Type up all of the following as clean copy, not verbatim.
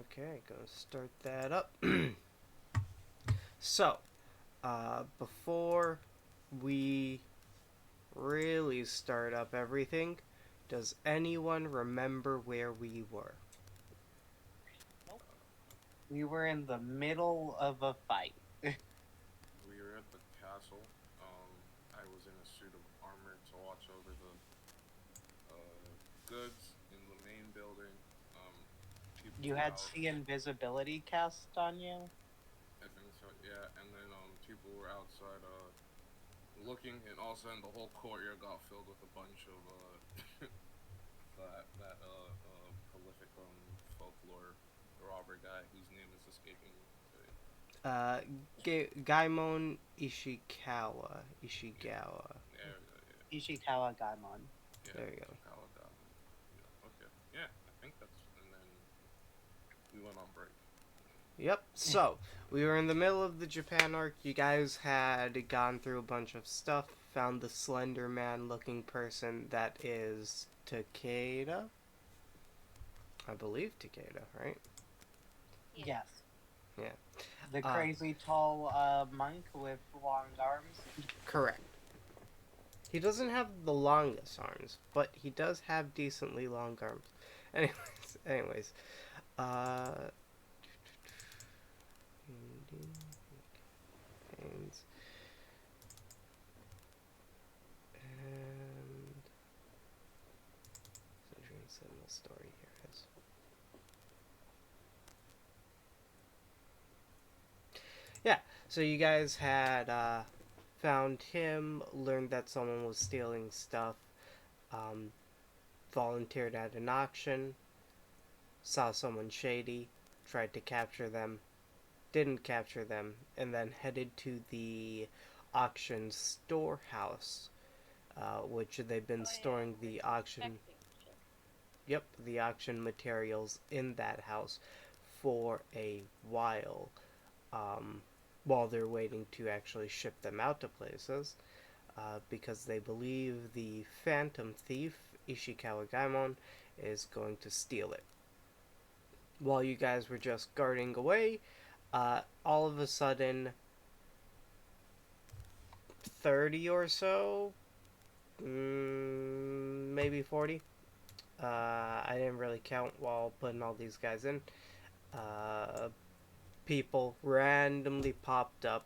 Okay, gonna start that up. So, before we really start up everything, does anyone remember where we were? Nope. We were in the middle of a fight. We were at the castle. I was in a suit of armor to watch over the goods in the main building. People You were had out. see invisibility cast on you? I think so. Yeah, and then people were outside looking, and all of a sudden the whole courtyard got filled with a bunch of that prolific folklore robber guy whose name is escaping me today. Uh, Gaimon Ishikawa. Ishigawa. There we go. Yeah, Ishikawa Gaimon. yeah. There you go. Ishikawa Goblin. Yeah. Okay. Yeah, I think that's. And then we went on break. Yep. So we were in the middle of the Japan arc. You guys had gone through a bunch of stuff. Found the Slender Man-looking person that is Takeda. I believe Takeda, right? Yes. Yeah. The crazy tall monk with long arms. Correct. He doesn't have the longest arms, but he does have decently long arms. Anyways, uh, and Sentinel story here is. Yeah, so you guys had found him, learned that someone was stealing stuff, um, volunteered at an auction, saw someone shady, tried to capture them, didn't capture them, and then headed to the auction storehouse, which they've been storing the auction. Yep, the auction materials in that house for a um, while they're waiting to actually ship them out to places, because they believe the Phantom Thief Ishikawa Gaimon is going to steal it. While you guys were just guarding away, all of a sudden, 30 or so, maybe 40. I didn't really count while putting all these guys in. Uh, People randomly popped up,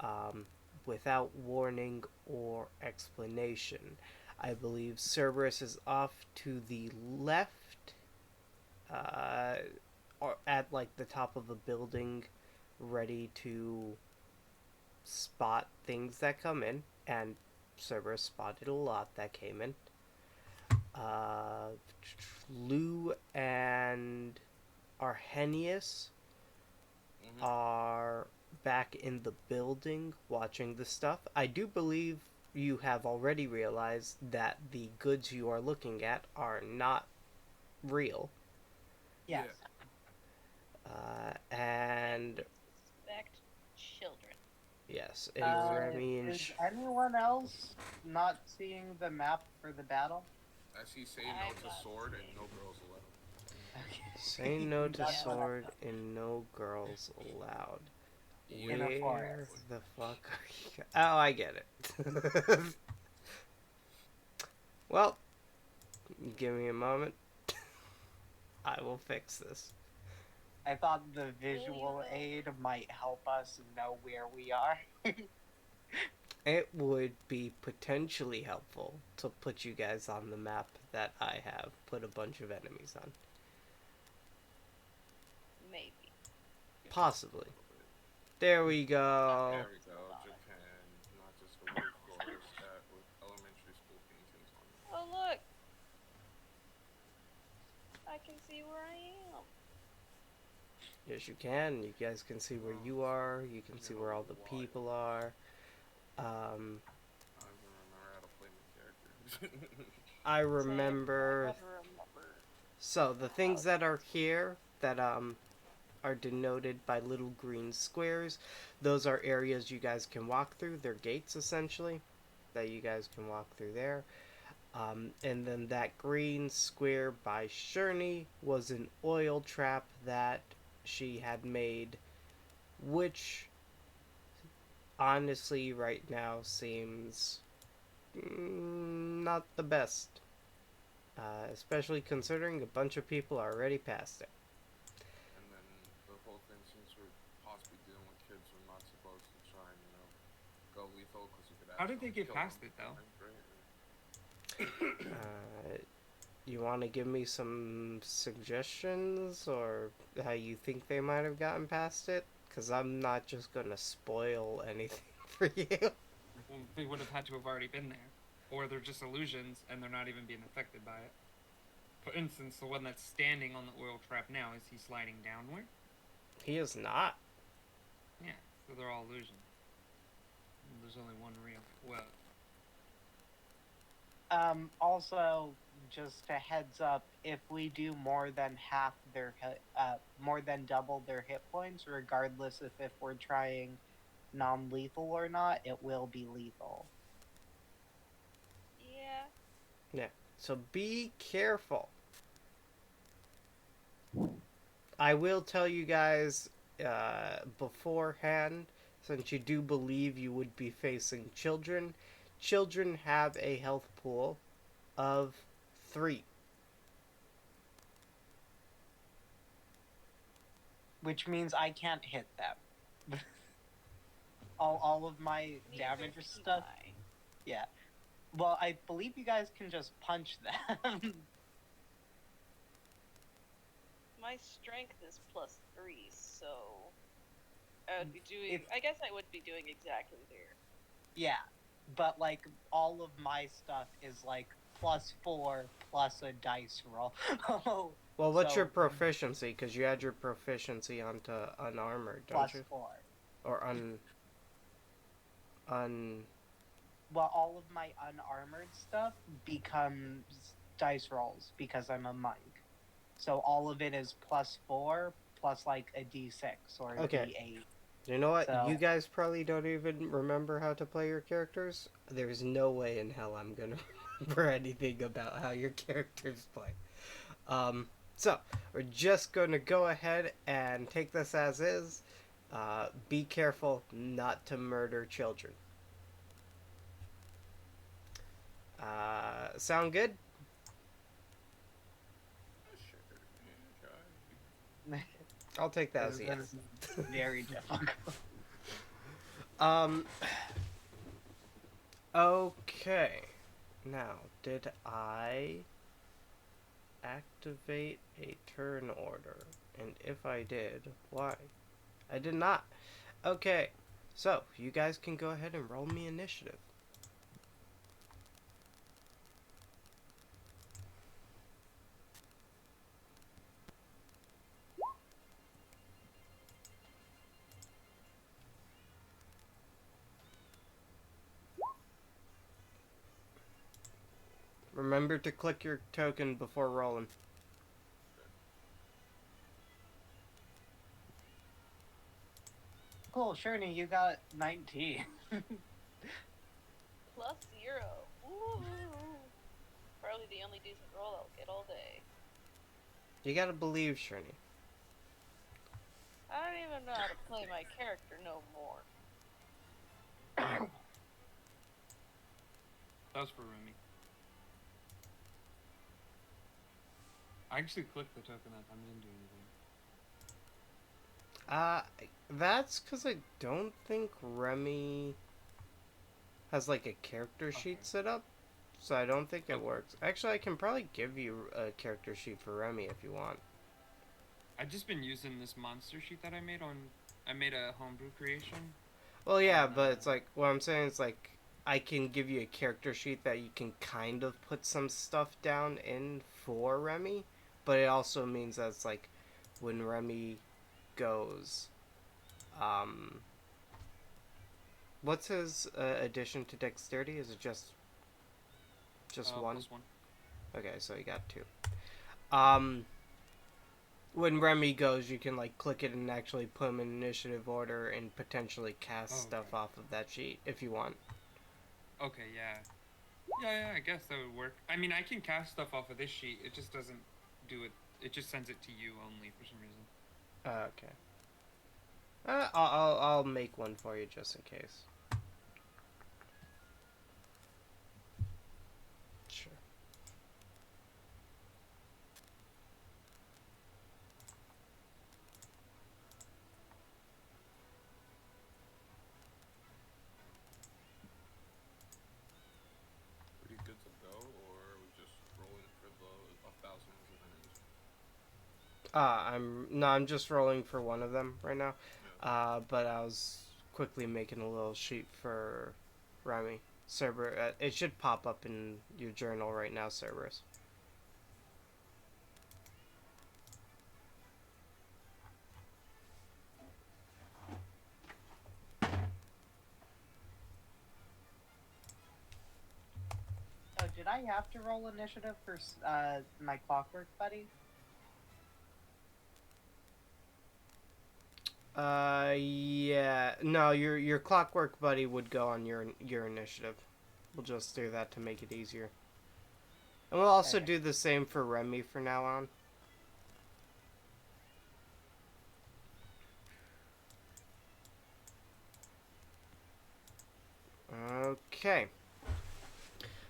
um, without warning or explanation. I believe Cerberus is off to the left, uh, or at like the top of a building, ready to spot things that come in, and Cerberus spotted a lot that came in. Uh, Lou and Arrhenius Mm-hmm. are back in the building watching the stuff. I do believe you have already realized that the goods you are looking at are not real. Yes. Yeah. And Suspect children. yes, Is anyone else not seeing the map for the battle? I see say no I'm to not sword and seeing. no girls allowed. say no to That's what I sword thought. and no girls allowed. In a Where forest. the fuck are you? Oh, I get it. Well, give me a moment. I will fix this. I thought the visual aid might help us know where we are. It would be potentially helpful to put you guys on the map that I have put a bunch of enemies on. Maybe. Possibly. There we go. There we go. Japan, not just a roof goer stat with elementary school paintings on it. Oh look! I can see where I am. Yes, you can. You guys can see where you are. You can see where all the people are. Um, I don't even remember how to play my character. I Same. I remember. never remember. So the things that are here that are denoted by little green squares, those are areas you guys can walk through. They're gates essentially that you guys can walk through there. And then that green square by Sherney was an oil trap that she had made, which honestly right now seems not the best. Especially considering a bunch of people are already past it. And then the whole thing, since we're possibly dealing with kids, we're not supposed to try and, go lethal because you could How did they accidentally get kill past them, it, though? right? You want to give me some suggestions or how you think they might have gotten past it? Because I'm not just going to spoil anything for you. Well, they would have had to have already been there. Or they're just illusions and they're not even being affected by it. For instance, the one that's standing on the oil trap now, is he sliding downward? He is not. Yeah, so they're all illusions. There's only one real. Well, Also, just a heads up, if we do more than half their more than double their hit points, regardless if we're trying non-lethal or not, it will be lethal. Yeah. Yeah. So be careful. I will tell you guys beforehand, since you do believe you would be facing children, children have a health pool of 3. Which means I can't hit them. all of my Neither damage can stuff. I. Yeah. Well, I believe you guys can just punch them. My strength is +3, so I would be doing. If- I guess I would be doing exactly there. Yeah, but like all of my stuff is like +4 plus a dice roll. Well, what's So, your proficiency? Because you add your proficiency onto unarmored, don't you? +4. Or un. Well, all of my unarmored stuff becomes dice rolls because I'm a monk. So all of it is +4 plus like a d6 or a Okay. d8. You know what? So- You guys probably don't even remember how to play your characters. There's no way in hell I'm gonna remember anything about how your characters play. So we're just gonna go ahead and take this as is. Be careful not to murder children. Sound good? Sure, yeah, try. I'll take that as a That yes. is very difficult. Okay. Now, did I activate a turn order? And if I did, why? I did not. Okay. So, you guys can go ahead and roll me initiative. Remember to click your token before rolling. Cool, Sherney, you got 19. +0. Ooh. Probably the only decent roll I'll get all day. You gotta believe, Sherney. I don't even know how to play my character no more. that was for Remy. I actually clicked the token that time, didn't do anything. That's because I don't think Remy has like a character sheet Okay. set up, so I don't think it Okay. works. Actually, I can probably give you a character sheet for Remy if you want. I've just been using this monster sheet that I made I made a homebrew creation. Well, yeah, but it's like what I'm saying is like I can give you a character sheet that you can kind of put some stuff down in for Remy, but it also means that it's like when Remy goes, what's his addition to dexterity? Is it just one? +1. Okay, so he got 2. When Remy goes, you can like click it and actually put him in initiative order and potentially cast Oh, stuff okay. off of that sheet if you want. Okay, yeah. Yeah, I guess that would work. I mean, I can cast stuff off of this sheet. It just doesn't do it. It just sends it to you only for some reason. Okay. I'll make one for you just in case. Sure. Pretty good to go, or are we just rolling for the 1,000 enemies? I'm just rolling for one of them right now. Yeah. But I was quickly making a little sheet for Remy. Cerber, it should pop up in your journal right now, Cerberus. Oh, did I have to roll initiative for my clockwork buddy? Yeah. No, your clockwork buddy would go on your initiative. We'll just do that to make it easier. And we'll also Okay. do the same for Remy from now on. Okay.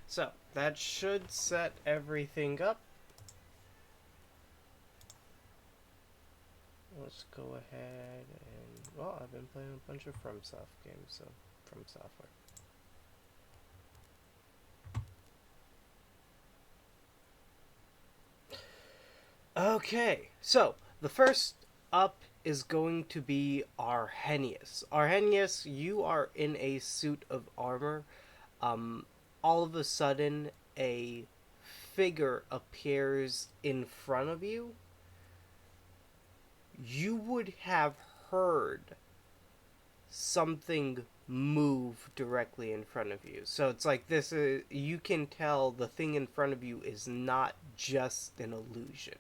So, that should set everything up. Let's go ahead and... Well, I've been playing a bunch of FromSoft games, so... From Software. Okay, so, the first up is going to be Arrhenius. Arrhenius, you are in a suit of armor. All of a sudden, a figure appears in front of you. You would have heard something move directly in front of you. So it's like this is, you can tell the thing in front of you is not just an illusion.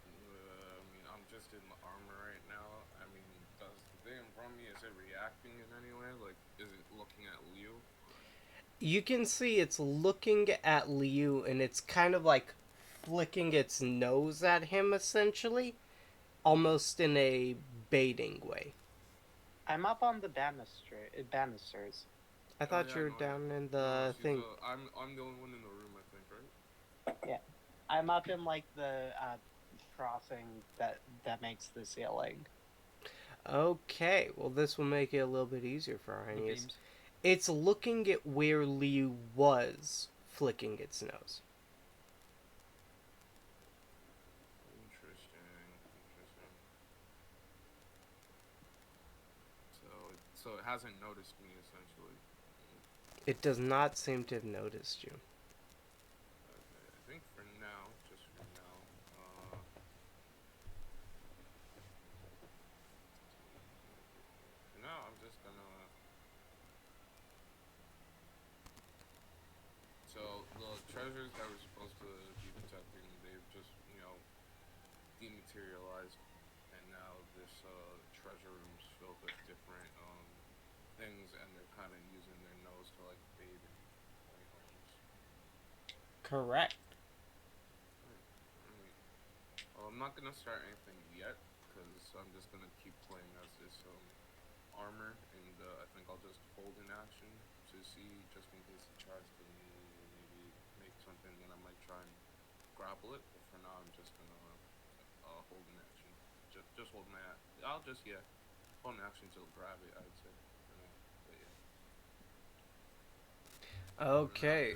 I mean, I'm just in the armor right now. I mean, does the thing in front of me, is it reacting in any way? Like, is it looking at Liu? You can see it's looking at Liu and it's kind of like flicking its nose at him essentially, almost in a baiting way. I'm up on the banisters. I thought yeah, you were no, down in No, the she's thing. I'm the only one in the room, I think, right? Yeah, I'm up in like the crossing that makes the ceiling. Okay, well this will make it a little bit easier for The Arrhenius. beams. It's looking at where Liu was flicking its nose. Interesting. So it hasn't noticed me, essentially. It does not seem to have noticed you. Okay, I think for now, just for now, I'm just gonna. So the treasures that we're supposed to be protecting, they've just, dematerialized, and now this treasure room's filled with different things, and they're kind of using their nose to like bait and point holes. Correct. Alright. Well, I'm not gonna start anything yet, because I'm just gonna keep playing as this armor, and I think I'll just hold an action to see, just in case he tries to maybe make something, then I might try and grapple it. But for now, I'm just gonna hold an action. Just hold my. I'll just hold an action to grab it. I'd say. For now. But yeah. Okay.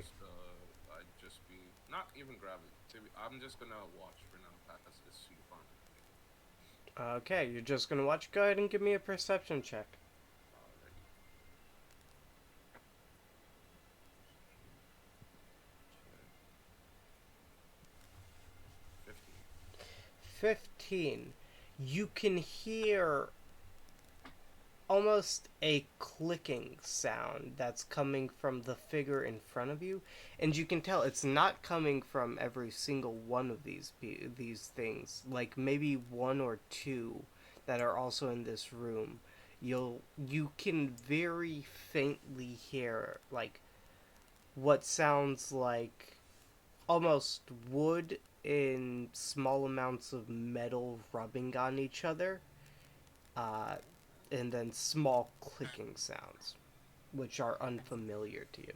I'd just be not even grab it. I'm just gonna watch for now past this suit of armor. Okay, you're just gonna watch. Go ahead and give me a perception check. Alrighty. 15. You can hear almost a clicking sound that's coming from the figure in front of you, and you can tell it's not coming from every single one of these things. Like maybe one or two that are also in this room. you can very faintly hear like what sounds like almost wood in small amounts of metal rubbing on each other, uh, and then small clicking sounds, which are unfamiliar to you.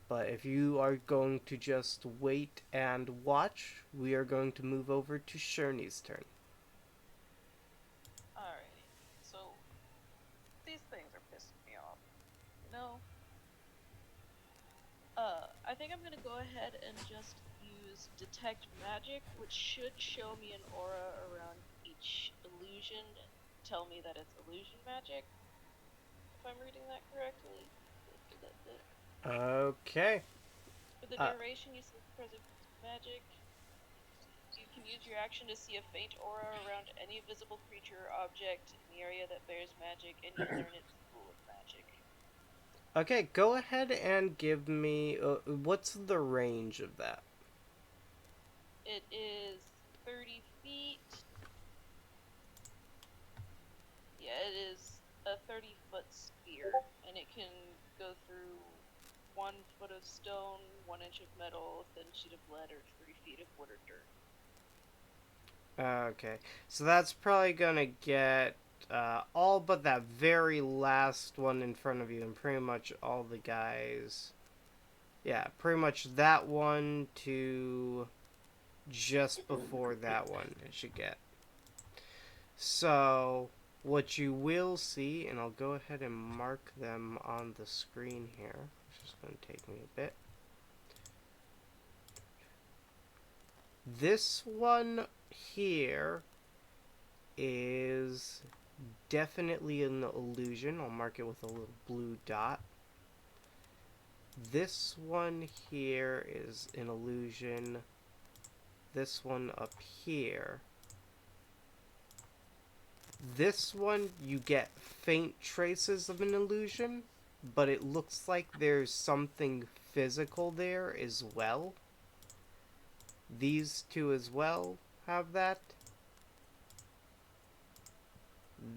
But if you are going to just wait and watch, we are going to move over to Sherney's turn. Alright. So these things are pissing me off. You know? I think I'm gonna go ahead and just use Detect Magic, which should show me an aura around each illusion and tell me that it's illusion magic. If I'm reading that correctly. Okay. For the Uh, duration you see present magic, you can use your action to see a faint aura around any visible creature or object in the area that bears magic, and you learn its school of magic. okay, go ahead and give me what's the range of that? It is 30 feet. Yeah, it is a 30-foot sphere, and it can go through 1 foot of stone, 1 inch of metal, a thin sheet of lead, or 3 feet of wood or dirt. Okay, so that's probably gonna get all but that very last one in front of you, and pretty much all the guys. Yeah, pretty much that one to just before that one it should get. So, what you will see, and I'll go ahead and mark them on the screen here, which is going to take me a bit. This one here is definitely an illusion. I'll mark it with a little blue dot. This one here is an illusion. This one up here. This one, you get faint traces of an illusion, but it looks like there's something physical there as well. These two as well have that.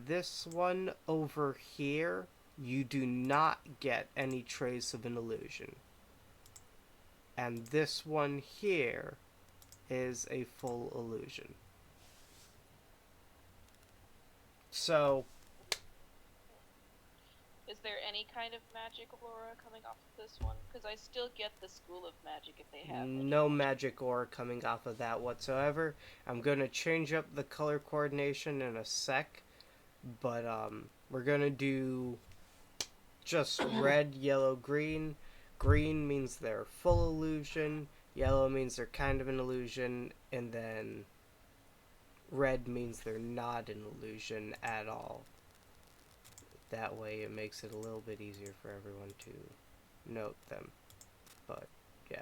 This one over here, you do not get any trace of an illusion. And this one here is a full illusion. So, Is there any kind of magic aura coming off of this one? Because I still get the school of magic if they have any. no magic aura coming off of that whatsoever. I'm going to change up the color coordination in a sec, but we're going to do just red, yellow, green. Green means they're full illusion, yellow means they're kind of an illusion, and then red means they're not an illusion at all. That way it makes it a little bit easier for everyone to note them. But, yeah.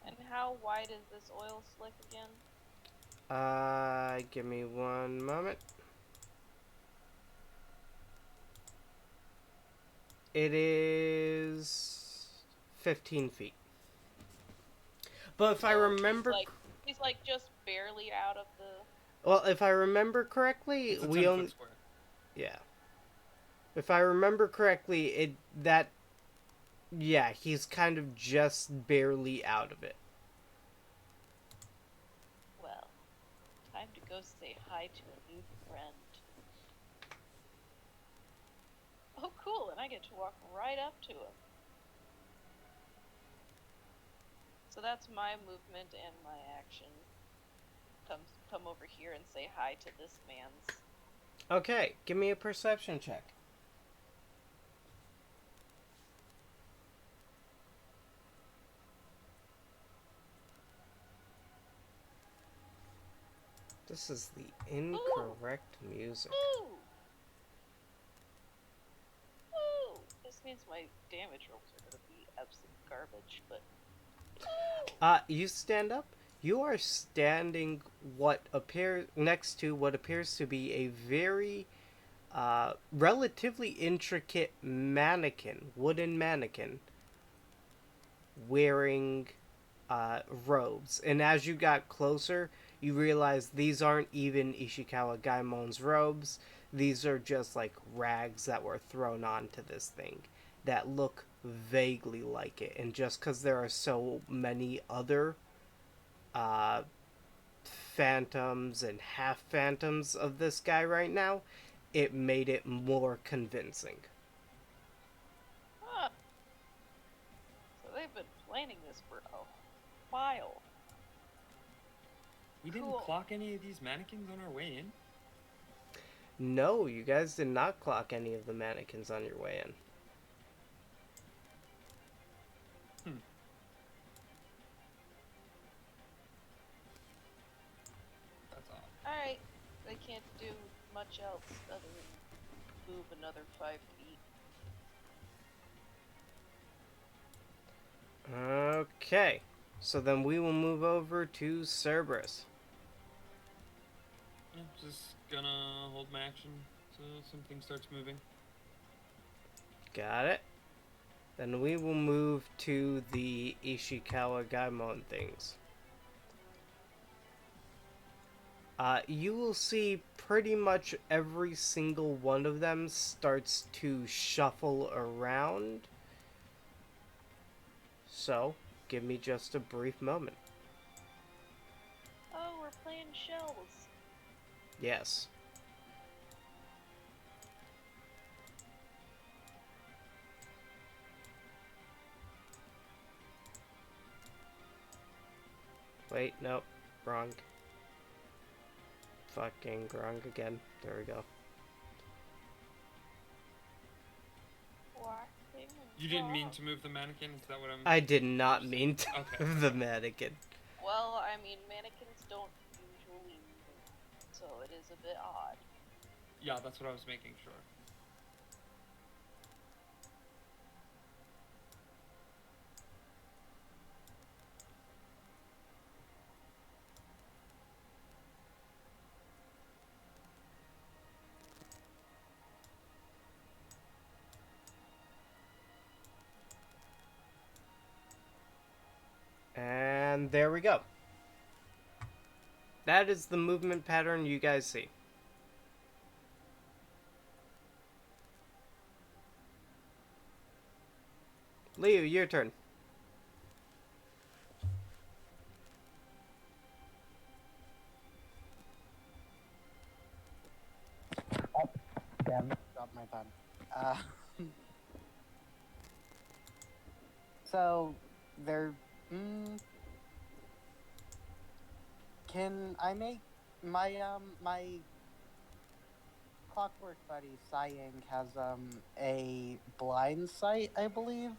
And how wide is this oil slick again? Give me one moment. It is 15 feet. But if I remember... He's like just barely out of the... Well, if I remember correctly, It's a we 10 only... foot square. Yeah. If I remember correctly, yeah, he's kind of just barely out of it. Well, time to go say hi to a new friend. Oh, cool, and I get to walk right up to him. So that's my movement and my action. Come over here and say hi to this man's. Okay, give me a perception check. This is the incorrect music. Ooh! Ooh! This means my damage rolls are gonna be absolute garbage, but. You stand up. You are standing what appears next to what appears to be a very relatively intricate mannequin, wooden mannequin, wearing robes. And as you got closer, you realize these aren't even Ishikawa Gaimon's robes. These are just like rags that were thrown onto this thing that look vaguely like it. And just because there are so many other uh, phantoms and half phantoms of this guy right now, it made it more convincing. Huh. So they've been planning this for a while. We didn't Cool. clock any of these mannequins on our way in. No, you guys did not clock any of the mannequins on your way in. That's all. Alright, they can't do much else other than move another 5 feet. Okay, so then we will move over to Cerberus. Yeah, just gonna hold my action so something starts moving. Got it. Then we will move to the Ishikawa Gaimon things. You will see pretty much every single one of them starts to shuffle around. So, give me just a brief moment. Oh, we're playing shells. Yes. Wait, nope. Wrong. Fucking wrong again. There we go. You didn't mean to move the mannequin? Is that what I'm... I did not mean to Okay. move the mannequin. Well, I mean, mannequins don't usually move, so it is a bit odd. Yeah, that's what I was making sure. And there we go. That is the movement pattern you guys see. Leo, your turn. Damn, dropped my pen. So, there. Can I make my clockwork buddy Sighing has a blind sight, I believe.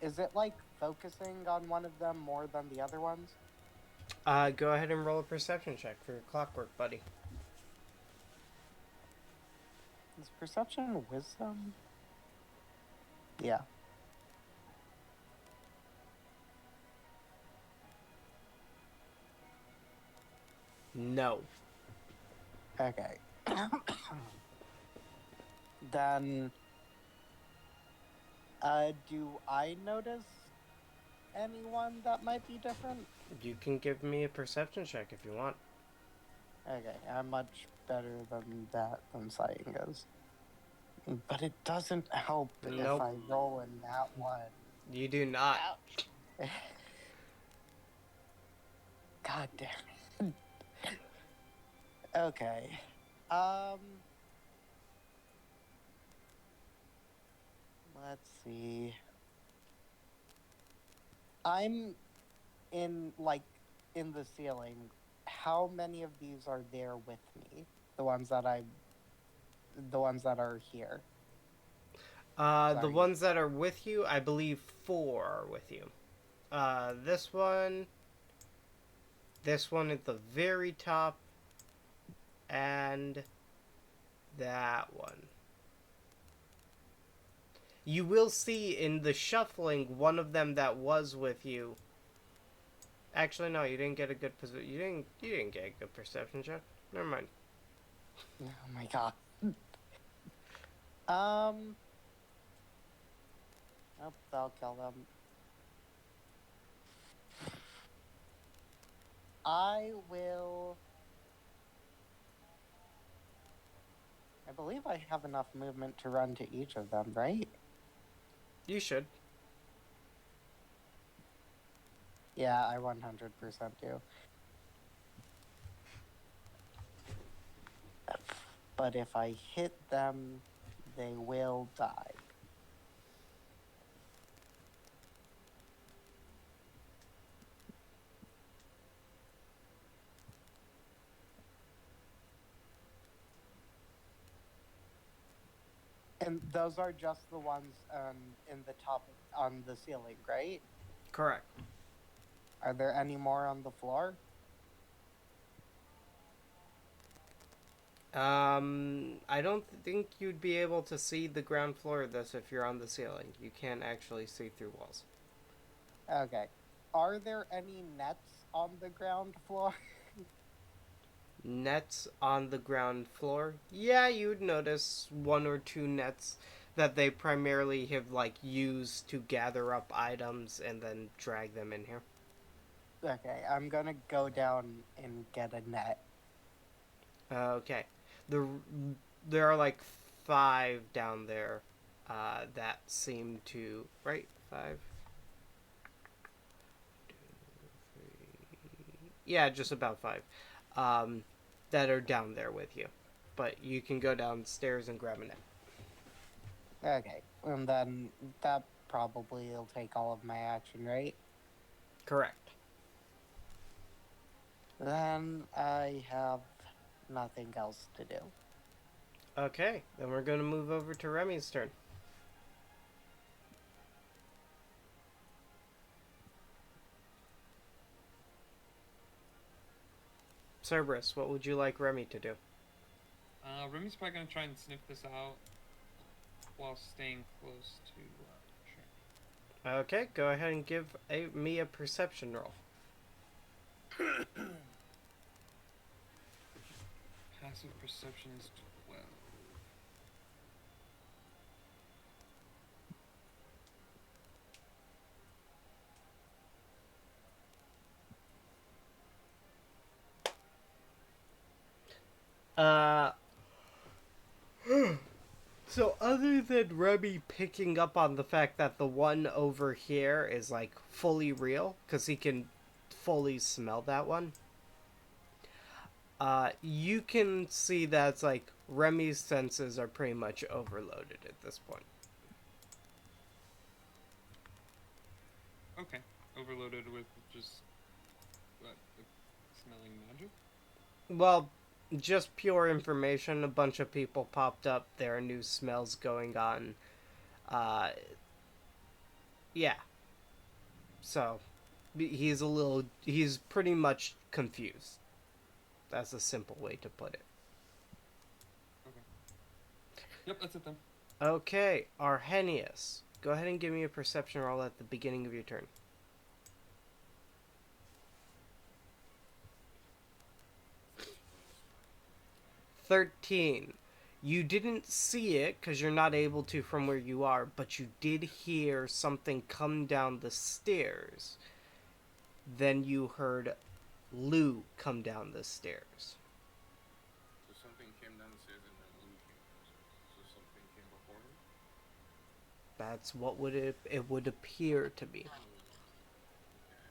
Is it like focusing on one of them more than the other ones? Go ahead and roll a perception check for your clockwork buddy. Is perception wisdom? Yeah. No. Okay. Then, do I notice anyone that might be different? You can give me a perception check if you want. Okay, I'm much better than that than Sighing is. But it doesn't help if Nope. I roll in that one. You do not. Ouch. God damn it. Okay. Let's see. I'm in the ceiling. How many of these are there with me? The ones that are here. The Sorry. ones that are with you, I believe 4 are with you. This one at the very top, and that one. You will see in the shuffling one of them that was with you. Actually, no, you didn't get a good position. You didn't get a good perception check. Never mind. Oh my god. Nope, that'll kill them. I believe I have enough movement to run to each of them, right? You should. Yeah, I 100% do. But if I hit them, they will die. And those are just the ones in the top on the ceiling, right? Correct. Are there any more on the floor? I don't think you'd be able to see the ground floor of this if you're on the ceiling. You can't actually see through walls. Okay. Are there any nets on the ground floor? Nets on the ground floor? Yeah, you'd notice one or two nets that they primarily have, like, used to gather up items and then drag them in here. Okay, I'm gonna go down and get a net. Okay. The there are like 5 down there that seem to right 5. 2, 3. Yeah, just about 5. That are down there with you, but you can go downstairs and grab a net. Okay, and then that probably will take all of my action, right? Correct. Then I have nothing else to do. Okay, then we're going to move over to Remy's turn. Cerberus, what would you like Remy to do? Remy's probably gonna try and sniff this out while staying close to Sharon. Okay, go ahead and give me a perception roll. Passive perception is 12. Uh. So, other than Remy picking up on the fact that the one over here is like fully real, because he can fully smell that one, you can see that it's like Remy's senses are pretty much overloaded at this point. Okay, overloaded with just what, like, smelling magic. Well, just pure information. A bunch of people popped up. There are new smells going on. Uh, yeah. So, he's pretty much confused. That's a simple way to put it. Okay. Yep, that's it then. Okay, Arrhenius. Go ahead and give me a perception roll at the beginning of your turn. 13. You didn't see it because you're not able to from where you are, but you did hear something come down the stairs. Then you heard Lou come down the stairs. So something came downstairs and then Lou came downstairs. So something came before him? That's what it would appear to be. Okay,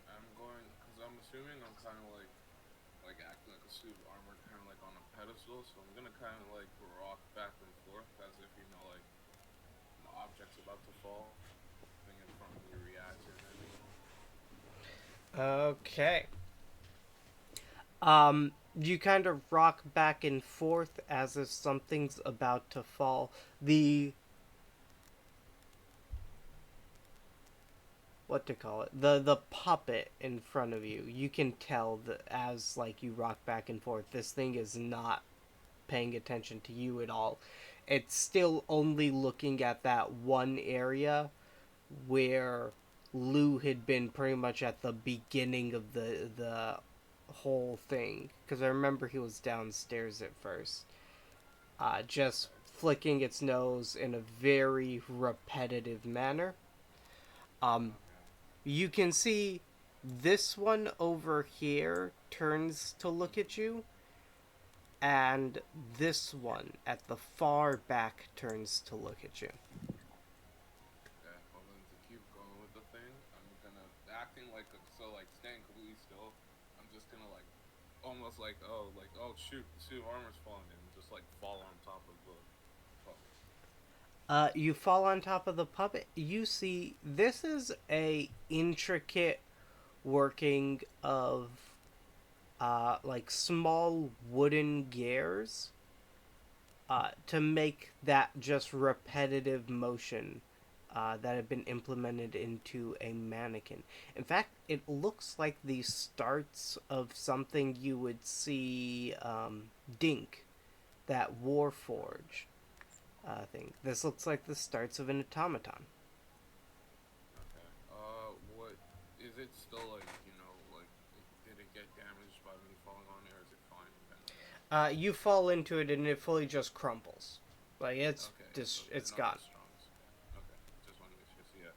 I'm going, because I'm assuming I'm kind of like acting like a suit of armor, kind of like on a pedestal, so I'm going to kind of like rock back and forth as if, you know, like an object's about to fall. Thing in front of me reacts and everything. Okay. You kind of rock back and forth as if something's about to fall. What to call it? The puppet in front of you. You can tell that as like you rock back and forth, this thing is not paying attention to you at all. It's still only looking at that one area where Lou had been pretty much at the beginning of the whole thing. Because I remember he was downstairs at first, just flicking its nose in a very repetitive manner. Um, you can see this one over here turns to look at you, and this one at the far back turns to look at you. Okay, well then to keep going with the thing, I'm gonna acting like so like staying completely still. I'm just gonna like almost like oh shoot, see armor's falling in, just like fall on top of the puppet. You fall on top of the puppet. You see, this is a intricate working of like small wooden gears to make that just repetitive motion that had been implemented into a mannequin. In fact, it looks like the starts of something you would see Dink, that Warforge thing. This looks like the starts of an automaton. Okay. What is it still like? You know, like did it get damaged by me falling on it, or is it fine? You fall into it and it fully just crumbles. Like Okay, so it's not gone. as strong as okay. Just want to make sure. So yeah,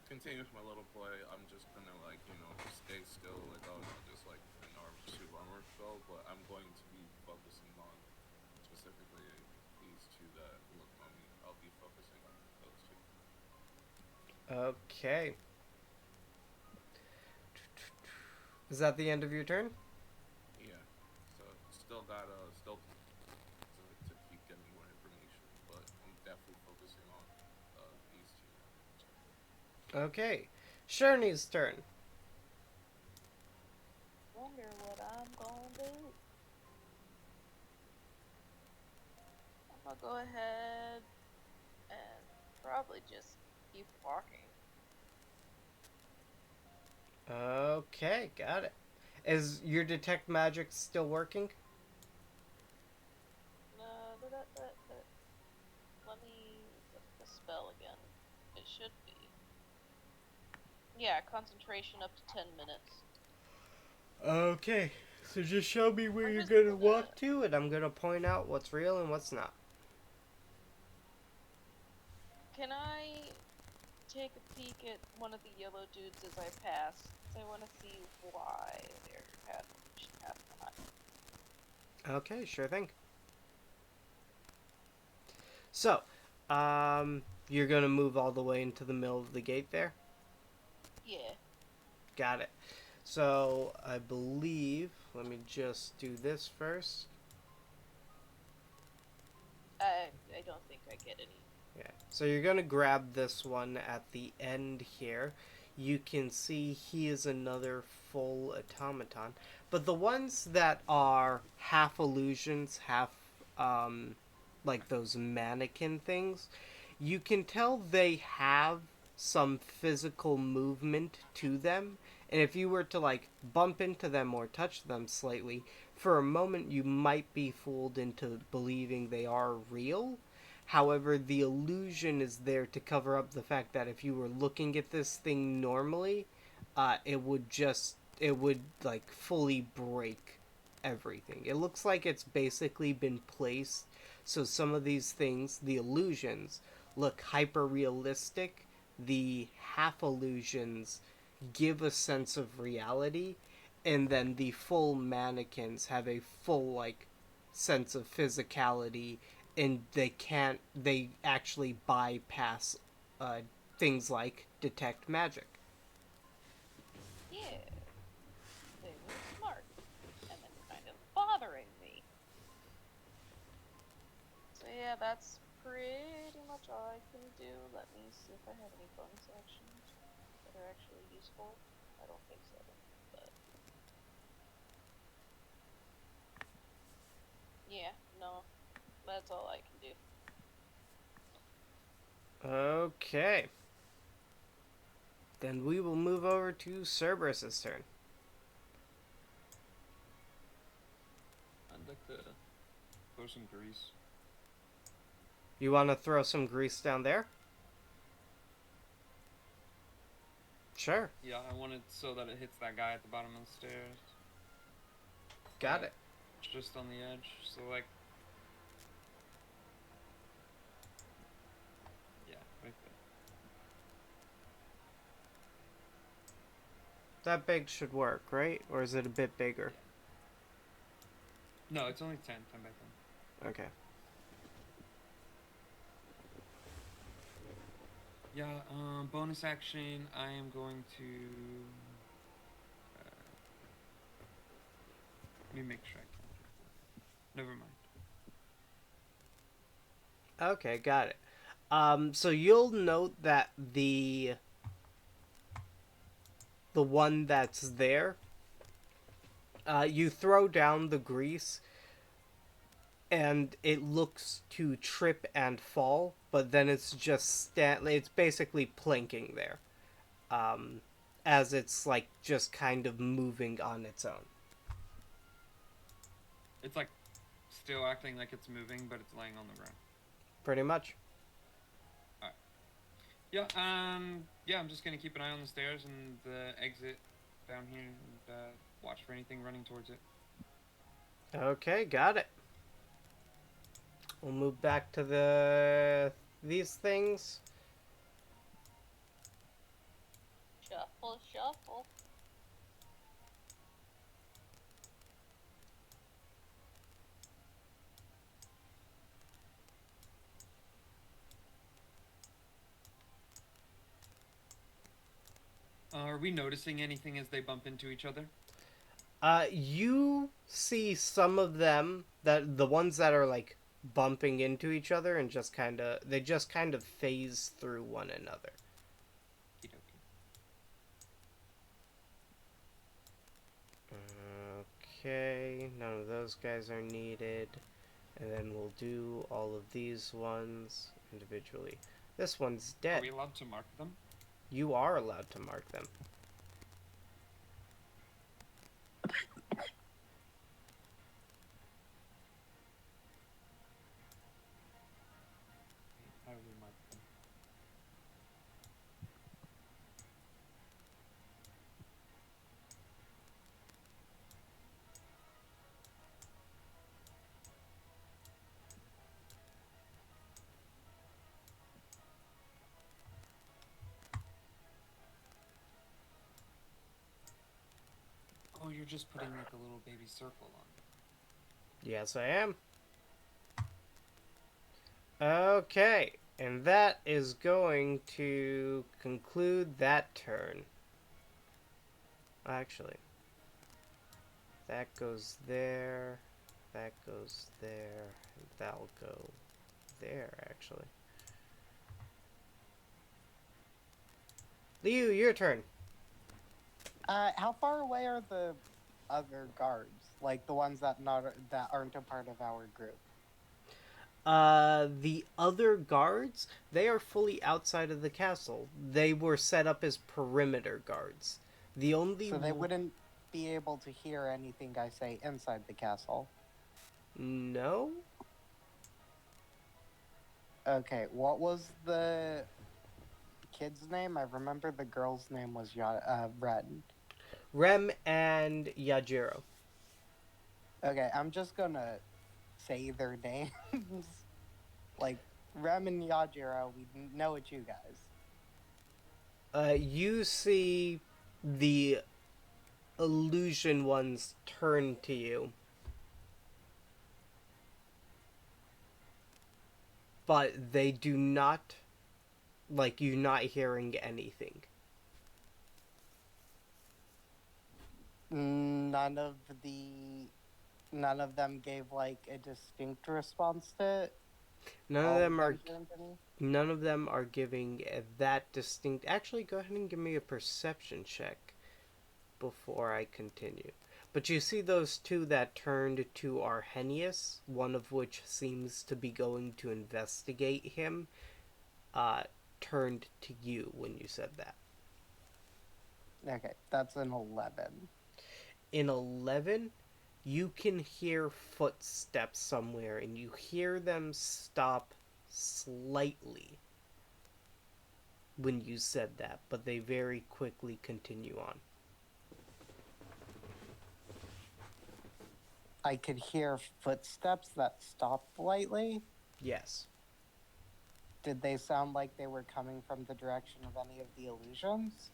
continue with my little play. I'm just gonna like stay still. Like oh no, just like an armor spell, but I'm going to be focusing on specifically these two that look on me. I'll be focusing on those two. Okay. Is that the end of your turn? Yeah. So still got still to keep getting more information, but I'm definitely focusing on these two now. Okay. Sherney's turn. Wonder what I'm gonna do. I'm gonna go ahead and probably just keep walking. Okay, got it. Is your detect magic still working? No, let me look at the spell again. It should be. Yeah, concentration up to 10 minutes. Okay. So just show me where I'm you're just gonna gonna- walk to, and I'm gonna point out what's real and what's not. Can I take a peek at one of the yellow dudes as I pass? 'Cause I want to see why they're half not. Okay, sure thing. So, you're gonna move all the way into the middle of the gate there? Yeah. Got it. So, I believe, let me just do this first. I don't think I get any. Yeah. So you're gonna grab this one at the end here. You can see he is another full automaton. But the ones that are half illusions, half like those mannequin things, you can tell they have some physical movement to them. And if you were to like bump into them or touch them slightly, for a moment you might be fooled into believing they are real. However, the illusion is there to cover up the fact that if you were looking at this thing normally, it would like fully break everything. It looks like it's basically been placed so some of these things, the illusions, look hyper realistic. The half illusions give a sense of reality, and then the full mannequins have a full like sense of physicality, and they actually bypass uh, things like detect magic. Yeah. They were smart. And then kind of bothering me. So yeah, that's pretty much all I can do. Let me see if I have any bonus actions that are actually useful. I don't think so, but yeah, no, that's all I can do. Okay. Then we will move over to Cerberus's turn. I'd like to throw some grease. You want to throw some grease down there? Sure. Yeah, I want it so that it hits that guy at the bottom of the stairs. Got it. Just on the edge. So, like... Yeah, right there. That big should work, right? Or is it a bit bigger? No, it's only 10 by 10. Okay. Yeah, bonus action, I am going to... let me make sure I can. Never mind. Okay, got it. So you'll note that the one that's there, you throw down the grease, and it looks to trip and fall, but then it's just it's basically planking there, as it's like just kind of moving on its own. It's like still acting like it's moving, but it's laying on the ground. Pretty much. Yeah, yeah, I'm just gonna keep an eye on the stairs and the exit down here and watch for anything running towards it. Okay, got it. We'll move back to these things. Shuffle, shuffle. Are we noticing anything as they bump into each other? You see some of them, that the ones that are like bumping into each other and just kind of phase through one another. Okay, none of those guys are needed. And then we'll do all of these ones individually. This one's Are dead. we allowed to mark them? You are allowed to mark them. How do we mark them? Oh, you're just putting like a little baby circle on it. Yes, I am. Okay, and that is going to conclude that turn. Actually, that goes there, that goes there, and that'll go there, actually. Liu, your turn. How far away are the other guards? Like the ones that aren't a part of our group? The other guards, they are fully outside of the castle. They were set up as perimeter guards. The only So they wouldn't be able to hear anything I say inside the castle. No? Okay, what was the kid's name? I remember the girl's name was Ren. Rem and Yajiro. Okay, I'm just gonna say their names. Like, Rem and Yajiro, we know it's you guys. You see the illusion ones turn to you. But they do not, like, you're not hearing anything. None of them gave like a distinct response to it. None of them are giving that distinct. Actually, go ahead and give me a perception check before I continue. But you see those two that turned to Arrhenius, one of which seems to be going to investigate him, turned to you when you said that. Okay, that's an 11. In 11, you can hear footsteps somewhere, and you hear them stop slightly when you said that, but they very quickly continue on. I could hear footsteps that stopped slightly. Yes. Did they sound like they were coming from the direction of any of the illusions?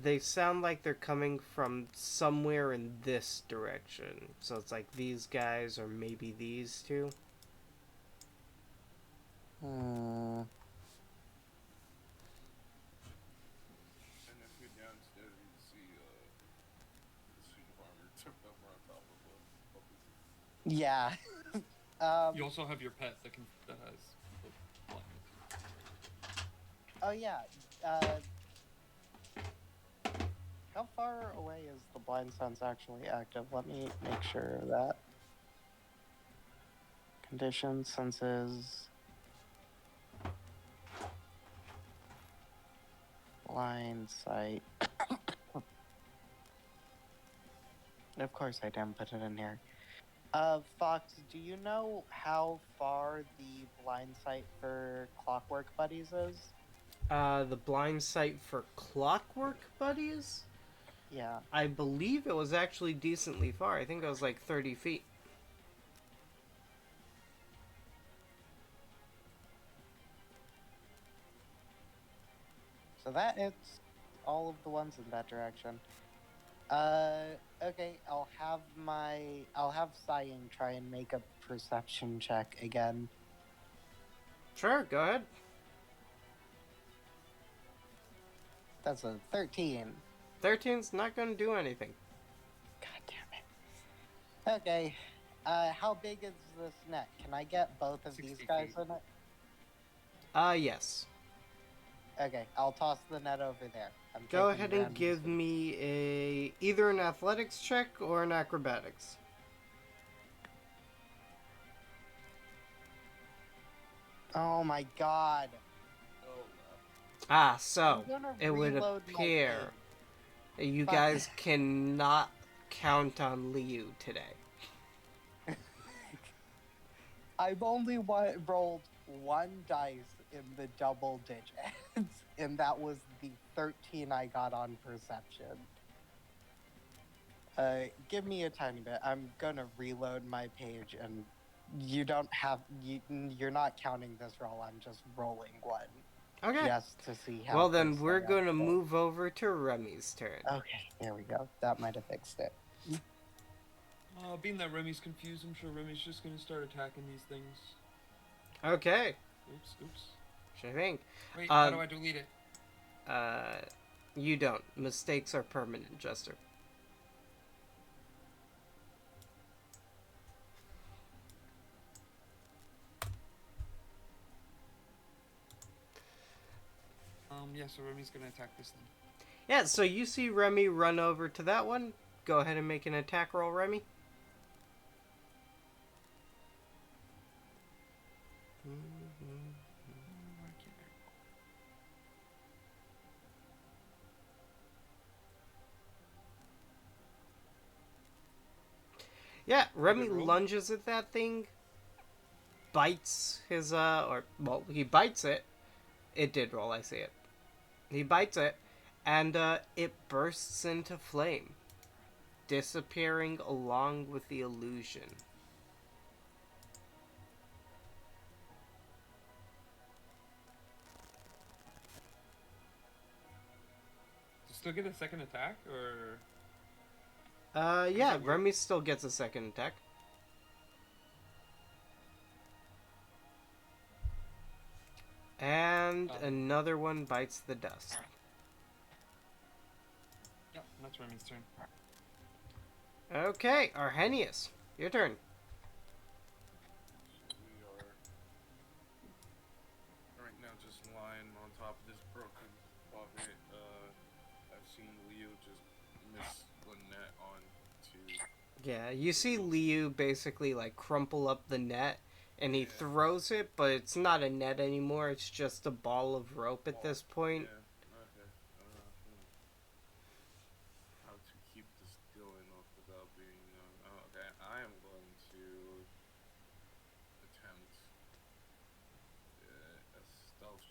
They sound like they're coming from somewhere in this direction. So it's like these guys or maybe these two. Hmm. And if you're downstairs, you see the suit of armor tipped over on top of a puppet. Yeah. You also have your pet that has the blindness. Oh yeah. How far away is the blind sense actually active? Let me make sure of that. Conditions, senses, blind sight. Of course I didn't put it in here. Fox, do you know how far the blind sight for Clockwork Buddies is? The blind sight for Clockwork Buddies? Yeah. I believe it was actually decently far. I think it was like 30 feet. So that it's all of the ones in that direction. Okay, I'll have Cyan try and make a perception check again. Sure, go ahead. That's a 13. 13's not going to do anything. God damn it. Okay. How big is this net? Can I get both of 60 these guys feet. in it? Yes. Okay, I'll toss the net over there. Go ahead and give me either an athletics check or an acrobatics. Oh my god. Ah, so I'm gonna it would reload my appear you Fuck. guys cannot count on Liu today. I've only rolled one dice in the double digits, and that was the 13 I got on perception. Give me a tiny bit. I'm gonna reload my page, and you're not counting this roll. I'm just rolling one. Okay. Just to see how. Well, then close we're I going to am. move over to Remy's turn. Okay, there we go. That might have fixed it. Being that Remy's confused, I'm sure Remy's just gonna start attacking these things. Okay. Oops. Sure thing. Wait, how do I delete it? You don't. Mistakes are permanent, Jester. Yeah, so Remy's gonna attack this thing. Yeah, so you see Remy run over to that one. Go ahead and make an attack roll, Remy. Yeah, Remy lunges at that thing, bites his, he bites it. It did roll, I see it. He bites it, and it bursts into flame, disappearing along with the illusion. Does it still get a second attack, or...? Yeah, Remy still gets a second attack. And another one bites the dust. Yep, that's Remy's turn. Okay, Arrhenius, your turn. We are right now just lying on top of this broken bucket. I've seen Leo just miss Lynette on to... Yeah, you see Liu basically like crumple up the net, and he throws it, but it's not a net anymore, it's just a ball of rope at this point. Yeah, okay. How to keep this going off without being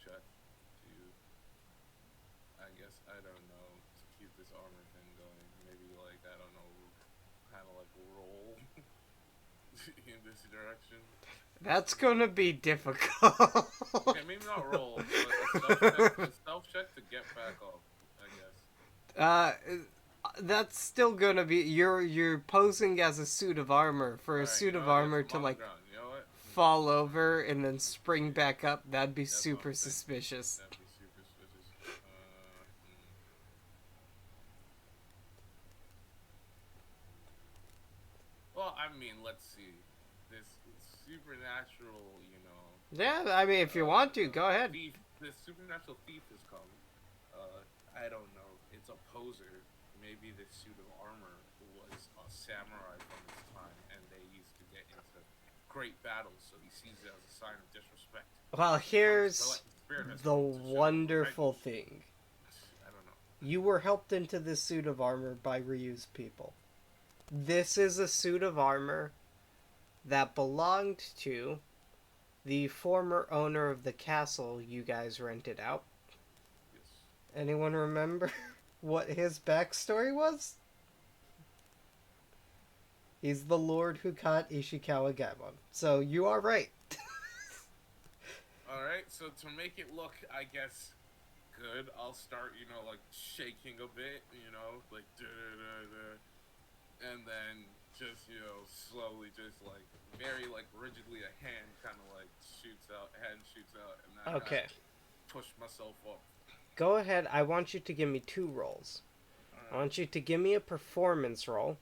check to, I guess, I don't know, to keep this armor thing going. Maybe, like, I don't know, kind of like roll in this direction. That's gonna be difficult. Okay, maybe not roll, but a stealth check to get back up, I guess. Uh, that's still gonna be you're posing as a suit of armor for a Alright, you suit know of what? Yes, armor I'm to on the like ground. You know what? fall over and then spring back up. That'd be That's what super I'm thinking. suspicious. That'd be super suspicious. Well, I mean, let's see. This supernatural, you know. Yeah, I mean, if you want to, go ahead. Thief, this supernatural thief has come. I don't know. It's a poser. Maybe this suit of armor was a samurai from his time, and they used to get into great battles, so he sees it as a sign of disrespect. Well, here's Spirit has the come to show wonderful revenge. thing. I don't know. You were helped into this suit of armor by Ryu's people. This is a suit of armor that belonged to the former owner of the castle you guys rented out. Yes. Anyone remember what his backstory was? He's the lord who caught Ishikawa Gaimon. So you are right. Alright, so to make it look, I guess, good, I'll start, you know, like, shaking a bit, you know, like, and then just, you know, slowly, just, like, very, like, rigidly, a hand kind of, like, shoots out, and then Okay. I push myself up. Go ahead. I want you to give me 2 rolls. I want you to give me a performance roll,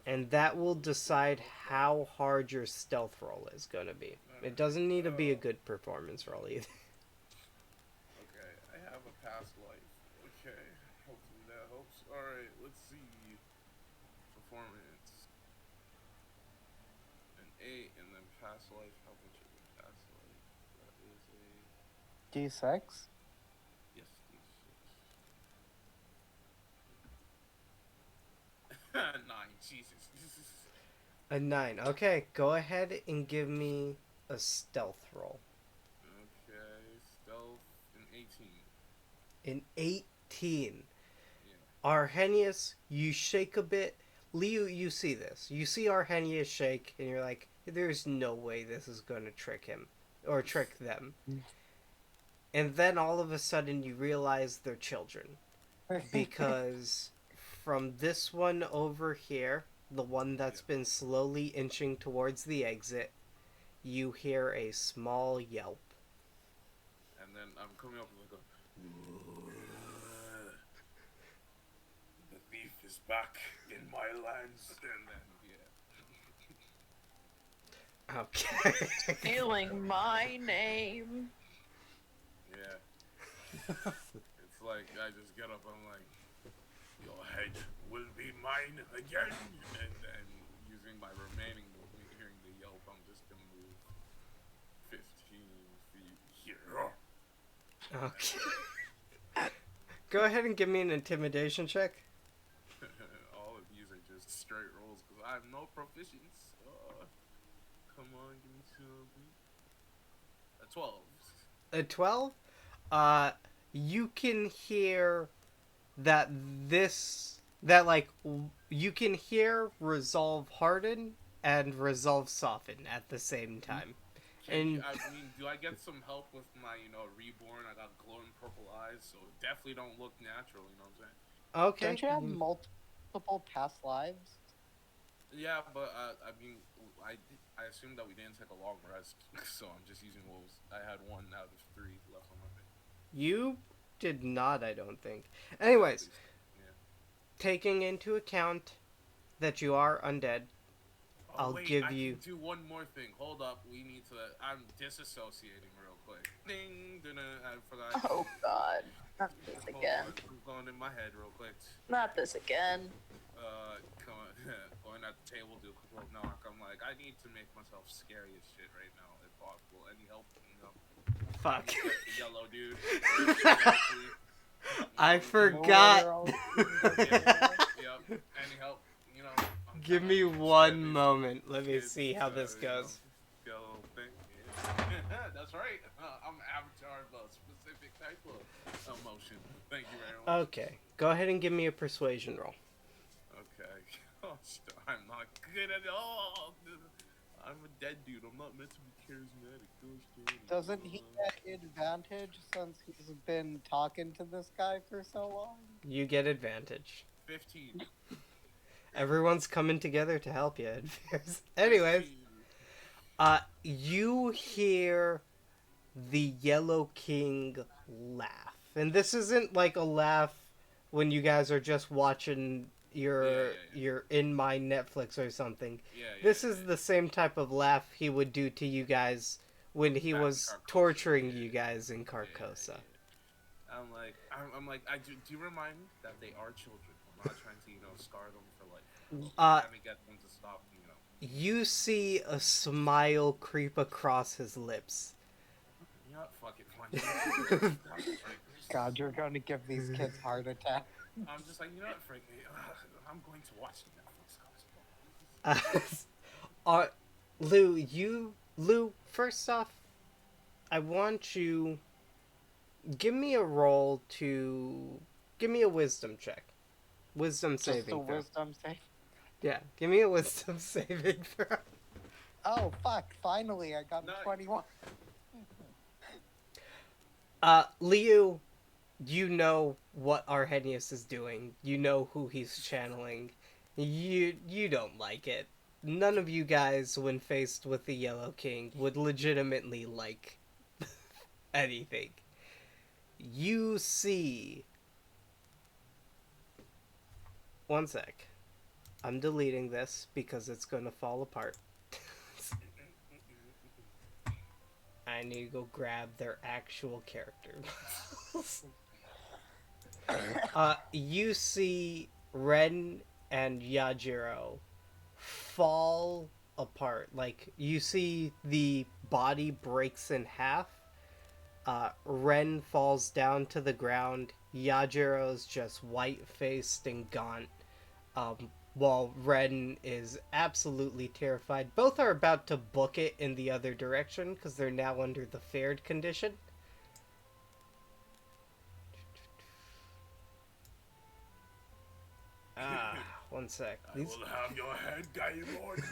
and that will decide how hard your stealth roll is going to be. It doesn't need to be a good performance roll either. Okay, I have a past life. Okay, hopefully that helps. Alright, let's see. Performance. An 8, and then past life. How much is a past life? That is a... D6? Yes, D6. 9, Jesus. A 9. Okay, go ahead and give me a stealth roll. Okay, stealth, an 18. An 18. Yeah. Arrhenius, you shake a bit. Liu, you see this. You see Arrhenius shake, and you're like, there's no way this is going to trick him. Or trick them. And then all of a sudden you realize they're children. Because from this one over here, the one that's been slowly inching towards the exit, you hear a small yelp. And then I'm coming up with like a... The thief is back in my lands. And then, yeah. Okay. Stealing my name. Yeah. It's like, I just get up, I'm like, your head will be mine again. And then, using my remaining movement, hearing the yelp, I'm just gonna move 15 feet here. Okay. Go ahead and give me an intimidation check. All of these are just straight rolls, because I have no proficiency. Come on, give me something. A 12. A 12? You can hear that you can hear resolve harden and resolve soften at the same time. I mean, do I get some help with my, you know, reborn? I got glowing purple eyes, so definitely don't look natural, you know what I'm saying? Okay. Don't you have multiple past lives? Yeah, but, I mean, I assumed that we didn't take a long rest, so I'm just using what was... I had 1 out of 3 left on my thing. You did not, I don't think. Anyways, Yeah. taking into account that you are undead, Oh, I'll wait, give I you... can do one more thing. Hold up, we need to... I'm disassociating real quick. Ding! I forgot. Oh god. Not this Hold again. on, I'm going in my head real quick. Not this again. Come on. Going at the table, do a quick knock. I'm like, I need to make myself scary as shit right now, if possible. Any help? No. Fuck. Yellow dude. I forgot. Yep. Any help? You know. Give me one moment. Let me see how this goes. Yellow thing. Yeah. That's right. I'm Avatar of a specific type of emotion. Thank you very much. Okay, go ahead and give me a persuasion roll. Okay. Gosh, I'm not good at all. I'm a dead dude. I'm not meant to be charismatic. Gosh, Doesn't he get advantage since he's been talking to this guy for so long? You get advantage. 15. Everyone's coming together to help you. Anyways, 15. you hear the Yellow King laugh. And this isn't like a laugh when you guys are just watching your in my Netflix or something. This is the same type of laugh he would do to you guys when he Back in was Carcosa, torturing you guys in Carcosa. I'm like, do you remind me that they are children? I'm not trying to, scar them for life. Uh, Trying to get them to stop, you see a smile creep across his lips. You know what? Fuck it. God, you're going to give these kids heart attacks. I'm just like, you know what, Frankie? I'm going to watch the Netflix cosplay. Lou, first off, I want you give me a wisdom check. Wisdom Just saving a throw. wisdom save. Yeah, give me a wisdom saving throw. Oh, fuck. Finally, I got Nice. a 21. Liu, you know what Arrhenius is doing. You know who he's channeling. You don't like it. None of you guys, when faced with the Yellow King, would legitimately like anything. You see... One sec. I'm deleting this because it's gonna fall apart. I need to go grab their actual character. You see Ren and Yajiro fall apart. Like, you see the body breaks in half. Ren falls down to the ground. Yajiro's just white-faced and gaunt. While Ren is absolutely terrified. Both are about to book it in the other direction because they're now under the fared condition. One sec. I will have your head, Gaimon.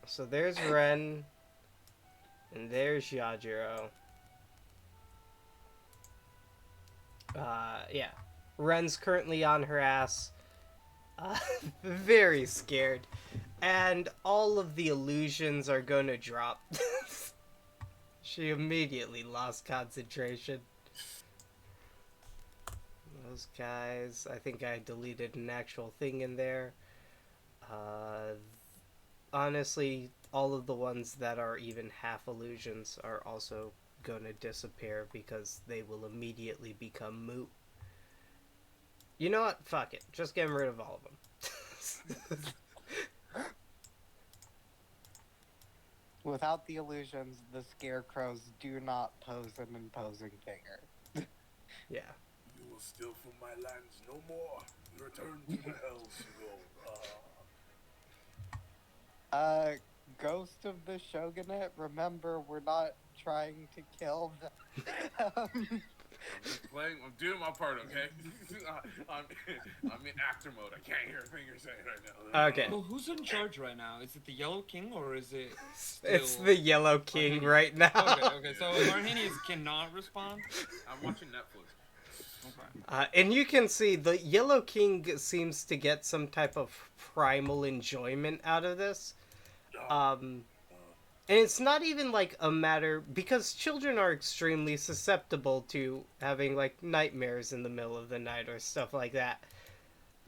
So there's Ren, and there's Yajiro. Yeah. Ren's currently on her ass, very scared, and all of the illusions are gonna drop. She immediately lost concentration. Those guys, I think I deleted an actual thing in there. Honestly, all of the ones that are even half illusions are also gonna disappear because they will immediately become moot. You know what? Fuck it. Just get rid of all of them. Without the illusions, the scarecrows do not pose an imposing figure. Yeah. You will steal from my lands no more. Return to the hells you go. Ghost of the Shogunate, remember, we're not trying to kill them. I'm doing my part, okay? I'm in actor mode. I can't hear a thing you're saying right now. Okay. Well, who's in charge right now? Is it the Yellow King or is it still... It's the Yellow King Arrhenius? right now. Okay, so Arrhenius cannot respond? I'm watching Netflix. Okay. And you can see the Yellow King seems to get some type of primal enjoyment out of this. And it's not even like a matter, because children are extremely susceptible to having like nightmares in the middle of the night or stuff like that.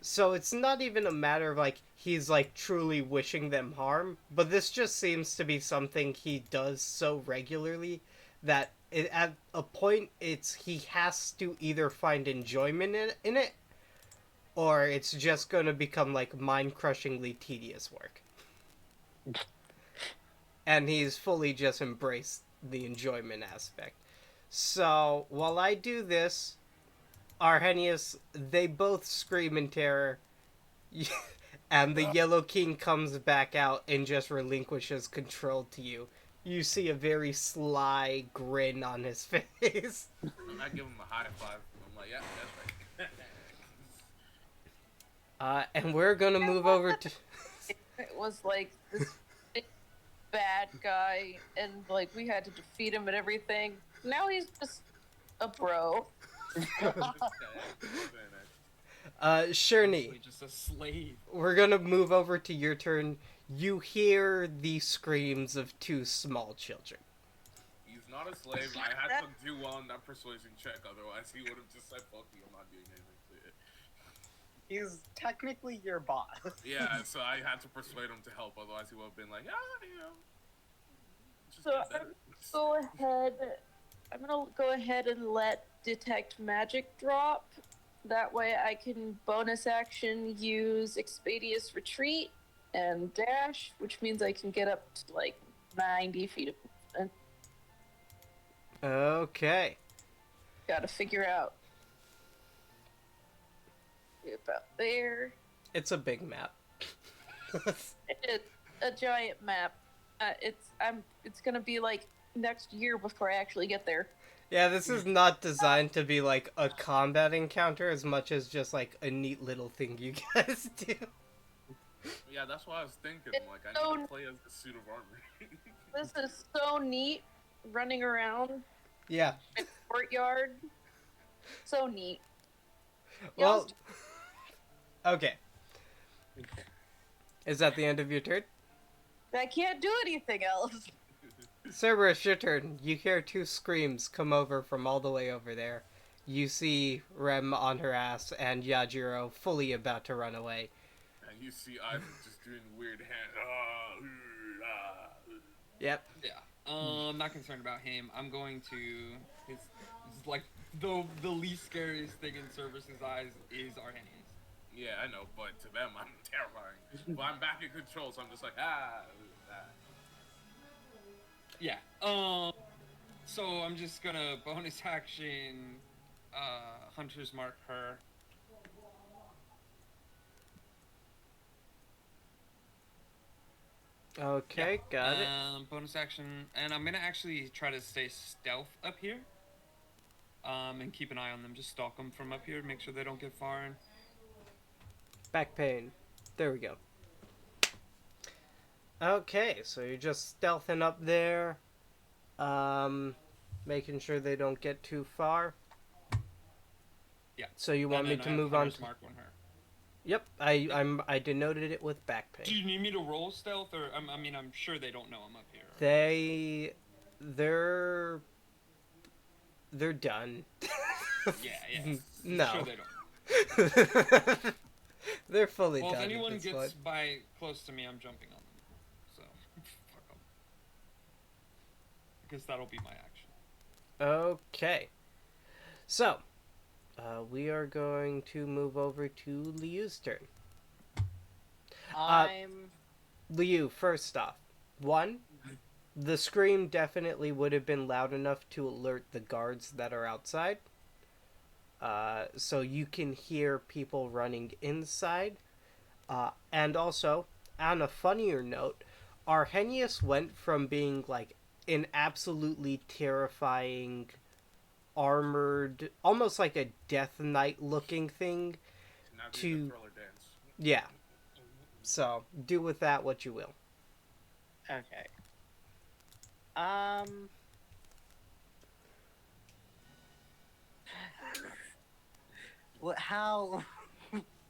So it's not even a matter of like he's like truly wishing them harm, but this just seems to be something he does so regularly that at a point he has to either find enjoyment in it or it's just going to become like mind-crushingly tedious work. And he's fully just embraced the enjoyment aspect. So, while I do this, Arrhenius, they both scream in terror, and the Yellow King comes back out and just relinquishes control to you. You see a very sly grin on his face. And I give him a high five. I'm like, yeah, that's right. And we're gonna move over to. It was like this big bad guy, and like we had to defeat him and everything. Now he's just a bro. Shirney, Honestly, just a slave. we're gonna move over to your turn. You hear the screams of two small children. He's not a slave. I had to do well on that persuasion check, otherwise he would have just said, fuck you, I'm not doing anything to it. He's technically your boss. Yeah, so I had to persuade him to help, otherwise he would have been like, you know. Just So get better. I'm gonna go ahead and let detect magic drop. That way I can bonus action use Expedious Retreat and dash, which means I can get up to like 90 feet of movement. Okay. Gotta figure out about there. It's a big map. It's a giant map. It's gonna be like next year before I actually get there. Yeah, this is not designed to be like a combat encounter as much as just like a neat little thing you guys do. Yeah, that's what I was thinking. It's Like, I so- need to play as the suit of armor. This is so neat, running around Yeah. in the courtyard. So neat. Well, okay. Is that the end of your turn? I can't do anything else. Cerberus, your turn. You hear two screams come over from all the way over there. You see Rem on her ass and Yajiro fully about to run away. And you see Ivan just doing weird hand. Yep. Yeah. I'm not concerned about him. I'm going to. It's like the least scariest thing in Cerberus's eyes is Arrhenius. Yeah, I know, but to them, I'm terrifying. But I'm back in control, so I'm just like, Yeah. So I'm just gonna bonus action, Hunter's Mark her. Okay, got it. Bonus action, and I'm gonna actually try to stay stealth up here. And keep an eye on them. Just stalk them from up here. Make sure they don't get far in. Back pain. There we go. Okay, so you're just stealthing up there. Making sure they don't get too far. Yeah. So you want me to move on to... Mark on her. Yep, I denoted it with back pain. Do you need me to roll stealth, or I mean, I'm sure they don't know I'm up here. They're done. Yeah. No. Sure they don't. They're fully Well, done. if anyone at this gets point. by close to me, I'm jumping on them. So, fuck them. Because that'll be my action. Okay. So, we are going to move over to Liu's turn. Liu, first off, one, the scream definitely would have been loud enough to alert the guards that are outside. So you can hear people running inside. And also, on a funnier note, Arrhenius went from being like an absolutely terrifying, armored, almost like a Death Knight looking thing, now do to... the thriller dance. Yeah. So, do with that what you will. Okay. What? How?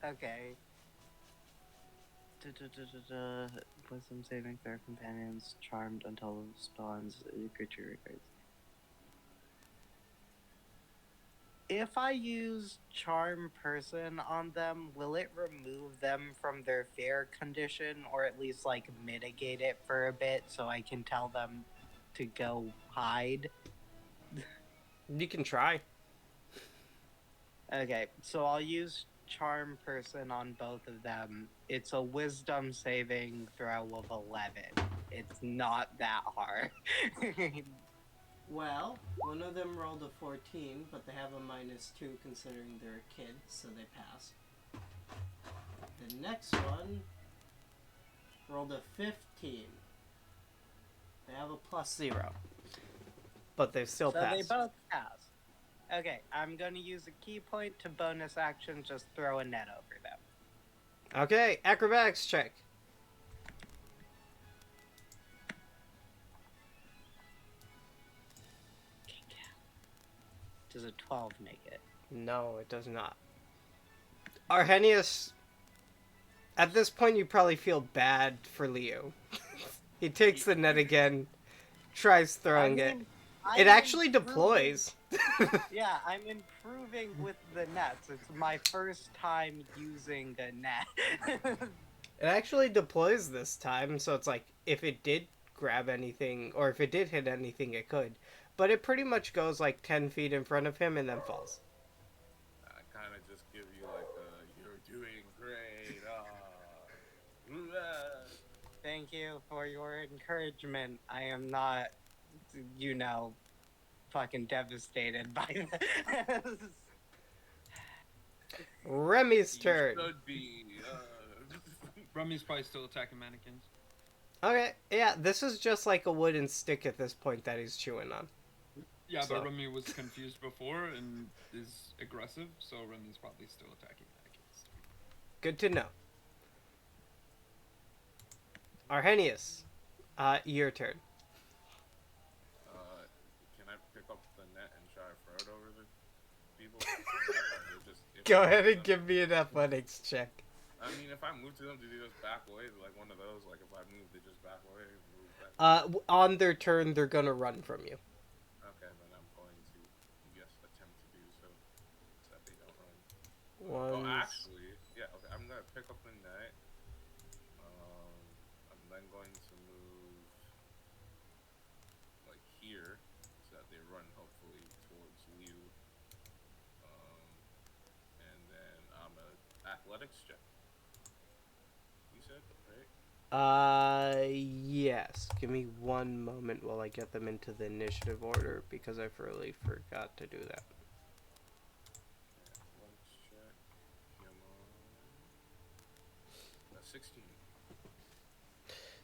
Okay. Wisdom saving their companions charmed until it spawns a creature regrets. If I use charm person on them, will it remove them from their fear condition, or at least like mitigate it for a bit so I can tell them to go hide? You can try. Okay, so I'll use charm person on both of them. It's a wisdom saving throw of 11. It's not that hard. Well, one of them rolled a 14, but they have a -2 considering they're a kid, so they pass. The next one rolled a 15. They have a +0. But they still So pass. they both pass. Okay, I'm going to use a key point to bonus action, just throw a net over them. Okay, acrobatics check. Does a 12 make it? No, it does not. Arrhenius, at this point you probably feel bad for Leo. He takes the net again, tries throwing it. It actually deploys. Yeah, I'm improving with the nets. It's my first time using a net. It actually deploys this time, so it's like if it did grab anything, or if it did hit anything, it could. But it pretty much goes like 10 feet in front of him and then falls. I kind of just give you like you're doing great. Thank you for your encouragement. I am not, fucking devastated by this. Remy's turn. You should be. Rummy's probably still attacking mannequins. Okay, yeah, this is just like a wooden stick at this point that he's chewing on. Yeah, So- but Rummy was confused before and is aggressive, so Rummy's probably still attacking mannequins. Good to know. Arrhenius, your turn. Can I pick up the net and try to throw it over the people? Go ahead and give me an athletics check. I mean, if I move to them, do they just back away? Like one of those? Like if I move, they just back away? Move back? On their turn, they're gonna run from you. Okay, then I'm going to, attempt to do so. So that they don't run. One. Oh, actually, yeah, okay, I'm going to pick up the net. I'm then going to move, like, here, so that they run, hopefully, towards Liu. And then I'm a athletics check. You said, right? Yes. Give me one moment while I get them into the initiative order, because I really forgot to do that. Athletics check. Come on. 16.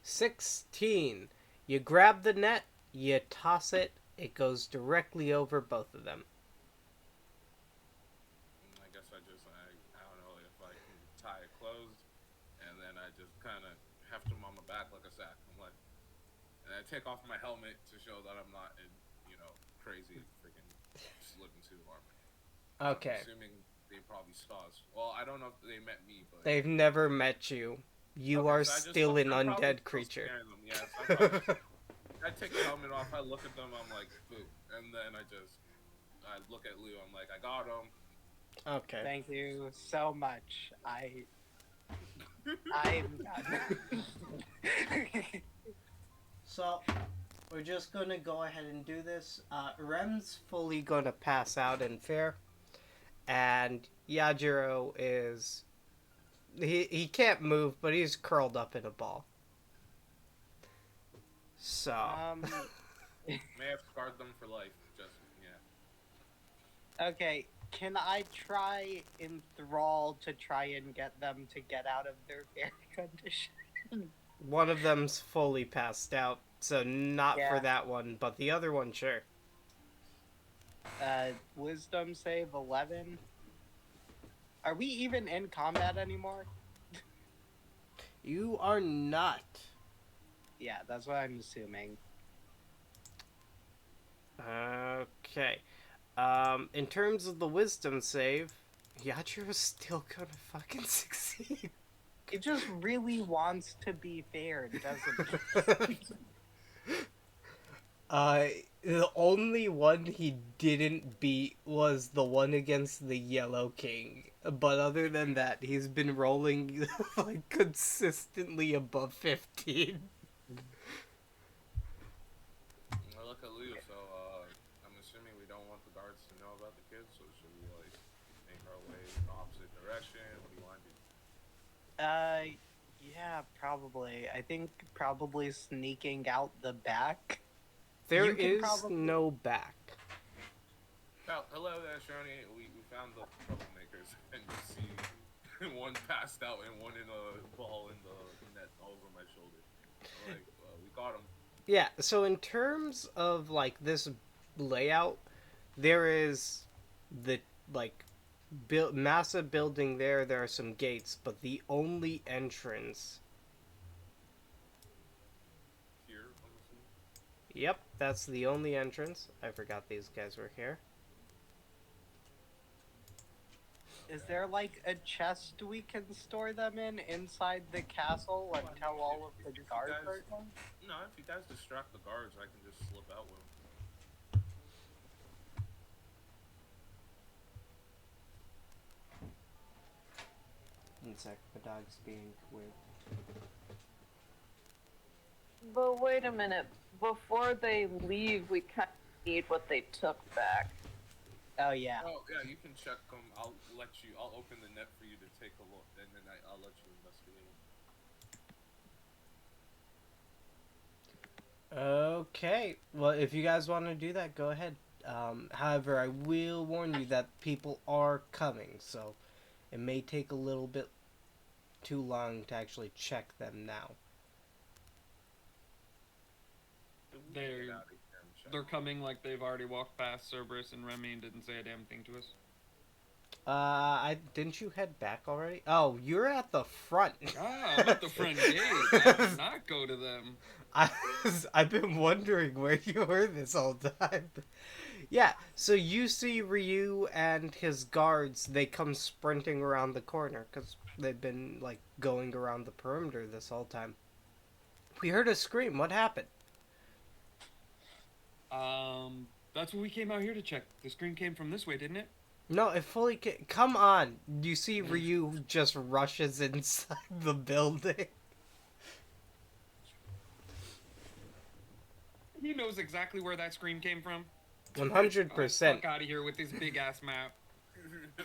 16. You grab the net, you toss it, it goes directly over both of them. I guess I don't know if I can tie it closed, and then I just kind of heft them on my back like a sack. I'm like, and I take off my helmet to show that I'm not in, crazy freaking slipping suit armor. Okay. I'm assuming they probably saw us. Well, I don't know if they met me, but They've never met you. You Okay, are so I just still look- an I'm probably undead still creature. scaring them, yes. I'm probably- I take the helmet off, I look at them, I'm like, boo. And then I look at Leo, I'm like, I got him. Okay. Thank you so much. I'm done. So, we're just gonna go ahead and do this. Rem's fully gonna pass out in fear. And Yajiro is... He can't move, but he's curled up in a ball. So... May have scarred them for life, just, yeah. Okay, can I try enthrall to try and get them to get out of their fear condition? One of them's fully passed out, so not for Yeah. that one, but the other one, sure. Wisdom save 11. Are we even in combat anymore? You are not. Yeah, that's what I'm assuming. Okay. In terms of the wisdom save, Yajiro's still gonna fucking succeed. It just really wants to be fair, doesn't it? The only one he didn't beat was the one against the Yellow King. But other than that, he's been rolling like consistently above 15. I look at Leo, so I'm assuming we don't want the guards to know about the kids, so should we make our way in the opposite direction? What do you want to do? Yeah, probably. I think probably sneaking out the back. There You can is probably- no back. Oh, hello there, Shoni. We found the troublemakers, and you see one passed out and one in a ball in the net over my shoulder. I'm like, we got him. Yeah, so in terms of like this layout, there is the like massive building there. There are some gates, but the only entrance. Here, I'm assuming. Yep, that's the only entrance. I forgot these guys were here. Is there like a chest we can store them in inside the castle until all of the If you guards guys, are done? no, if you guys distract the guards, I can just slip out with them. One sec, the dog's being weird. But wait a minute. Before they leave, we kind of need what they took back. Oh yeah. Oh yeah, you can check them. I'll let you. I'll open the net for you to take a look, and then I'll let you investigate them. Okay, well, if you guys want to do that, go ahead. However, I will warn you that people are coming, so it may take a little bit too long to actually check them now. They're- Get out of here and check They're them. coming like they've already walked past Cerberus and Remy and didn't say a damn thing to us. I didn't you head back already? Oh, you're at the front. Ah, I'm at the front gate. I did not go to them. I've been wondering where you were this whole time. Yeah, so you see Ryu and his guards, they come sprinting around the corner because they've been, like, going around the perimeter this whole time. We heard a scream. What happened? That's what we came out here to check. The screen came from this way, didn't it? No, it fully come on. You see Ryu just rushes inside the building. He knows exactly where that scream came from. 100%. Fuck out of here with this big ass map.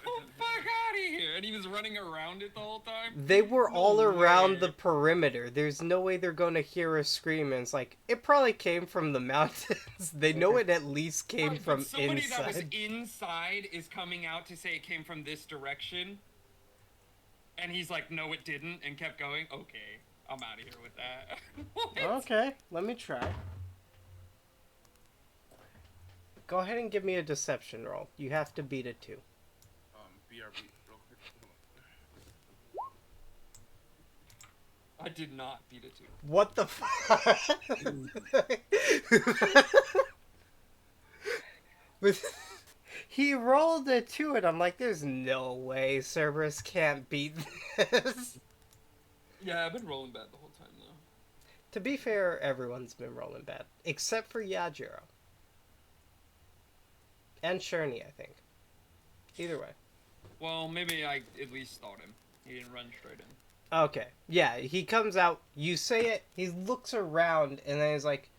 Oh, fuck out of here! And he was running around it the whole time. They were No all around way. the perimeter. There's no way they're going to hear a scream. And it's like, it probably came from the mountains. They know it at least came Right, from but somebody inside. that was inside is coming out to say it came from this direction. And he's like, no, it didn't, and kept going. Okay, I'm out of here with that. What? Okay, let me try. Go ahead and give me a deception roll. You have to beat it too. BRB, real quick. I did not beat it too. What the fuck? He rolled a 2 and I'm like, there's no way Cerberus can't beat this. Yeah, I've been rolling bad the whole time though. To be fair, everyone's been rolling bad. Except for Yajiro. And Sherney, I think. Either way. Well, maybe I at least thought him. He didn't run straight in. Okay. Yeah, he comes out, you say it, he looks around, and then he's like,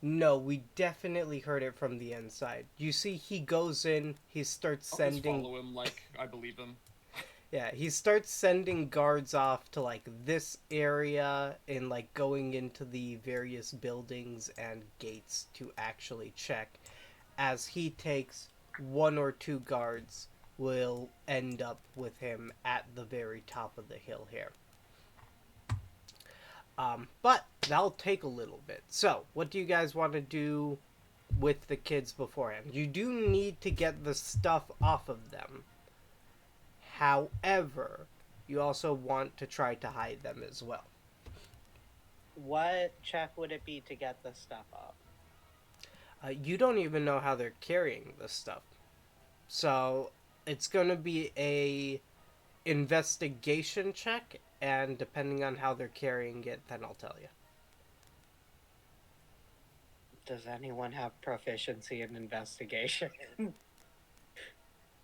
no, we definitely heard it from the inside. You see, he goes in, he starts I'll sending... just follow him like I believe him. Yeah, he starts sending guards off to, like, this area and, like, going into the various buildings and gates to actually check. As he takes 1 or 2 guards will end up with him at the very top of the hill here. But that'll take a little bit. So, what do you guys want to do with the kids beforehand? You do need to get the stuff off of them. However, you also want to try to hide them as well. What check would it be to get the stuff up? You don't even know how they're carrying this stuff. So, it's going to be a investigation check, and depending on how they're carrying it, then I'll tell you. Does anyone have proficiency in investigation?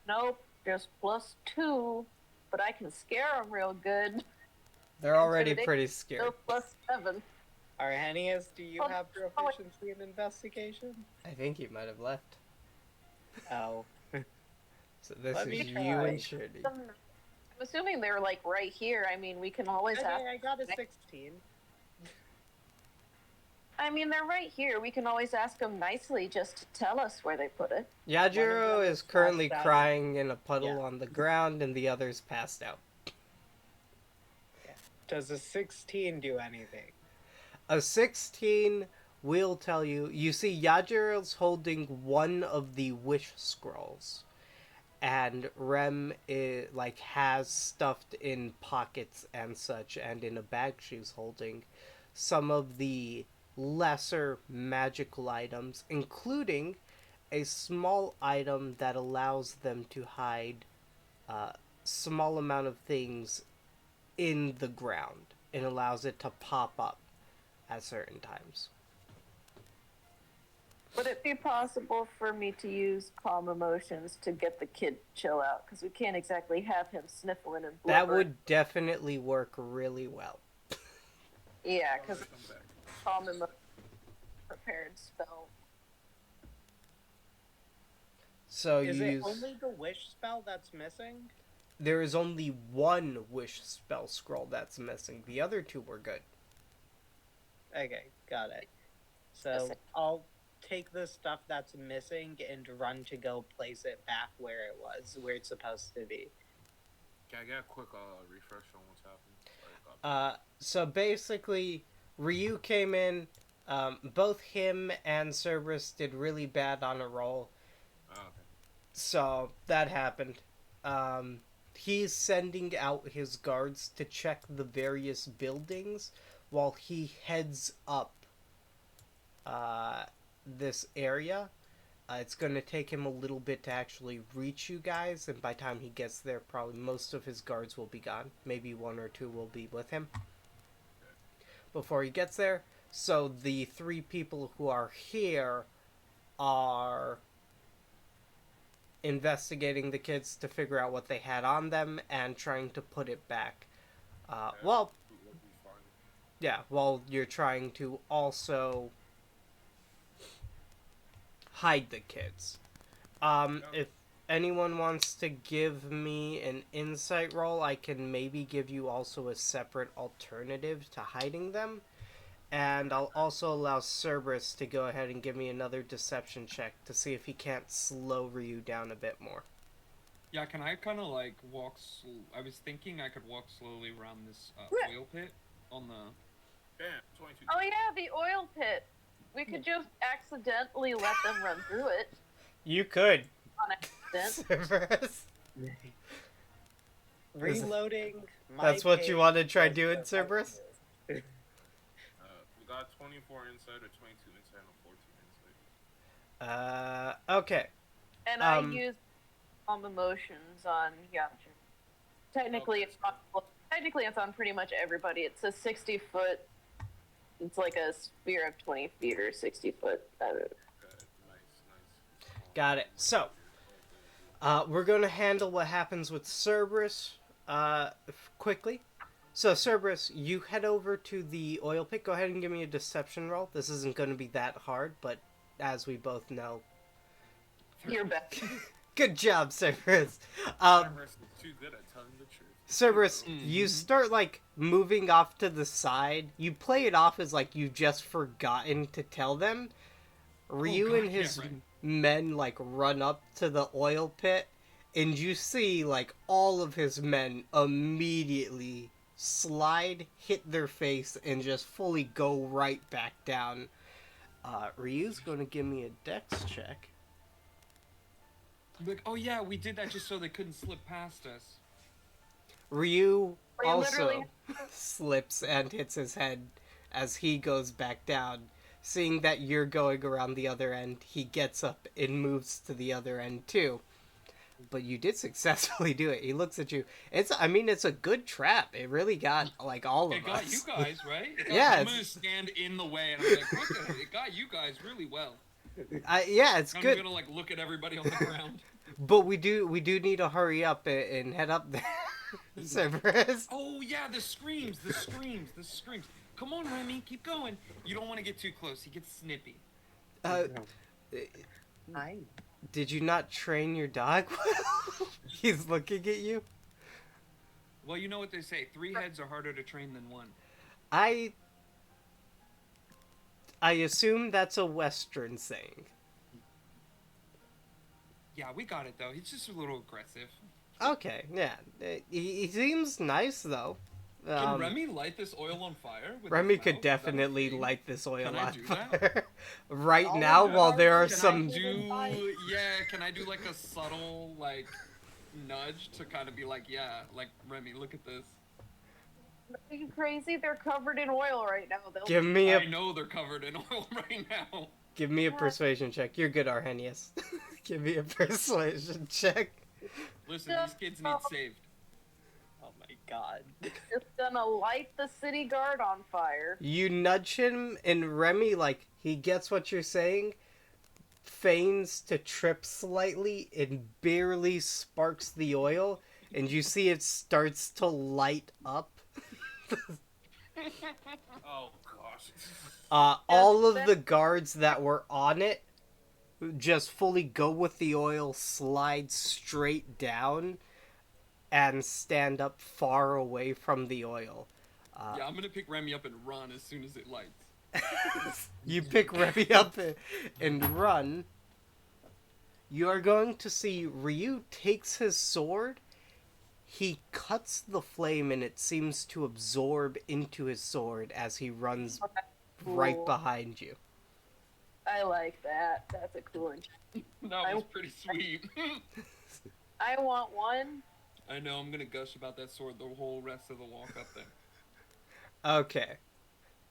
Nope, just +2. But I can scare them real good. They're already Intimidate- pretty scared. So +7. Arrhenius, do you Oh, have oh. proficiency in investigation? I think he might have left. Oh. So this Let is me you try. and Shirley. I'm assuming they're like right here. I mean, we can always ask. I got a 16. I mean, they're right here. We can always ask them nicely just to tell us where they put it. Yajiro One of them is is currently passed out. crying in a puddle Yeah. on the ground, and the other's passed out. Does a 16 do anything? A 16 will tell you. You see, Yajir's holding one of the wish scrolls, and Rem has stuffed in pockets and such, and in a bag she's holding some of the lesser magical items, including a small item that allows them to hide a small amount of things in the ground. It allows it to pop up at certain times. Would it be possible for me to use calm emotions to get the kid to chill out? Because we can't exactly have him sniffling and blubbering. That would definitely work really well. Yeah, because calm emotions prepared spell. So Is you it use... only the wish spell that's missing? There is only one wish spell scroll that's missing. The other two were good. Okay, got it. So I'll take the stuff that's missing and run to go place it back where it was, where it's supposed to be. Can I get a quick refresh on what's happened? So basically, Ryu came in. Both him and Cerberus did really bad on a roll. Oh, okay. So that happened. He's sending out his guards to check the various buildings while he heads up this area. It's going to take him a little bit to actually reach you guys, and by the time he gets there, probably most of his guards will be gone. Maybe one or two will be with him before he gets there. So the three people who are here are investigating the kids to figure out what they had on them and trying to put it back. Well, yeah, well, you're trying to also hide the kids. If anyone wants to give me an insight roll, I can maybe give you also a separate alternative to hiding them. And I'll also allow Cerberus to go ahead and give me another deception check to see if he can't slow Ryu down a bit more. Yeah, can I kind of like walk? I was thinking I could walk slowly around this oil pit on the. Damn, 22. Oh yeah, the oil pit. We could just accidentally let them run through it You could. on accident. Cerberus. Reloading. That's what you want to try doing, Cerberus? We got 24 inside, or 22 inside, and 14 inside. Okay. And I used calm emotions on Yamcha. Technically, it's on pretty much everybody. It's a 60-foot. It's like a sphere of 20 feet or 60 foot. I don't know. Nice. Got it. So, we're going to handle what happens with Cerberus quickly. So, Cerberus, you head over to the oil pit. Go ahead and give me a deception roll. This isn't going to be that hard, but as we both know... You're back. Good job, Cerberus. Cerberus is too good at telling the truth. Cerberus, you start, moving off to the side. You play it off as, you've just forgotten to tell them. Ryu and his men, run up to the oil pit, and you see, all of his men immediately slide, hit their face, and just fully go right back down. Ryu's gonna give me a dex check. Like, oh yeah, we did that just so they couldn't slip past us. Ryu also slips and hits his head as he goes back down. Seeing that you're going around the other end, he gets up and moves to the other end too. But you did successfully do it. He looks at you. It's a good trap. It really got, all of us. It got you guys, right? Yeah. I'm gonna stand in the way, and I'm like, look at it. It got you guys really well. Yeah, it's good. I'm gonna, look at everybody on the ground. But we do need to hurry up and head up there. Cerberus. Oh yeah, the screams. Come on, Remy, keep going. You don't want to get too close. He gets snippy. Hi. Did you not train your dog well? He's looking at you. Well, you know what they say. 3 heads are harder to train than 1. I assume that's a Western saying. Yeah, we got it, though. He's just a little aggressive. Okay, yeah. He seems nice, though. Can Remy light this oil on fire? With Remy his could mouth? Is that a definitely thing? light this oil Can I on do that? fire. Right All now, of the while there are cards Can some... I Fine. do? Yeah. Can I do like a subtle like nudge to kind of be like, yeah, like Remy, look at this. Are you crazy? They're covered in oil right now. They'll Give me I a know they're covered in oil right now. give me a persuasion check. You're good, Arrhenius. Give me a persuasion check. Listen, these kids need saved. Oh my god. just gonna light the city guard on fire. You nudge him, and Remy, like, he gets what you're saying, feigns to trip slightly and barely sparks the oil, and you see it starts to light up. Oh gosh. All of the guards that were on it just fully go with the oil, slide straight down, and stand up far away from the oil. Yeah, I'm gonna pick Remy up and run as soon as it lights. You pick Remy up and run. You are going to see Ryu takes his sword. He cuts the flame and it seems to absorb into his sword as he runs right Cool. behind you. I like that. That's a cool one. That was pretty sweet. I want one. I know, I'm gonna gush about that sword the whole rest of the walk up there. Okay.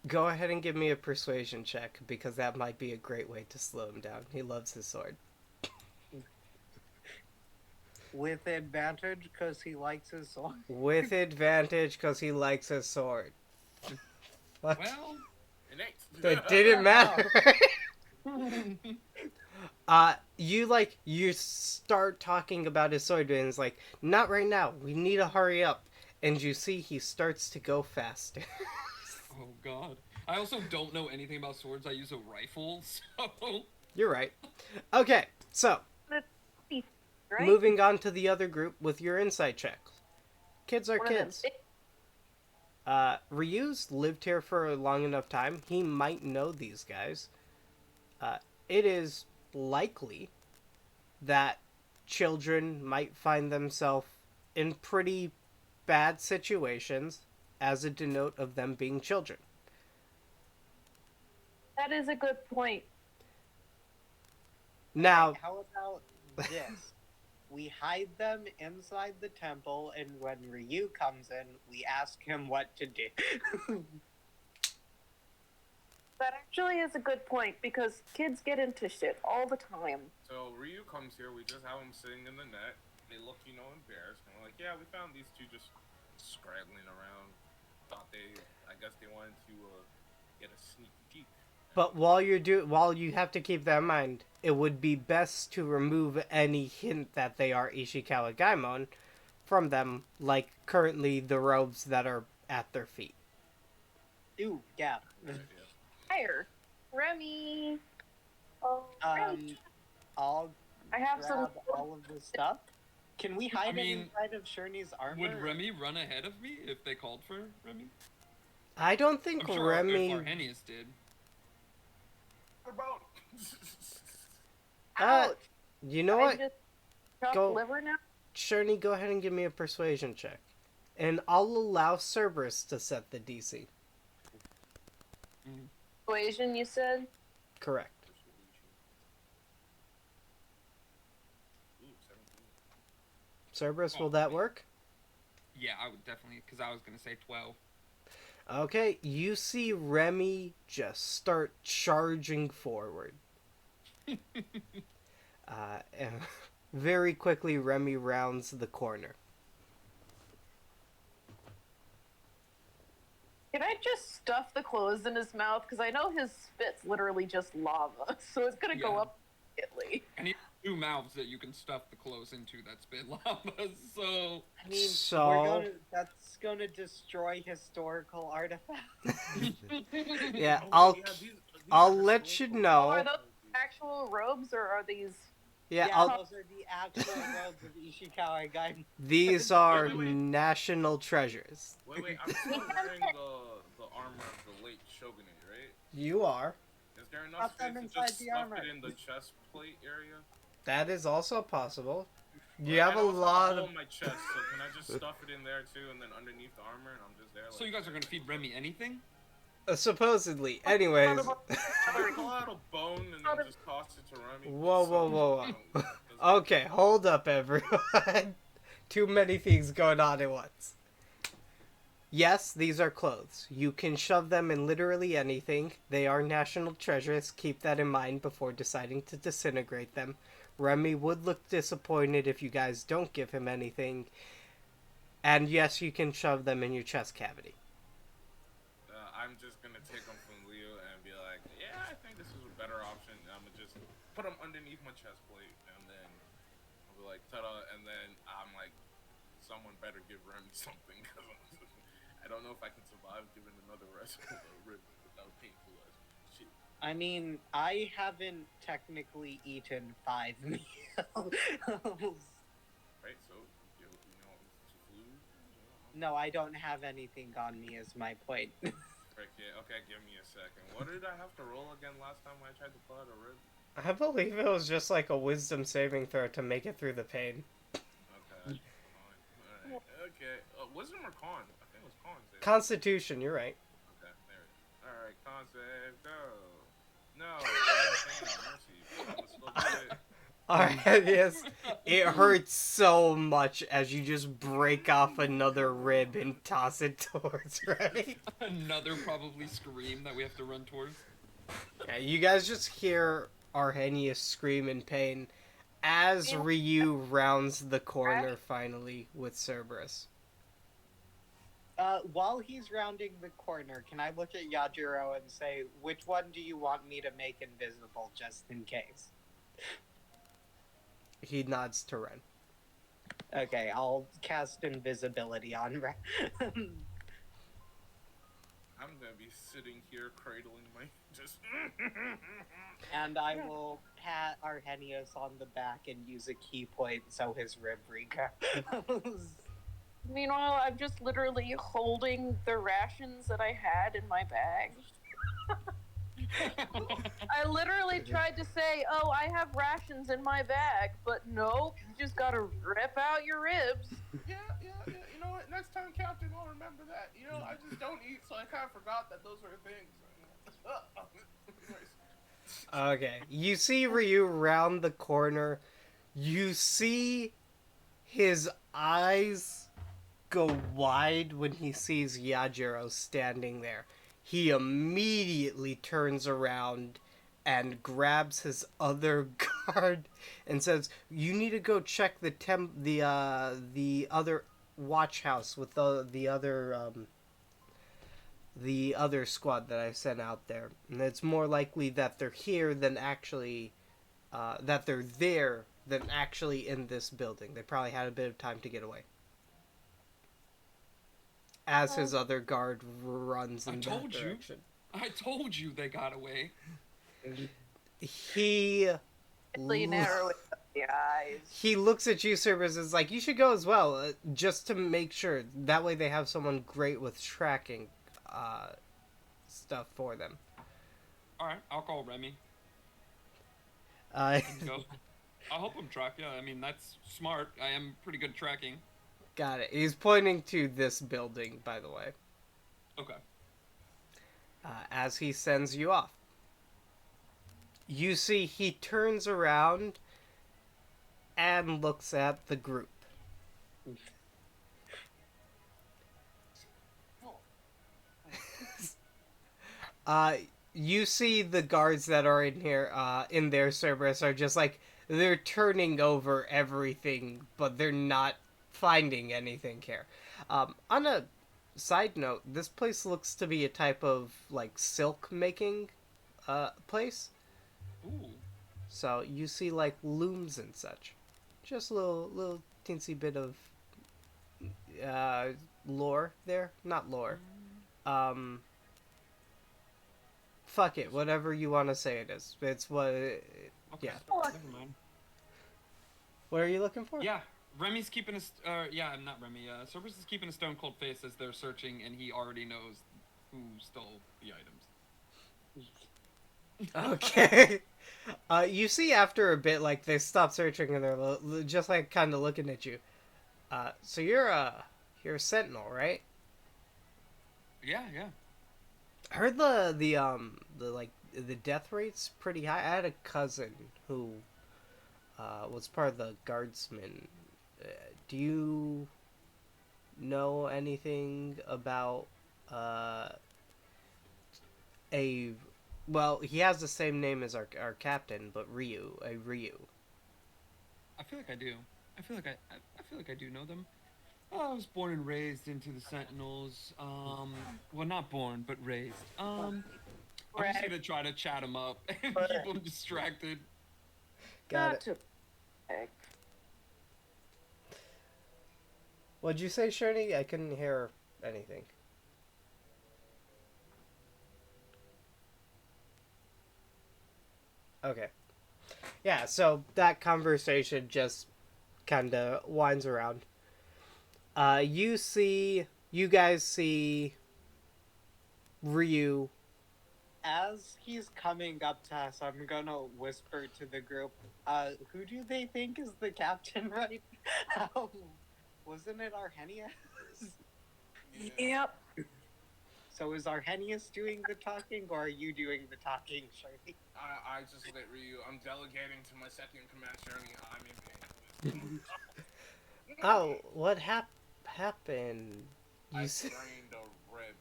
Go ahead and give me a persuasion check, because that might be a great way to slow him down. He loves his sword. With advantage because he likes his sword. With advantage, because he likes his sword. What? Well, An 8. It didn't matter. You start talking about his sword, and it's like, not right now. We need to hurry up. And you see he starts to go faster. oh god. I also don't know anything about swords. I use a rifle, so... You're right. Okay, so, Right? moving on to the other group with your insight checks. Kids are One of them kids. big- Ryu's lived here for a long enough time. He might know these guys. It is likely that children might find themselves in pretty bad situations as a denote of them being children. That is a good point. Now, How about this? We hide them inside the temple, and when Ryu comes in, we ask him what to do. That actually is a good point because kids get into shit all the time. So Ryu comes here, we just have him sitting in the net. They look, embarrassed. And we're like, yeah, we found these two just straggling around. I guess they wanted to get a sneak peek. but while you have to keep that in mind, it would be best to remove any hint that they are Ishikawa Gaimon from them, like currently the robes that are at their feet. Ooh, yeah. Good idea. Fire. Remy. Oh, Remy. I'll I have some. grab all of the stuff. Can we hide mean, it inside of Sherney's armor? Would Remy run ahead of me if they called for Remy? I don't think I'm sure Remy... if Arrhenius did. What about? Ouch. You know I what? just chopped Go- liver now. Sherney, go ahead and give me a persuasion check. And I'll allow Cerberus to set the DC. Persuasion, you said? Correct. Ooh, 17. Cerberus, will that work? Yeah, I would definitely, because I was going to say 12. Okay, you see Remy just start charging forward. And very quickly, Remy rounds the corner. Can I just stuff the clothes in his mouth? Because I know his spit's literally just lava, so it's gonna go Yeah. up immediately. And he has 2 mouths that you can stuff the clothes into that spit lava, so... I mean, So- that's gonna destroy historical artifacts. Yeah, Oh, wait, I'll these I'll are let you historical. know. Are those actual robes, or are these... Yeah, Yeah, I'll. those are the actual robes of Ishikawa Gaiden. These are Wait. national treasures. Wait, I'm still wearing the armor of the late shogunate, right? You are. Is there enough Stuff them space to inside just the stuff armor. it in the chest plate area? That is also possible. You have I a know it's got lot hole of. in my chest, so can I just stuff it in there too, and then underneath the armor, and I'm just there? So you guys are gonna feed Remy anything? Supposedly. Anyways. Should I pull out a bone and then just toss it to Remy? Whoa, So, whoa, whoa, you know, whoa. doesn't- Okay, hold up, everyone. Too many things going on at once. Yes, these are clothes. You can shove them in literally anything. They are national treasures. Keep that in mind before deciding to disintegrate them. Remy would look disappointed if you guys don't give him anything. And yes, you can shove them in your chest cavity. I'm just gonna take them from Leo and be like, yeah, I think this is a better option. And I'm gonna just put them underneath my chest plate, and then I'll be like, ta-da! And then I'm like, someone better give Remy something, because I don't know if I can survive giving another rest of a rib without painful as shit. I mean, I haven't technically eaten 5 meals. Right? So, you know, it's flu. No, I don't have anything on me. Is my point. Okay, give me a second. What did I have to roll again last time I tried to pull out a rib? I believe it was just like a wisdom saving throw to make it through the pain. Okay, fine. Alright, okay. Wisdom or con? I think it was con save. Constitution, you're right. Okay, there it is. Alright, con save, go. No, I'm still good. Alright, yes. It hurts so much as you just break off another rib and toss it towards Remy. Another probably scream that we have to run towards. Yeah, you guys just hear Arrhenius scream in pain as Ryu rounds the corner finally with Cerberus. While he's rounding the corner, can I look at Yajiro and say, which one do you want me to make invisible just in case? He nods to Ren. Okay, I'll cast invisibility on Ren. I'm gonna be sitting here cradling my just. And I will pat Arrhenius on the back and use a key point so his rib recovers. Meanwhile, I'm just literally holding the rations that I had in my bag. I literally tried to say, oh, I have rations in my bag, but nope, you just gotta rip out your ribs. Yeah. You know what? Next time, Captain, I'll remember that. You know, I just don't eat, so I kind of forgot that those were things. Okay, you see Ryu round the corner. You see his eyes go wide when he sees Yajiro standing there. He immediately turns around and grabs his other guard and says, "You need to go check the other watch house with the other squad that I sent out there. And it's more likely that they're here than actually that they're there than actually in this building. They probably had a bit of time to get away." As his other guard runs in that direction. I told you they got away. He Narrow the eyes. he looks at you, Cerberus, and is like, "You should go as well, just to make sure. That way they have someone great with tracking stuff for them." Alright, I'll call Remy. Uh, And go. I'll help him track, yeah. I mean, that's smart. I am pretty good at tracking. got it. He's pointing to this building, by the way, Okay. as he sends you off. You see he turns around and looks at the group. You see the guards that are in here, in their Cerberus, are just like, they're turning over everything, but they're not finding anything here. On a side note, this place looks to be a type of, like, silk making, place. Ooh. So you see, like, looms and such. Just a little teensy bit of, lore there. Not lore. Fuck it, whatever you want to say it is. It's what. Okay. Yeah. Never mind. What are you looking for? Yeah, Remy's keeping I'm not Remy. Cerberus is keeping a stone cold face as they're searching, and he already knows who stole the items. Okay. You see after a bit, like, they stop searching and they're just, like, kind of looking at you. So you're a sentinel, right? Yeah, yeah. I heard the death rate's pretty high. I had a cousin who was part of the guardsmen. Uh, do you know anything about uh, a? Well, he has the same name as our captain, but Ryu. I feel like I do. I feel like I do know them. I was born and raised into the Sentinels. Well, not born, but raised. I'm just gonna try to chat him up and keep him distracted. Got Not it. to brag. What'd you say, Shirley? I couldn't hear anything. Okay. Yeah, so that conversation just kind of winds around. You guys see Ryu. As he's coming up to us, I'm gonna whisper to the group, who do they think is the captain right now? Wasn't it Arrhenius? Yep. So is Arrhenius doing the talking, or are you doing the talking, Shirley? I just look at Ryu. I'm delegating to my second command journey. I'm in pain. Oh, what happened? I You strained a rib.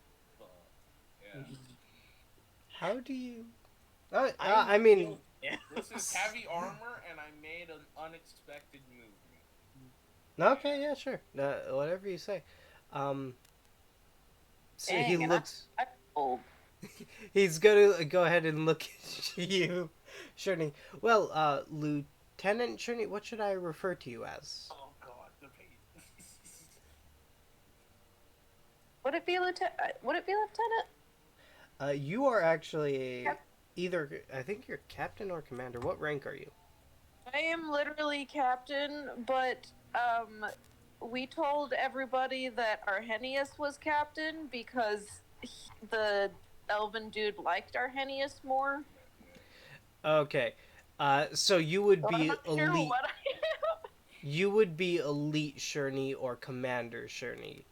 Yeah. How do you? Oh, I I mean, This is heavy armor, and I made an unexpected movement. okay, yeah, sure, whatever you say. So Dang, he and looks. I'm old. He's gonna go ahead and look at you, Shirley. Well, Lieutenant Shirley, what should I refer to you as? Oh god, the pain. Would it be lieutenant? You are actually either. I think you're captain or commander. What rank are you? I am literally captain, but we told everybody that Arrhenius was captain because the elven dude liked Arrhenius more. Okay. So you would So I'm be not sure elite. what I am. You would be elite Shirley or commander Shirley.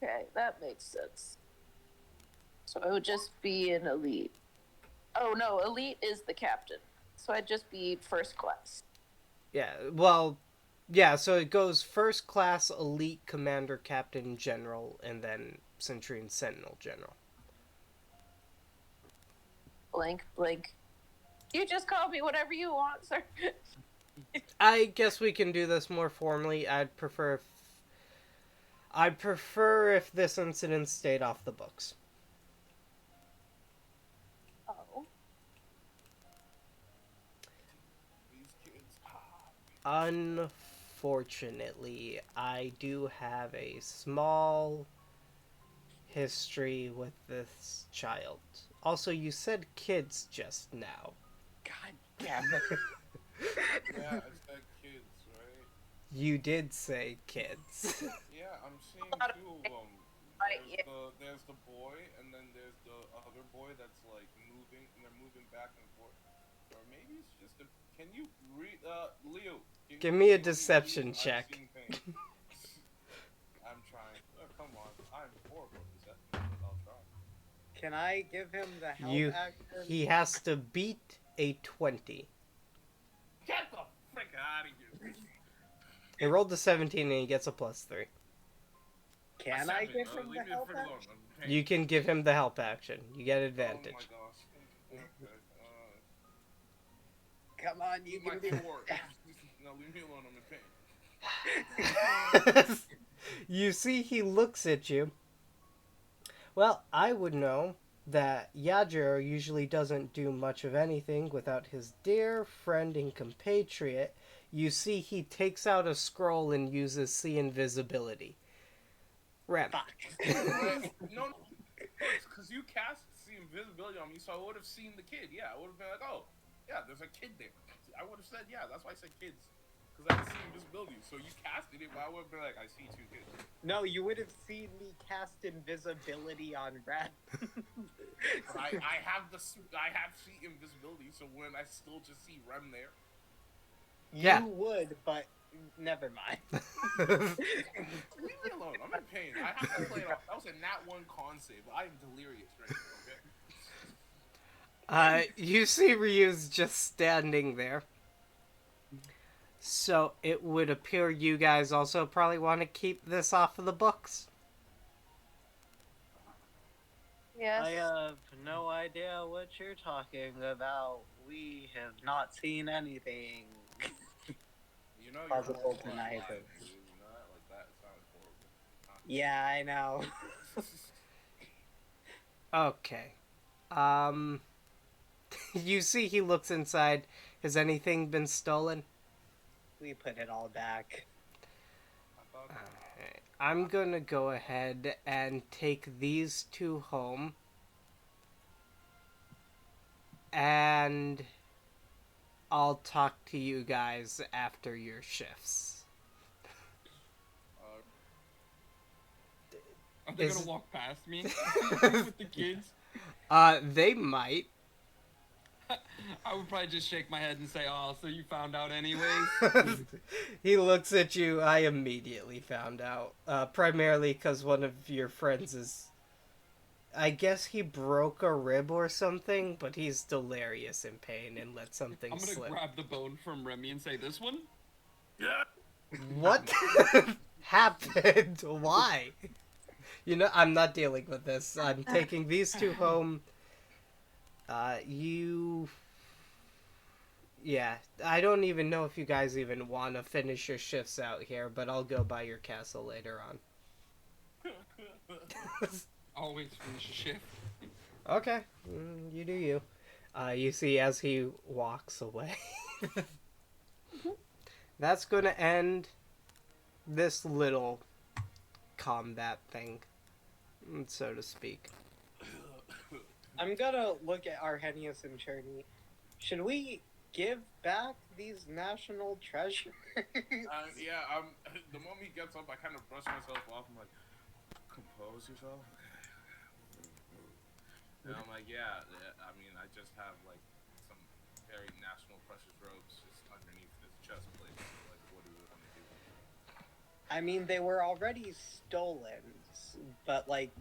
Okay, that makes sense. So I would just be an elite. Oh no, elite is the captain. So I'd just be first class. Yeah. Well. Yeah. So it goes first class, elite, commander, captain, general, and then centurion, sentinel, general. Blank, blank. You just call me whatever you want, sir. I guess we can do this more formally. I'd prefer if this incident stayed off the books. Oh. These kids. Unfortunately, I do have a small history with this child. Also, you said kids just now. God damn it. Yeah, I said kids, right? You did say kids. Yeah, I'm seeing lot of- two of them. Right, There's the boy, and then there's the other boy that's like moving, and they're moving back and forth. Or maybe it's just a. Can you read, Leo? Give me a can you deception read? check. I've seen things. I'm trying. Oh, come on, I'm horrible at deception, but I'll try. Can I give him the help You- action? He has to beat a 20. Get the frick out of here! He rolled a 17 and he gets a +3. Can I give him the leave me help frick alone. action? I'm in pain. You can give him the help action. You get Oh my advantage. gosh. Okay. Come on, you Eat my can do fork. it. No, leave me alone. I'm in pain. You see, he looks at you. Well, I would know that Yajiro usually doesn't do much of anything without his dear friend and compatriot. You see, he takes out a scroll and uses see invisibility. Rem. No, because you cast the invisibility on me, so I would have seen the kid. Yeah, I would have been like, oh, yeah, there's a kid there. I would have said, yeah, that's why I said kids. because I see invisibility. So you casted it, but I would have been like, I see two kids. No, you would have seen me cast invisibility on Red. But I have see invisibility, so when I still just see Rem there. Yeah. You would, but never mind. Leave me alone. I'm in pain. I have to play it off. That was a nat 1 con save. I am delirious right now, okay? You see Ryu's just standing there. So it would appear you guys also probably want to keep this off of the books. Yes. I have no idea what you're talking about. We have not seen anything. You know you're Possible horrible to at neither. lying, dude. You know that? Like, that sounds horrible. Yeah, I know. Okay. You see he looks inside. Has anything been stolen? We put it all back. I thought Okay. I'm gonna go ahead and take these two home. And I'll talk to you guys after your shifts. Are they Is- gonna walk past me with the kids? They might. I would probably just shake my head and say, "Oh, so you found out anyways?" He looks at you. I immediately found out. Primarily because one of your friends is... I guess he broke a rib or something, but he's delirious in pain and let something I'm gonna slip. grab the bone from Remy and say, "This one." Yeah. What happened? Why? You know, I'm not dealing with this. I'm taking these two home. Yeah, I don't even know if you guys even want to finish your shifts out here, but I'll go by your castle later on. Always finish a shift. Okay, you do you. You see as he walks away. That's gonna end this little combat thing, so to speak. I'm gonna look at Arrhenius and Cherney. Should we give back these national treasures? Yeah, the moment he gets up, I kind of brush myself off. I'm like, compose yourself. And I'm like, yeah, I mean, I just have, like, some very national precious robes just underneath this chest plate. So, like, what do we want to do? I mean, they were already stolen, but like,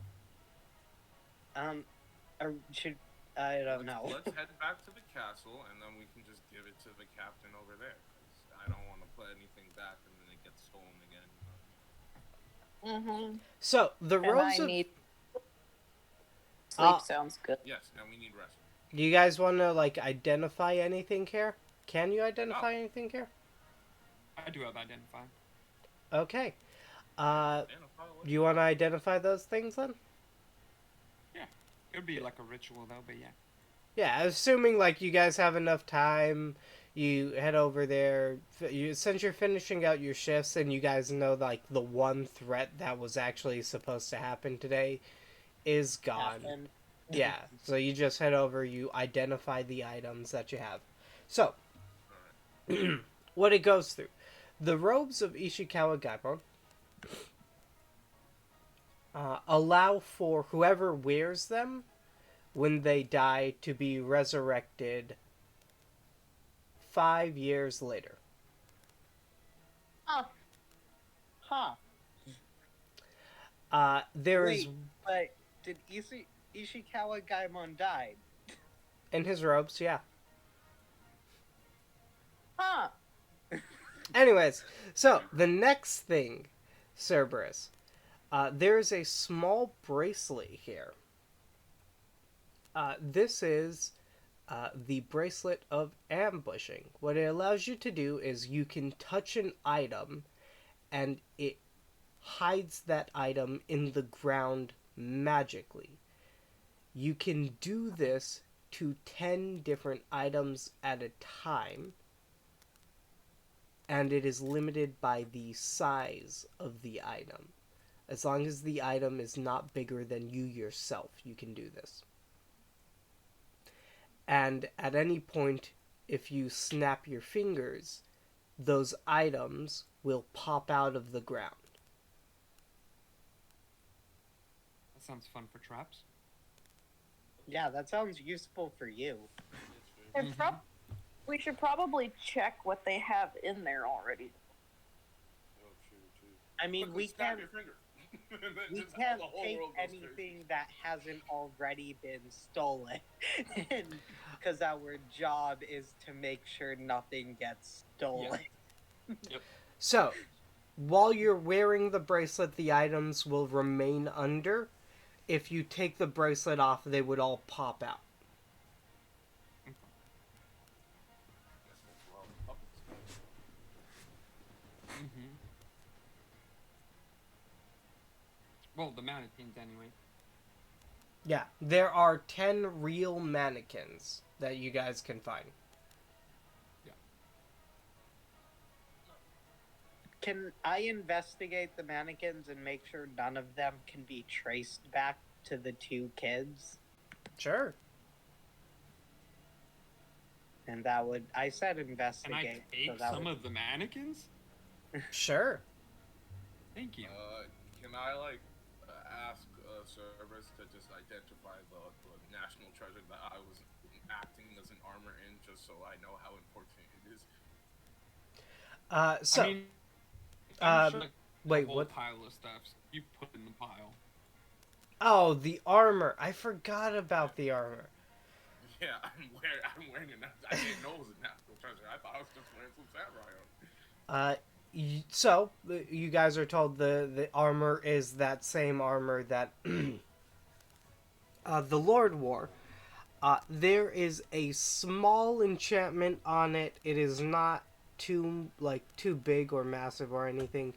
should I don't know. Let's head back to the castle, and then we can just give it to the captain over there. 'Cause I don't want to put anything back, and then it gets stolen again. Mm-hmm. So the And robes I of... need sleep. Uh, Sounds good. Yes, and we need rest. Do you guys want to like identify anything here? Can you identify anything here? I do have identify. Okay. Identify what? Do you want to identify those things then? It would be like a ritual though, but yeah. Yeah, assuming like you guys have enough time, you head over there. Since you're finishing out your shifts and you guys know like the one threat that was actually supposed to happen today is gone. Happen. Yeah, so you just head over, you identify the items that you have. So, what it goes through. The robes of Ishikawa Gaimon allow for whoever wears them when they die to be resurrected 5 years later. Huh. There is Wait, but did Ishikawa Gaimon die? in his robes, yeah. Huh. Anyways, so the next thing, Cerberus, there is a small bracelet here. This is the bracelet of ambushing. What it allows you to do is you can touch an item and it hides that item in the ground magically. You can do this to 10 different items at a time, and it is limited by the size of the item. As long as the item is not bigger than you yourself, you can do this. And at any point, if you snap your fingers, those items will pop out of the ground. That sounds fun for traps. Yeah, that sounds useful for you. And we should probably check what they have in there already. Oh, true. I mean, Quickly we snap can't your finger. we Just can't the whole take world goes anything that hasn't already been stolen, because our job is to make sure nothing gets stolen. So, while you're wearing the bracelet, the items will remain under. If you take the bracelet off, they would all pop out. Guess that's where all the puppets go. Mm-hmm. Well, the mannequins anyway. Yeah, there are 10 real mannequins that you guys can find. Can I investigate the mannequins and make sure none of them can be traced back to the two kids? Sure. And that would, I said Can investigate. I take so that some would, of the mannequins? Sure. Thank you. Can I ask Cerberus to just identify the national treasure that I was acting as an armor in, just so I know how important it is? So, I mean, I'm sure wait, a whole what? pile of stuff you put in the pile. Oh, the armor. I forgot about the armor. Yeah, I'm wearing it now. I didn't know it was a national treasure. I thought I was just wearing some samurai on. So you guys are told the armor is that same armor that the Lord wore. There is a small enchantment on it. It is not too big or massive or anything.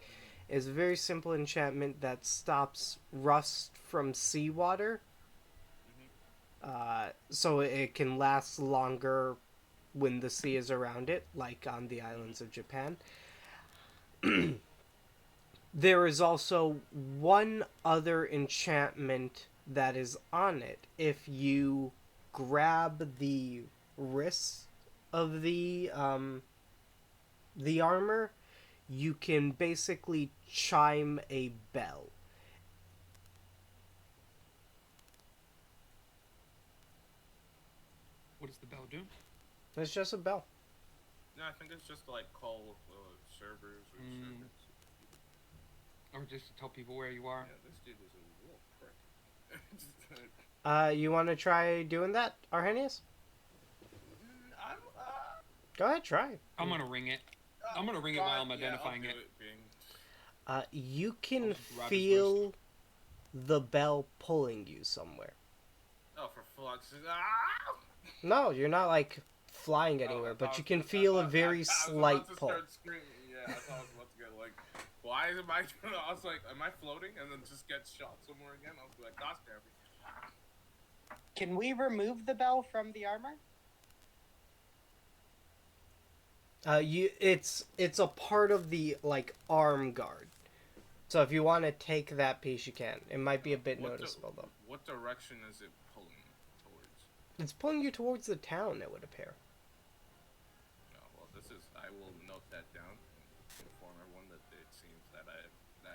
It's a very simple enchantment that stops rust from seawater. So it can last longer when the sea is around it, like on the islands of Japan. There is also one other enchantment that is on it. If you grab the wrist of the armor, you can basically chime a bell. What does the bell do? It's just a bell. No, I think it's just to call servers or servants. Or just to tell people where you are? Yeah, this dude is a real prick. You want to try doing that, Arrhenius? Go ahead, try. I'm gonna ring it. I'm gonna ring it while I'm identifying it. You can I'll just grab his feel the bell pulling you somewhere. Oh, for fuck's sake. No, you're not flying anywhere, but you can feel a very slight pull. Start screaming. Yeah, I thought I was about to get why am I? I was like, am I floating and then just get shot somewhere again? I was like, gosh damn it. can we remove the bell from the armor? It's a part of the arm guard. So if you want to take that piece, you can. It might be a bit noticeable though. What direction is it pulling towards? It's pulling you towards the town, it would appear. Oh, well, I will note that down and inform everyone that it seems that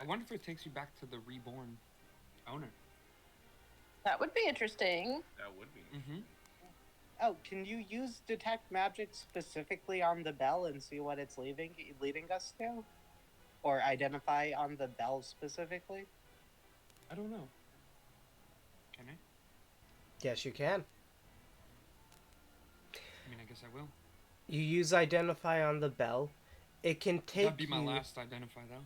I wonder if it takes you back to the reborn owner. That would be interesting. That would be. Mm-hmm. Oh, can you use detect magic specifically on the bell and see what it's leading us to? Or identify on the bell specifically? I don't know. Can I? Yes, you can. I mean, I guess I will. You use identify on the bell. It can take That'd be my last identify, though.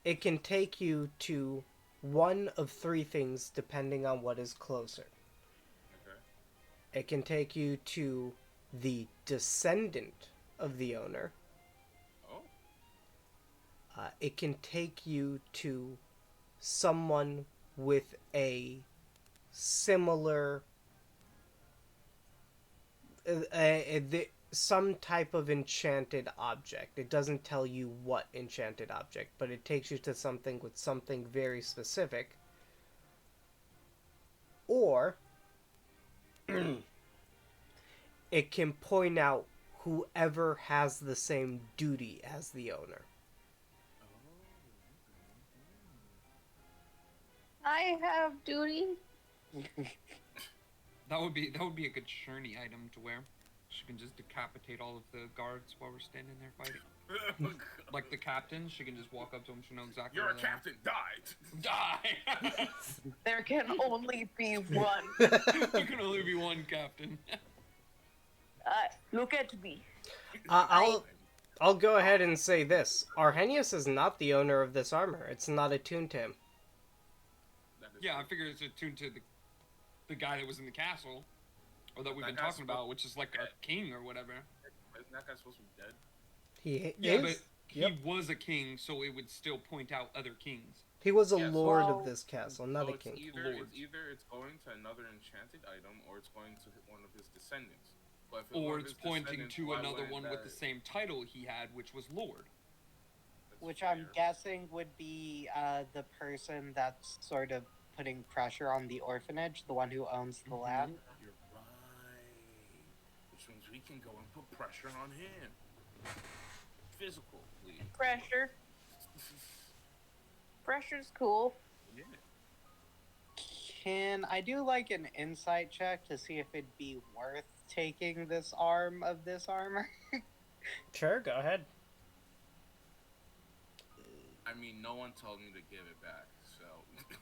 It can take you to one of three things depending on what is closer. Okay. It can take you to the descendant of the owner. Oh. It can take you to someone with a similar some type of enchanted object. It doesn't tell you what enchanted object, but it takes you to something with something very specific. Or it can point out whoever has the same duty as the owner. I have duty. That would be a good Sherney item to wear. She can just decapitate all of the guards while we're standing there fighting. Like the captain, she can just walk up to him. She knows exactly. You're where a they are. captain. Died. Die. There can only be one. There can only be one captain. Look at me. I'll go ahead and say this: Arrhenius is not the owner of this armor. It's not attuned to him. Yeah, I figured it's attuned to the guy that was in the castle, or that we've been talking about, which is like our king or whatever. Isn't that guy supposed to be dead? He Yeah, is. but Yep. he was a king, so it would still point out other kings. He was a Yes. lord Well, of this castle, not a king. Either it's going to another enchanted item, or it's going to one of his descendants. But if it's one Or of it's his pointing descendants, to why another wouldn't one with the that- same title he had, which was lord. that's Which I'm fair. guessing would be the person that's sort of putting pressure on the orphanage, the one who owns the land. You're right. Which means we can go and put pressure on him. Physically. Pressure. Pressure's cool. Yeah. Can I do like an insight check to see if it'd be worth taking this arm of this armor? Sure, go ahead. I mean, no one told me to give it back, so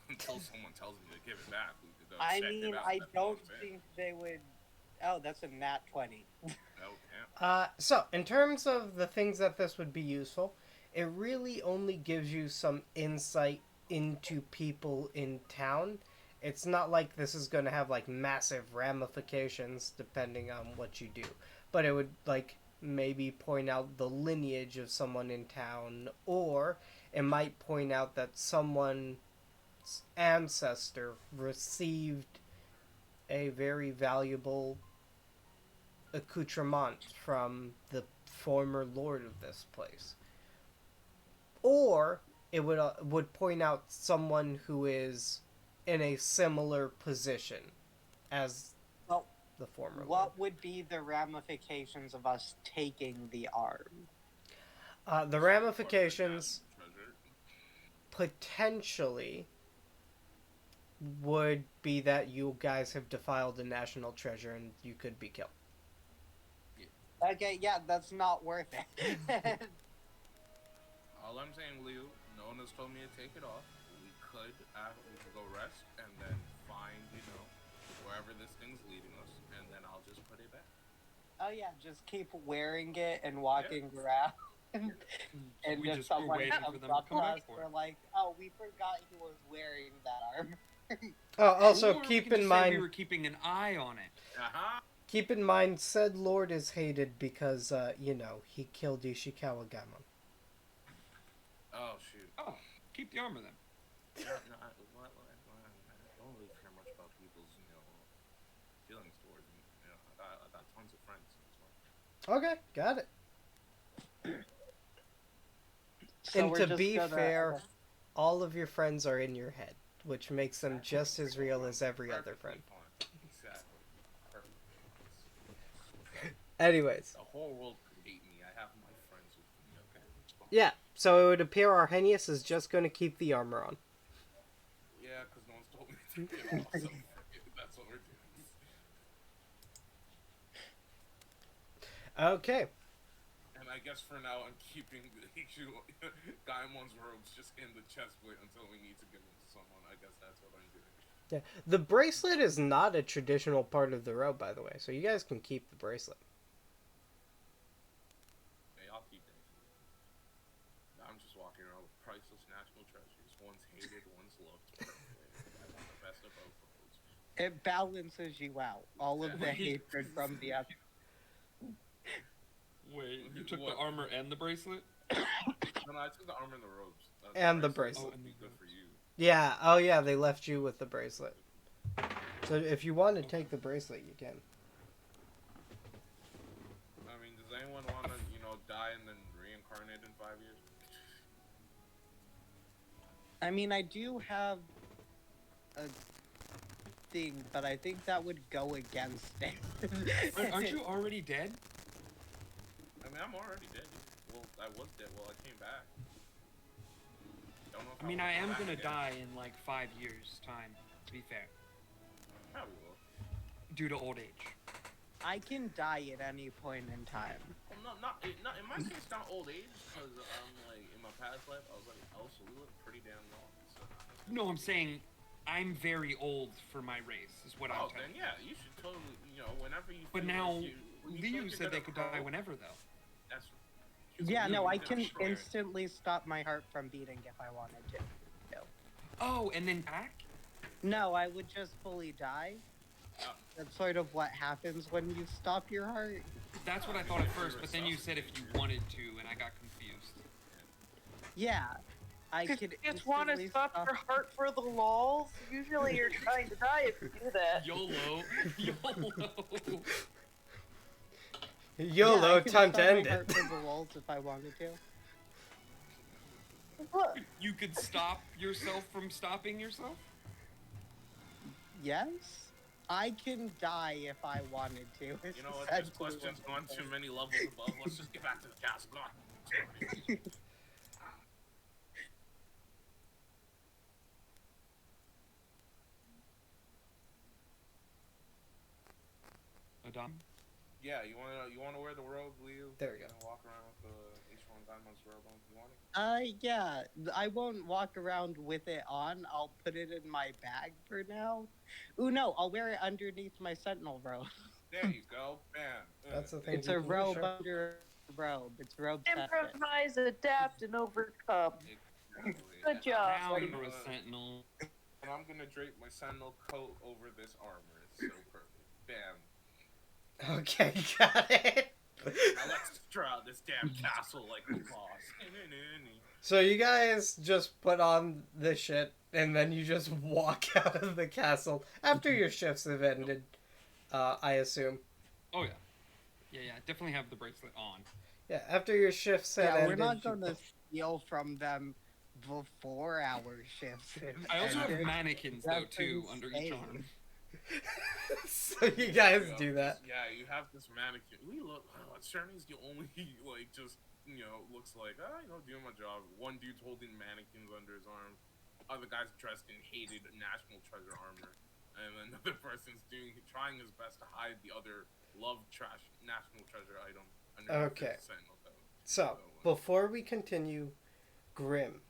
until someone tells me to give it back, we could go I check mean, it out. I That's all don't I'm saying. think they would. Oh, that's a nat 20. Oh, damn. So, in terms of the things that this would be useful, it really only gives you some insight into people in town. It's not like this is going to have like massive ramifications depending on what you do, but it would like maybe point out the lineage of someone in town, or it might point out that someone's ancestor received a very valuable accoutrement from the former lord of this place. Or it would point out someone who is in a similar position as Well, the former lord. what would be the ramifications of us taking the arm? The ramifications Treasure. potentially would be that you guys have defiled a national treasure and you could be killed. Okay, yeah, that's not worth it. All I'm saying, Leo, no one has told me to take it off. We could go rest and then find, wherever this thing's leading us, and then I'll just put it back. Oh yeah, just keep wearing it and walking around. And We just just were someone waiting for comes them to up to come back us, for we're it. like, oh, we forgot he was wearing that armor. Also, Or we keep can in just say mind, we were keeping an eye on it. Aha! keep in mind, said lord is hated because, he killed Ishikawa Gaimon. Oh, shoot. Oh, keep the armor then. Yeah, no, I don't really care much about people's, feelings towards me. I got tons of friends. That's why. Okay, got it. So And we're to just be gonna- fair, all of your friends are in your head, which makes them just as real as every other friend. Perfectly fine. Exactly. Perfect. Anyways, The whole world could hate me. I have my friends with me, okay? It's fine. yeah, so it would appear Arrhenius is just going to keep the armor on. Yeah, because no one's told me to get it off, so that's what we're doing. Okay, And I guess for now, I'm keeping Gaimon's robes just in the chest plate until we need to give them to someone. I guess that's what I'm doing. yeah. The bracelet is not a traditional part of the robe, by the way, so you guys can keep the bracelet. Hey, I'll keep it. I'm just walking around with priceless national treasures. One's hated, one's loved. I want the best of both worlds. It balances you out. All of the Yeah. hatred from the other. Wait, you took What? the armor and the bracelet? No, I took the armor and the robes. And the bracelet bracelet. would be good for you. Yeah, oh yeah, they left you with the bracelet. So if you want to take the bracelet, you can. I mean, does anyone want to, die and then reincarnate in 5 years? I mean, I do have a thing, but I think that would go against it. Aren't you already dead? mean, I'm already dead. Well, I was dead. Well, I came back. Don't know if I mean, will I come am back gonna again. die in like 5 years' time. To be fair, Probably will. due to old age. I can die at any point in time. Well, not in my case, not old age, because like in my past life, I was like, also we live pretty damn long. So. No, I'm saying I'm very old for my race. Is what I'm Oh, telling then you. yeah, you should totally, whenever you. But feel now, like when you feel Liu like you're said they gonna could die croak, whenever, though. That's. Yeah, no, I can destroy it. instantly stop my heart from beating if I wanted to. Oh, and then back? No, I would just fully die. Oh. That's sort of what happens when you stop your heart. That's what I thought at first, but then you said if you wanted to, and I got confused. Yeah, I You could just want to instantly stop your heart for the lols? Usually you're trying to die if you do that. YOLO. YOLO. YOLO, I can time stop to end my heart it. for the lulz if I wanted to. What? You could stop yourself from stopping yourself? Yes, I can die if I wanted to. You know what? This question's gone too many levels above. Let's just get back to the castle. Go on. Adam? Yeah, you wanna wear the robe, Leo? There we go. Walk around with the H1 Diamonds robe on. You want it? Yeah, I won't walk around with it on. I'll put it in my bag for now. Ooh, no, I'll wear it underneath my sentinel robe. There you go. Bam. That's the thing. It's you a can do, robe sure. under a robe. It's robe session. Improvise, adapt, and overcome. Exactly. Good job, Now buddy. you're a sentinel. And I'm gonna drape my sentinel coat over this armor. It's so perfect. Bam. Okay, got it. Now let's draw out this damn castle like a boss. So you guys just put on the shit, and then you just walk out of the castle after your shifts have ended, I assume. Oh, yeah. Yeah, definitely have the bracelet on. Yeah, after your shifts have Yeah, ended. we're not gonna steal from them before our shifts. I also have ended. mannequins, though, too, under each arm. So you guys do that. Yeah, you have this mannequin. We look. Cerny's the only like just looks like doing my job. One dude's holding mannequins under his arms. Other guy's dressed in hated national treasure armor, and another person's trying his best to hide the other loved national treasure item under Okay. his sentinel coat. So before we continue, Grim,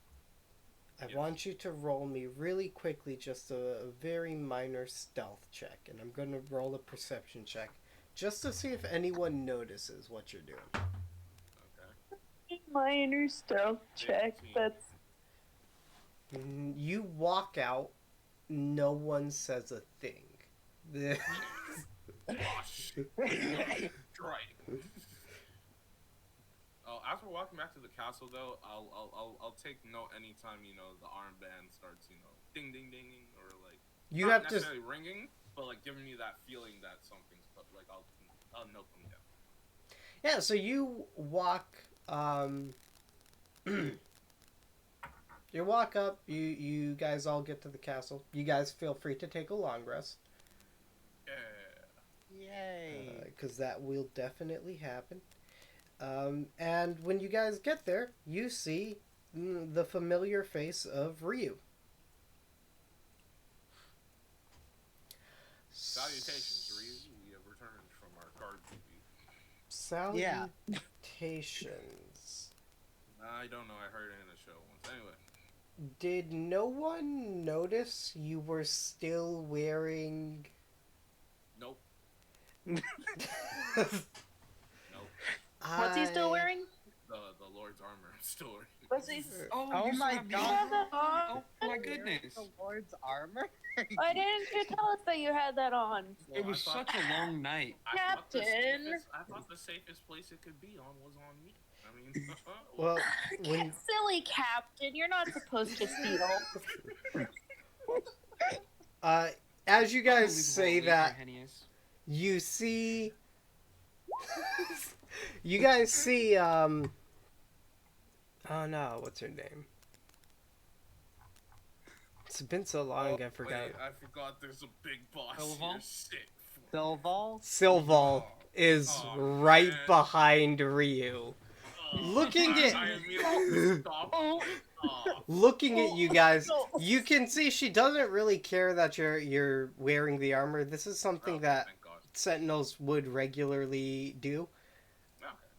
I Yes. want you to roll me really quickly just a very minor stealth check, and I'm going to roll a perception check just to see if anyone notices what you're doing. Okay. Minor stealth check. 15. That's You walk out, no one says a thing. Gosh. Right. Oh, as we're walking back to the castle, though, I'll take note anytime the armband starts ding ding ding or like You not have to. necessarily ringing, but like giving me that feeling that something's like I'll note them down. Yeah, so you walk. You walk up. You guys all get to the castle. You guys feel free to take a long rest. Yeah. Yay! Because that will definitely happen. And when you guys get there, you see the familiar face of Ryu. Salutations, Ryu. We have returned from our guard duty. Salutations. I don't know. I heard it in a show once. Anyway. Did no one notice you were still wearing... Nope. Nope. Nope. what's he still wearing? The Lord's armor story. What's he? Oh you my still have the God. You have that on? Oh, my goodness. The Lord's armor? Why didn't you tell us that you had that on? It was such a long night. I thought the Captain. safest place it could be on was on me. I mean, Well, when... Silly Captain, you're not supposed to steal. As you guys Unbelievable say what that, Hennius. you see... you guys see, oh no, what's her name? It's been so long, I forgot. Wait, I forgot there's a big boss Elevon? here. Sick. Silval? Silval is Oh, right man. behind Ryu. Oh, Looking I at immediately stopped. Oh, looking at you guys, no. you can see she doesn't really care that you're wearing the armor. This is something okay, that thank God. Sentinels would regularly do.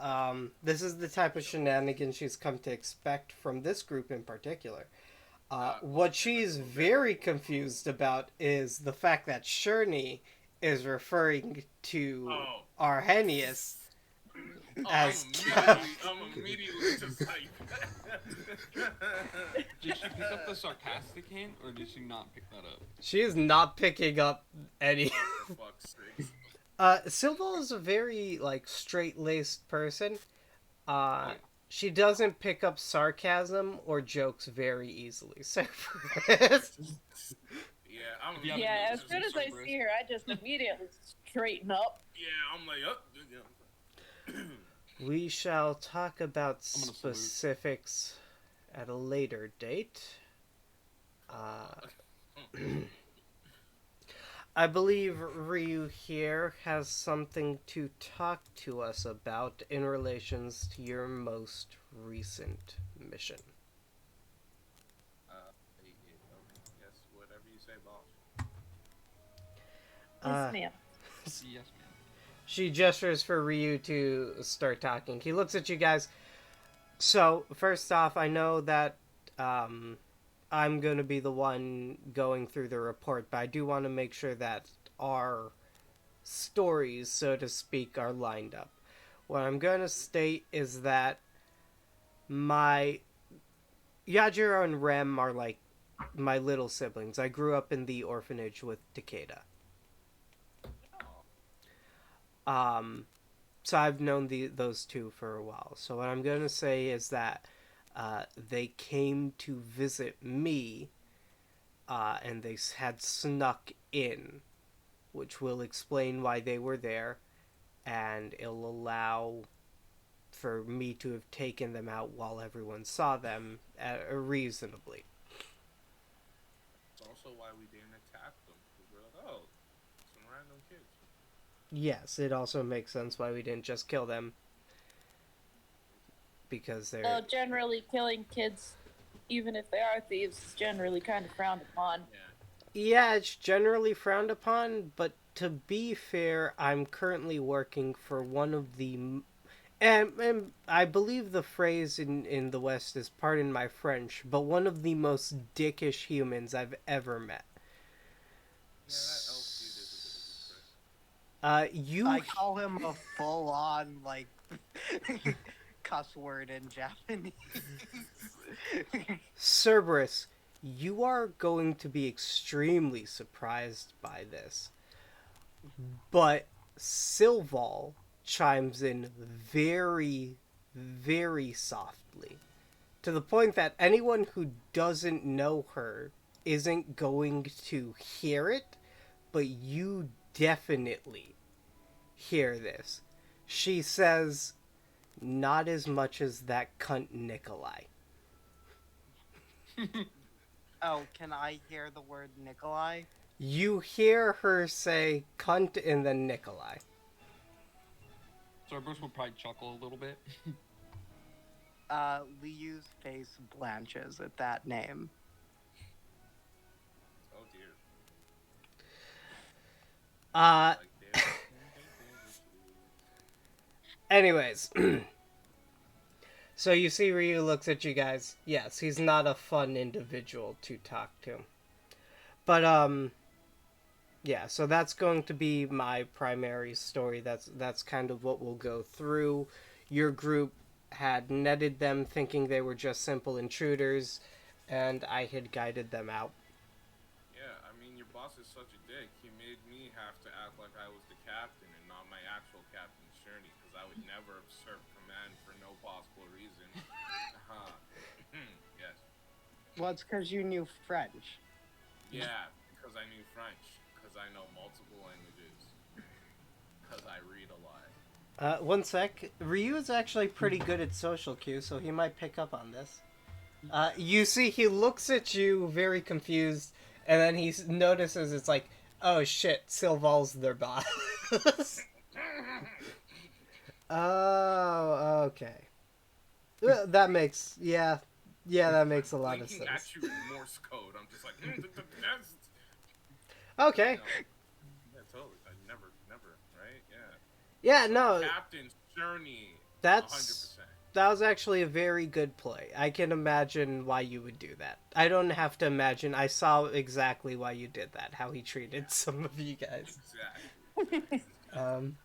Okay. This is the type of shenanigans she's come to expect from this group in particular. What she's very confused about is the fact that Sherney is referring to Oh. Arrhenius Oh, as I'm immediately just like. Did she pick up the sarcastic hint, or did she not pick that up? She is not picking up any. For fuck's sake. Silva is a very like straight-laced person. Oh, yeah. She doesn't pick up sarcasm or jokes very easily. So Yeah, I'm Yeah, Yeah, as immediately soon just as I like, see her, I just immediately straighten up. Yeah, I'm like, oh, yeah. we shall talk about I'm gonna salute. specifics at a later date. I believe Ryu here has something to talk to us about in relations to your most recent mission. Yes, whatever you say, boss. Yes, ma'am. Yes, ma'am. She gestures for Ryu to start talking. He looks at you guys. So, first off, I know that I'm going to be the one going through the report, but I do want to make sure that our stories, so to speak, are lined up. What I'm going to state is that my Yajiro and Rem are like my little siblings. I grew up in the orphanage with Takeda. So I've known those two for a while. So what I'm going to say is that they came to visit me, and they had snuck in, which will explain why they were there, and it'll allow for me to have taken them out while everyone saw them reasonably. It's also why we didn't attack them. Because we're like, oh, some random kids. Yes, it also makes sense why we didn't just kill them. Because they're... Well, generally, killing kids, even if they are thieves, is generally kind of frowned upon. Yeah, it's generally frowned upon, but to be fair, I'm currently working for one of the... And I believe the phrase in the West is, pardon my French, but one of the most dickish humans I've ever met. Yeah, that elf dude is a bit of a prick. I call him a full-on, like, cuss word in Japanese. Cerberus, you are going to be extremely surprised by this. But Silval chimes in very, very softly. To the point that anyone who doesn't know her isn't going to hear it, but you definitely hear this. She says, not as much as that cunt Nikolai. Oh, can I hear the word Nikolai? You hear her say cunt and then Nikolai. Cerberus will probably chuckle a little bit. Liu's face blanches at that name. Oh dear. Uh, Like, damn. anyways. So you see Ryu looks at you guys. Yes, he's not a fun individual to talk to. But, yeah, so that's going to be my primary story. That's kind of what we'll go through. Your group had netted them thinking they were just simple intruders, and I had guided them out. Yeah, I mean, your boss is such a dick. He made me have to act like I was the captain and not my actual Captain Sherney, because I would never have served command for no possible reason. Yes. Well, it's because you knew French. Yeah, because I knew French. Because I know multiple languages. Because I read a lot. One sec. Ryu is actually pretty good at social cues, so he might pick up on this. You see, he looks at you very confused, and then he notices it's like, Oh shit, Silval's their boss. Oh, okay. That makes that makes a lot of Blinking sense. at you in Morse code. I'm just like, that's Okay. yeah, totally. I never, right? Yeah. Yeah, no, Captain Journey. 100%. that's that was actually a very good play. I can imagine why you would do that. I don't have to imagine. I saw exactly why you did that. How he treated some of you guys. Exactly. Um,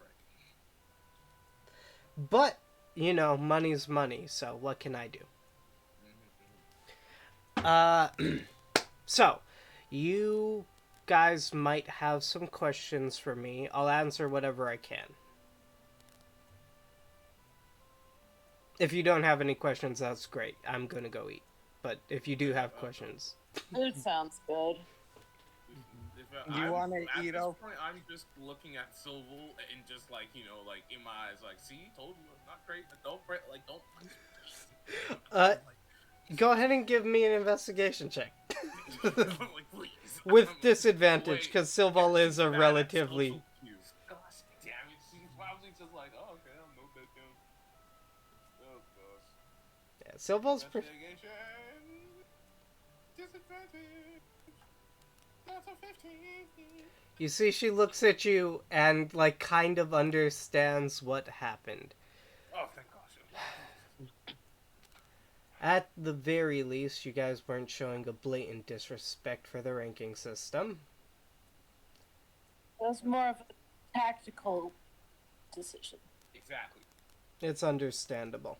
but you know, money's money. So what can I do? Uh, so you guys might have some questions for me. I'll answer whatever I can. If you don't have any questions, that's great. I'm gonna go eat. But if you do have questions, Food sounds good. Do you want to at eat this off? point, I'm just looking at Silval and just like, like in my eyes, like, see, told you, I'm not great. Don't go ahead and give me an investigation check. I'm like, please. With I'm like, disadvantage, wait, because Silval is a bad at relatively. social cues. Gosh damn it, she's probably just like, oh, okay, I'll note that down. Oh gosh. Yeah, Silval's Investigation. Disadvantage. That's a 15. You see, she looks at you and, like, kind of understands what happened. Oh, thank gosh. At the very least, you guys weren't showing a blatant disrespect for the ranking system. It was more of a tactical decision. Exactly. It's understandable.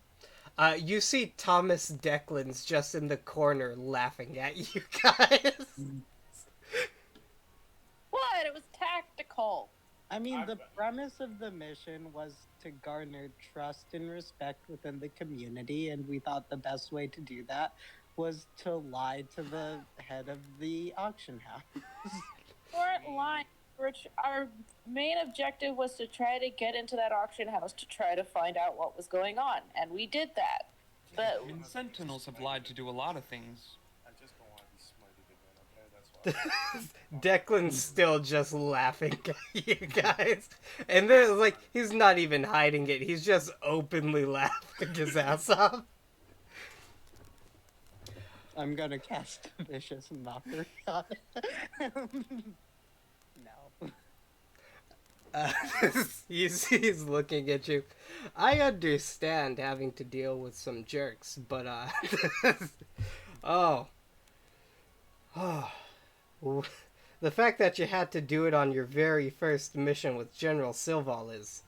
You see Thomas Declan's just in the corner laughing at you guys. What? It was tactical. I mean, the premise of the mission was to garner trust and respect within the community, and we thought the best way to do that was to lie to the head of the auction house. We weren't lying. Our main objective was to try to get into that auction house to try to find out what was going on, and we did that. But I mean, Sentinels have lied to do a lot of things. I just don't want to be smited again, okay? That's why. Declan's still just laughing at you guys. And then, like, he's not even hiding it. He's just openly laughing his ass off. I'm gonna cast Vicious Mockery on it. No. You see he's looking at you. I understand having to deal with some jerks, but, oh. The fact that you had to do it on your very first mission with General Silval is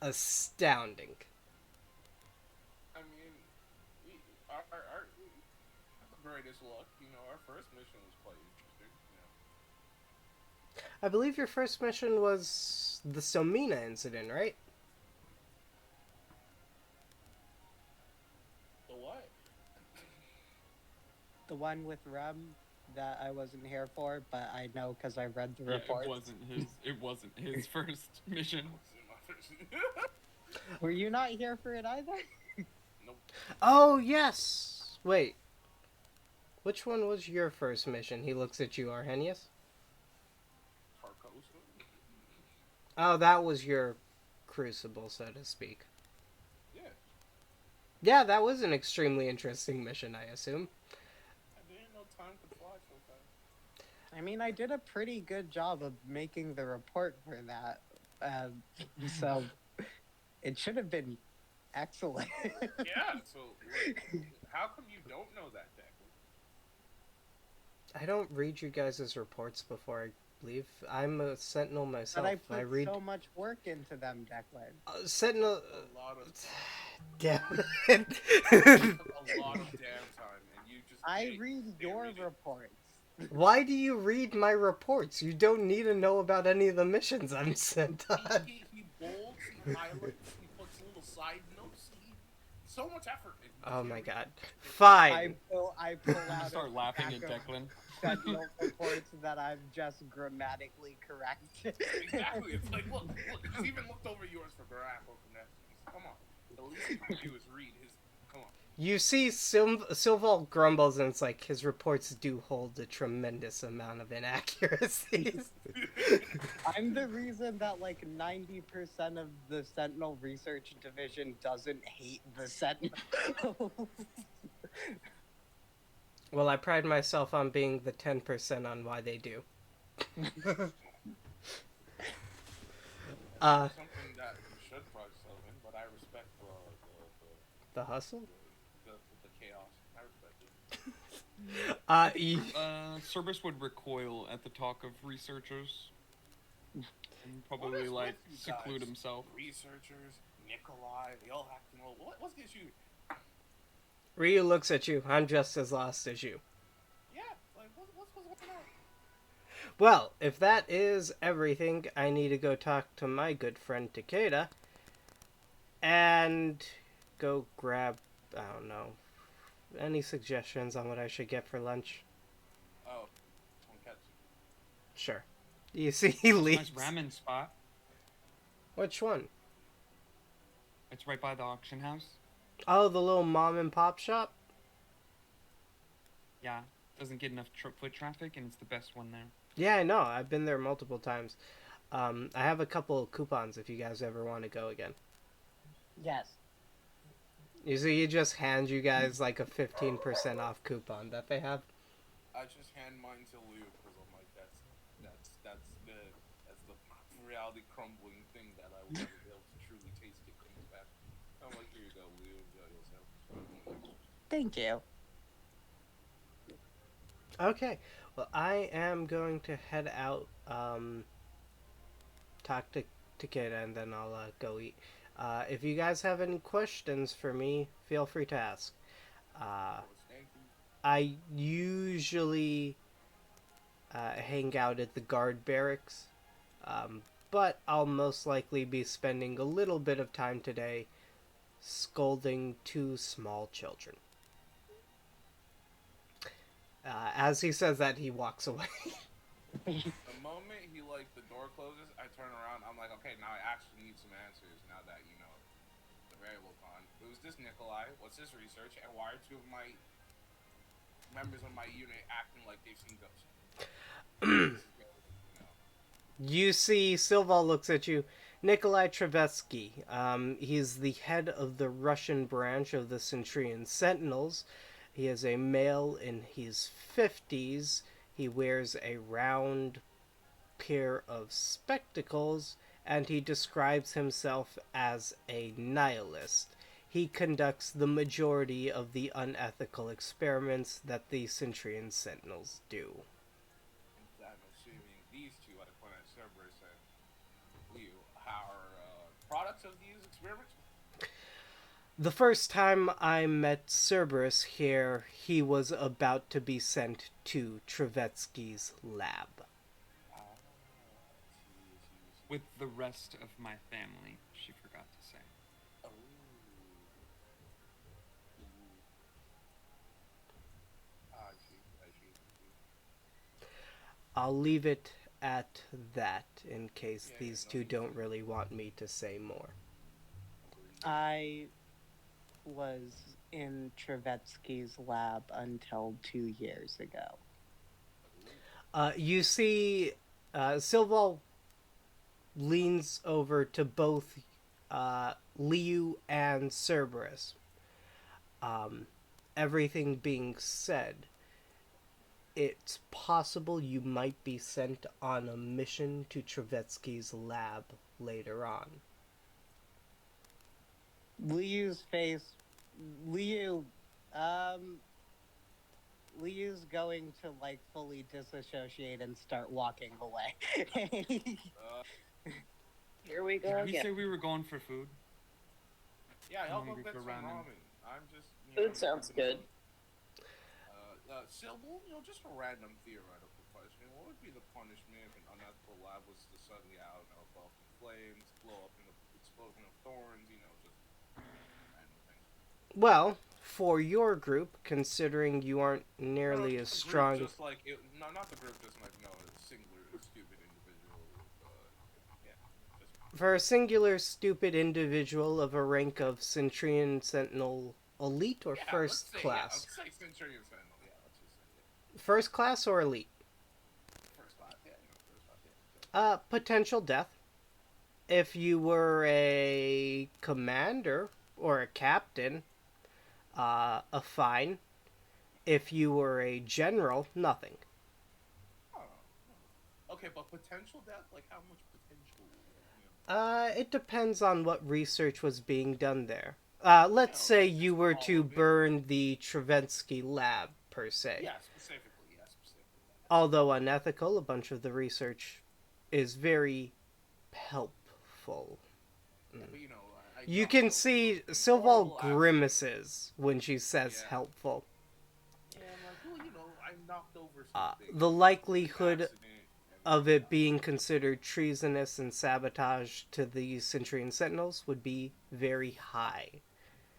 astounding. I mean, our the greatest luck, our first mission was quite interesting, I believe your first mission was the Somina incident, right? The what? The one with Rem that I wasn't here for, but I know because I read the Yeah, report. it wasn't his first mission. Were you not here for it either? Nope. Oh, yes! Wait. Which one was your first mission? He looks at you, Arrhenius. Carcosa? Oh, that was your crucible, so to speak. Yeah. Yeah, that was an extremely interesting mission, I assume. I didn't know time could fly so fast. I mean, I did a pretty good job of making the report for that. So it should have been excellent. Yeah, so how come you don't know that, Declan? I don't read you guys' reports before I leave. I'm a Sentinel myself. But I put read so much work into them, Declan. Sentinel. A lot of Damn it. A lot of damn time, and you just. I read your reports. Why do you read my reports? You don't need to know about any of the missions I'm sent on. He bolds, he highlights, he puts little side notes. So much effort. Oh my god. Fine. I pull out. Start laughing at Declan. Sentinel reports that I'm just grammatically correct. Exactly. It's like, look, he's even looked over yours for grammar. Come on. The least you can do is read his. Come on. You see Silval grumbles and it's like his reports do hold a tremendous amount of inaccuracies. I'm the reason that like 90% of the Sentinel Research Division doesn't hate the Sentinel. Well, I pride myself on being the 10% on why they do. That's Uh, not something that you should pride yourself in, but I respect the hustle? the chaos. I respect it. You, Cerberus would recoil at the talk of researchers and What probably is like with you seclude guys? himself. Researchers, Nikolai, they all acting all. What's the issue? Ryu looks at you. I'm just as lost as you. Yeah, like what's going on? Well, if that is everything, I need to go talk to my good friend Takeda and go grab, I don't know, any suggestions on what I should get for lunch? Oh, tonkatsu. Sure. You see, he There's a leaves. nice ramen spot. Which one? It's right by the auction house. Oh, the little mom and pop shop? Yeah, doesn't get enough foot traffic, and it's the best one there. Yeah, I know. I've been there multiple times. I have a couple of coupons if you guys ever want to go again. Yes. You see, he just hands you guys like a 15% off coupon that they have. I just hand mine to Leo because I'm like that's the reality crumbling thing that I will never be able to truly taste it things back. I'm like, here you go, Leo, enjoy yourself. Thank you. Okay. Well, I am going to head out, talk to Takeda, and then I'll go eat. If you guys have any questions for me, feel free to ask. Uh, Thank you. I usually hang out at the guard barracks, but I'll most likely be spending a little bit of time today scolding two small children. As he says that, he walks away. The moment the door closes, I turn around. I'm like, okay, now I actually need some answers. Now that the variable con. Who's this Nikolai? What's his research? And why are two of my members of my unit acting like they've seen ghosts? You see, Silva looks at you. Nikolai Trevetsky. He's the head of the Russian branch of the Centurion Sentinels. He is a male in his 50s. He wears a round pair of spectacles, and he describes himself as a nihilist. He conducts the majority of the unethical experiments that the Centurion Sentinels do. And I'm assuming these two at a point at Cerberus and Leo are products of these experiments. The first time I met Cerberus here, he was about to be sent to Trevetsky's lab. With the rest of my family, she forgot to say. Oh. I see. I'll leave it at that in case Yeah, these no two need don't to. really want me to say more. I was in Trevetsky's lab until 2 years ago. You see, Silval leans over to both Liu and Cerberus. Everything being said, it's possible you might be sent on a mission to Trevetsky's lab later on. Liu's face. Liu's going to like fully disassociate and start walking away. Here we go Did we again. say we were going for food? Yeah, I'll go hungry get for some ramen. ramen. I'm just. Food sounds good. Sybil, just a random theoretical question. What would be the punishment if an unethical lab was to suddenly, I don't know, go up in flames, blow up in an explosion of thorns, just random things? Well, for your group, considering you aren't nearly as strong. Just like not the group, just like a singular stupid individual. For a singular stupid individual of a rank of Centurion Sentinel elite or Yeah, let's first say yeah. class? Let's say Centurion Sentinel. Yeah, let's just say First class or elite? first class. Yeah, first class. Yeah. Potential death. If you were a commander or a captain, a fine. If you were a general, nothing. Okay, but potential death, like how much potential? It depends on what research was being done there. Let's say Like you just were all to of it. burn the Trevensky lab, per se. Yeah, specifically. Yeah, specifically. Although unethical, a bunch of the research is very helpful. Yeah, but I You dropped can over see something Silval horrible accident. grimaces when she says Yeah. helpful. Yeah, I'm like, well, I knocked over something. The Freaking likelihood accident. And of it being considered treasonous and sabotage to the Centurion Sentinels would be very high.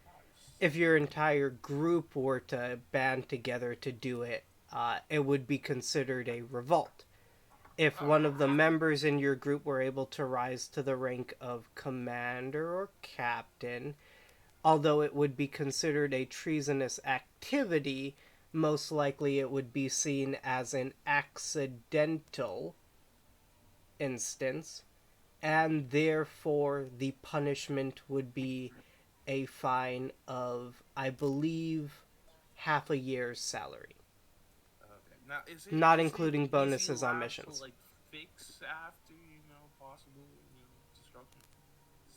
nice. If your entire group were to band together to do it, it would be considered a revolt. If one of the members in your group were able to rise to the rank of commander or captain, although it would be considered a treasonous activity, most likely it would be seen as an accidental instance, and therefore the punishment would be a fine of, I believe, half a year's salary. Okay. Now, Not is it including easy bonuses on lab to missions. like fix after possible destruction?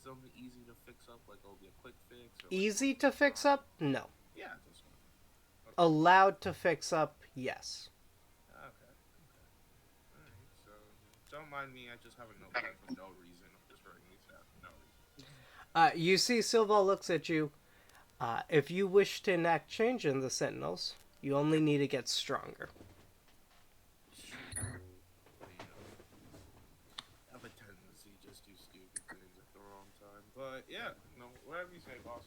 Something easy to fix up, like it'll be a quick fix or like Easy to fix up? No. Yeah, just okay. Allowed to fix up? Yes. Okay. Alright, so don't mind me, I just have a notepad for no reason. I'm just writing these down for no reason. You see, Silva looks at you. If you wish to enact change in the Sentinels, you only need to get stronger. But, I have a tendency just to do stupid things at the wrong time. But yeah, whatever you say, boss.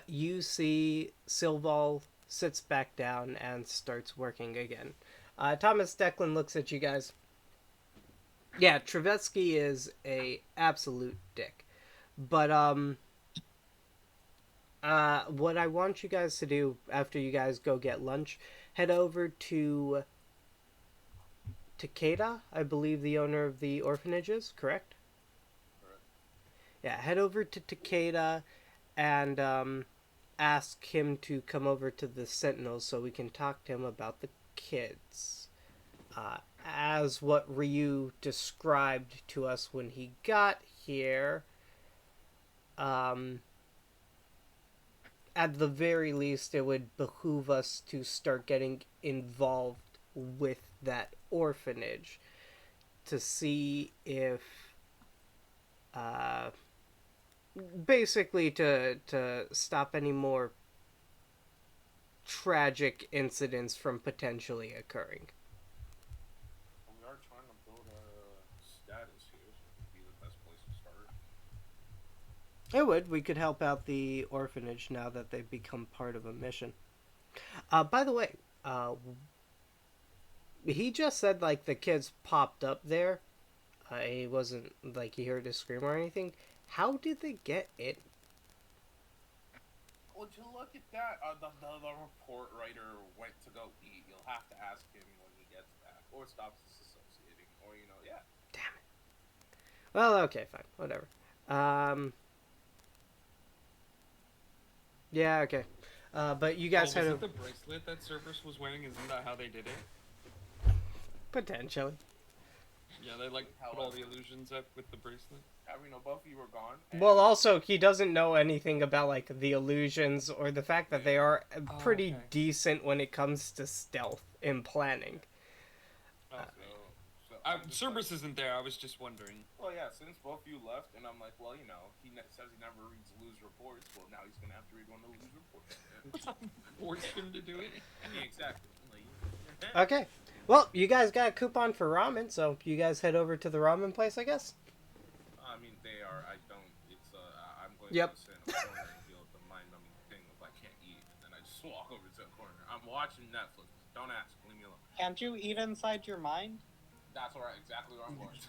You see Silval sits back down and starts working again. Thomas Declan looks at you guys. Yeah, Trevetsky is a absolute dick. But what I want you guys to do after you guys go get lunch, head over to Takeda, I believe the owner of the orphanage is, correct? Correct. Yeah, head over to Takeda and ask him to come over to the Sentinels so we can talk to him about the kids. As what Ryu described to us when he got here, at the very least, it would behoove us to start getting involved with that orphanage to see if, basically to stop any more tragic incidents from potentially occurring. We are trying to build a status here, so it would be the best place to start. It would. We could help out the orphanage now that they've become part of a mission. By the way, he just said like the kids popped up there. He wasn't like he heard a scream or anything. How did they get in? Would you look at that? The report writer went to go eat. You'll have to ask him when he gets back, or stops disassociating, or yeah. Damn it. Well, okay, fine, whatever. Yeah, okay. But you guys was had it the bracelet that Cerberus was wearing? Isn't that how they did it? potentially. Yeah, they like put all the illusions up with the bracelet. Both of you were gone. Well, also he doesn't know anything about like the illusions or the fact that they are pretty decent when it comes to stealth in planning. Cerberus isn't there. I was just wondering. Well, yeah, since both of you left, and I'm like, well, he says he never reads Lou's reports. Well, now he's gonna have to read one of Lou's reports. Forced him to do it. Yeah, exactly. Okay. Well, you guys got a coupon for ramen, so you guys head over to the ramen place, I guess. I mean, they are. I don't. It's. I'm going Yep. to sit in a corner and deal with the mind-numbing thing if I can't eat, and then I just walk over to the corner. I'm watching Netflix. Don't ask. Leave me alone. Can't you eat inside your mind? That's exactly where I'm going.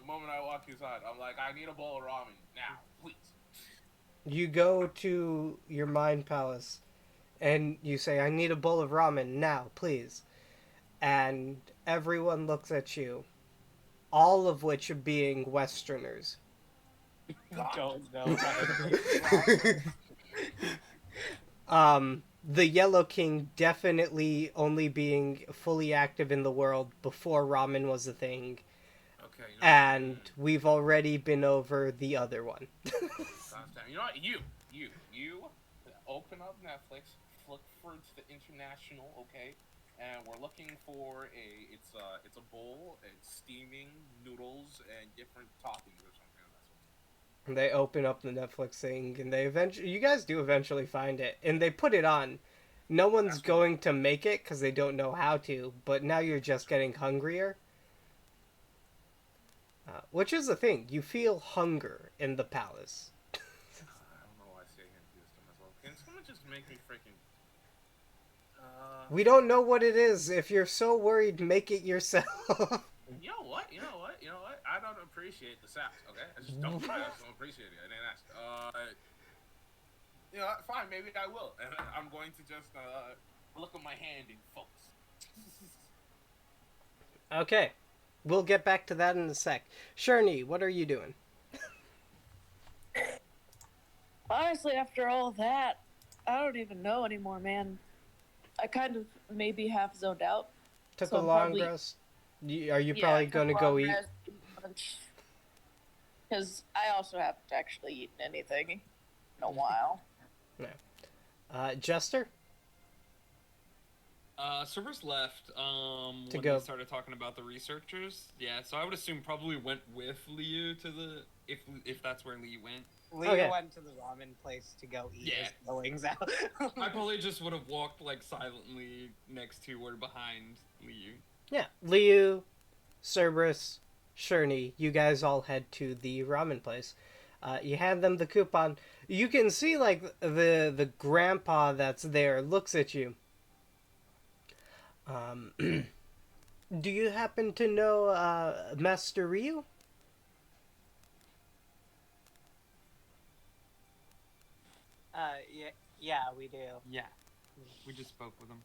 the moment I walk inside, I'm like, I need a bowl of ramen now, please. You go to your mind palace and you say, I need a bowl of ramen now, please. And everyone looks at you, all of which being Westerners. Don't know how to The Yellow King definitely only being fully active in the world before ramen was a thing. Okay, you know And what? we've already been over the other one. Gosh damn. You know what? You open up Netflix, flick for the international, okay? And we're looking for it's a bowl, it's steaming noodles and different toppings or something like that. They open up the Netflix thing, and they eventually, you guys do eventually find it, and they put it on. No one's That's what- going to make it because they don't know how to, but now you're just getting hungrier. Which is the thing, you feel hunger in the palace. I don't know why I say him this to myself. Can someone just make me freaking We don't know what it is. If you're so worried, make it yourself. You know what? I don't appreciate the sass, okay? I just don't. I just don't appreciate it. I didn't ask. You know what? Fine, maybe I will. And I'm going to just look at my hand and focus. Okay, we'll get back to that in a sec. Sherney, what are you doing? Honestly, after all that, I don't even know anymore, man. I kind of maybe half zoned out. Took So a I'm long probably- rest. Are you probably going to go eat? Because I also haven't actually eaten anything in a while. Jester? Cerberus left when go. they started talking about the researchers. Yeah, so I would assume probably went with Liu to the if that's where Liu went. Leo Okay. went to the ramen place to go eat Yeah. his fillings out. I probably just would have walked like silently next to or behind Liu. Yeah. Liu, Cerberus, Sherney, you guys all head to the ramen place. You hand them the coupon. You can see, like, the grandpa that's there looks at you. Do you happen to know Master Ryu? Yeah, we do. Yeah, we just spoke with him.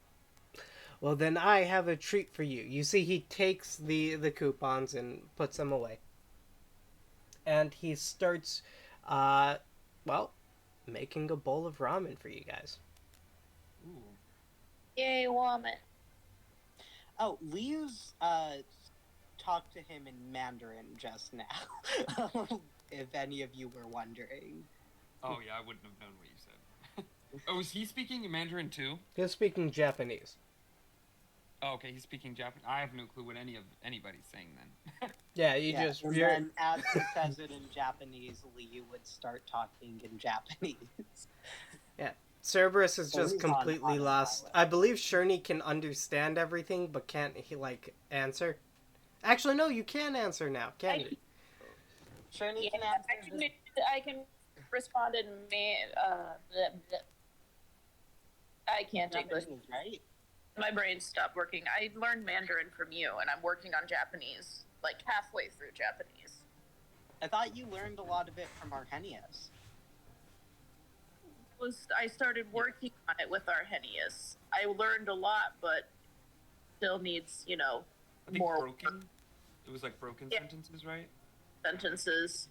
Well, then I have a treat for you. You see, he takes the coupons and puts them away. And he starts, making a bowl of ramen for you guys. Ooh. Yay, woman. Oh, Leo's talked to him in Mandarin just now. If any of you were wondering. Oh yeah, I wouldn't have known what you said. Oh, is he speaking Mandarin too? He's speaking Japanese. Oh, okay, he's speaking Japanese. I have no clue what anybody's saying then. Yeah, you Yeah, just... and you're- then as he says it in Japanese, Leo would start talking in Japanese. Cerberus is So just he's on completely lost. autopilot. I believe Sherney can understand everything, but can't he, answer? Actually, no, you can answer now, can you? Sherney Yeah, can answer I can respond in I can't English. Japanese, right? My brain stopped working. I learned Mandarin from you, and I'm working on Japanese, like halfway through Japanese. I thought you learned a lot of it from Arrhenius. I started working on it with Arrhenius. I learned a lot, but still needs, I think more broken. It was like broken Yeah. sentences, right? sentences.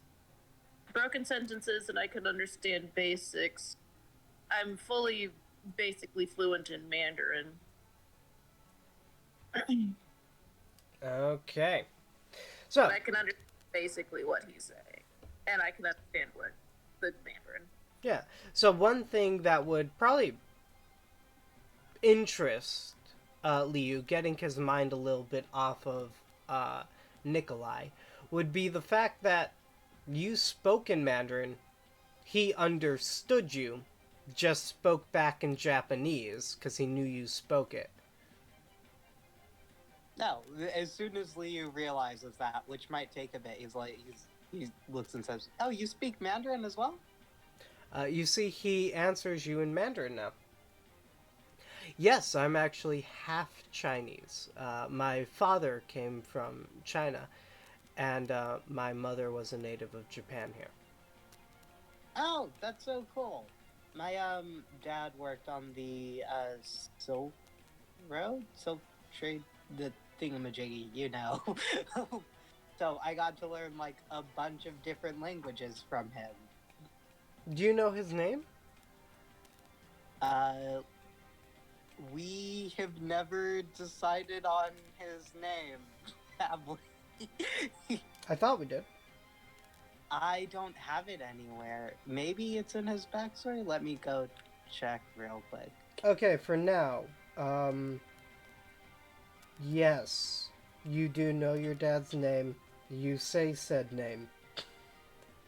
Broken sentences, and I can understand basics. I'm basically fluent in Mandarin. Okay. So, I can understand basically what he's saying, and I can understand what the Mandarin. yeah. So one thing that would probably interest Liu, getting his mind a little bit off of Nikolai, would be the fact that you spoke in Mandarin, he understood you, just spoke back in Japanese because he knew you spoke it. No, as soon as Leo realizes that, which might take a bit, he looks and says, "Oh, you speak Mandarin as well?" You see, he answers you in Mandarin now. Yes, I'm actually half Chinese. My father came from China, And my mother was a native of Japan here. Oh, that's so cool. My dad worked on the Silk Road, Silk Trade, the thingamajiggy, you know. So I got to learn like a bunch of different languages from him. Do you know his name? Uh, we have never decided on his name, have we? I thought we did. I don't have it anywhere. Maybe it's in his backstory. Let me go check real quick. Okay, for now, yes, you do know your dad's name. You say said name.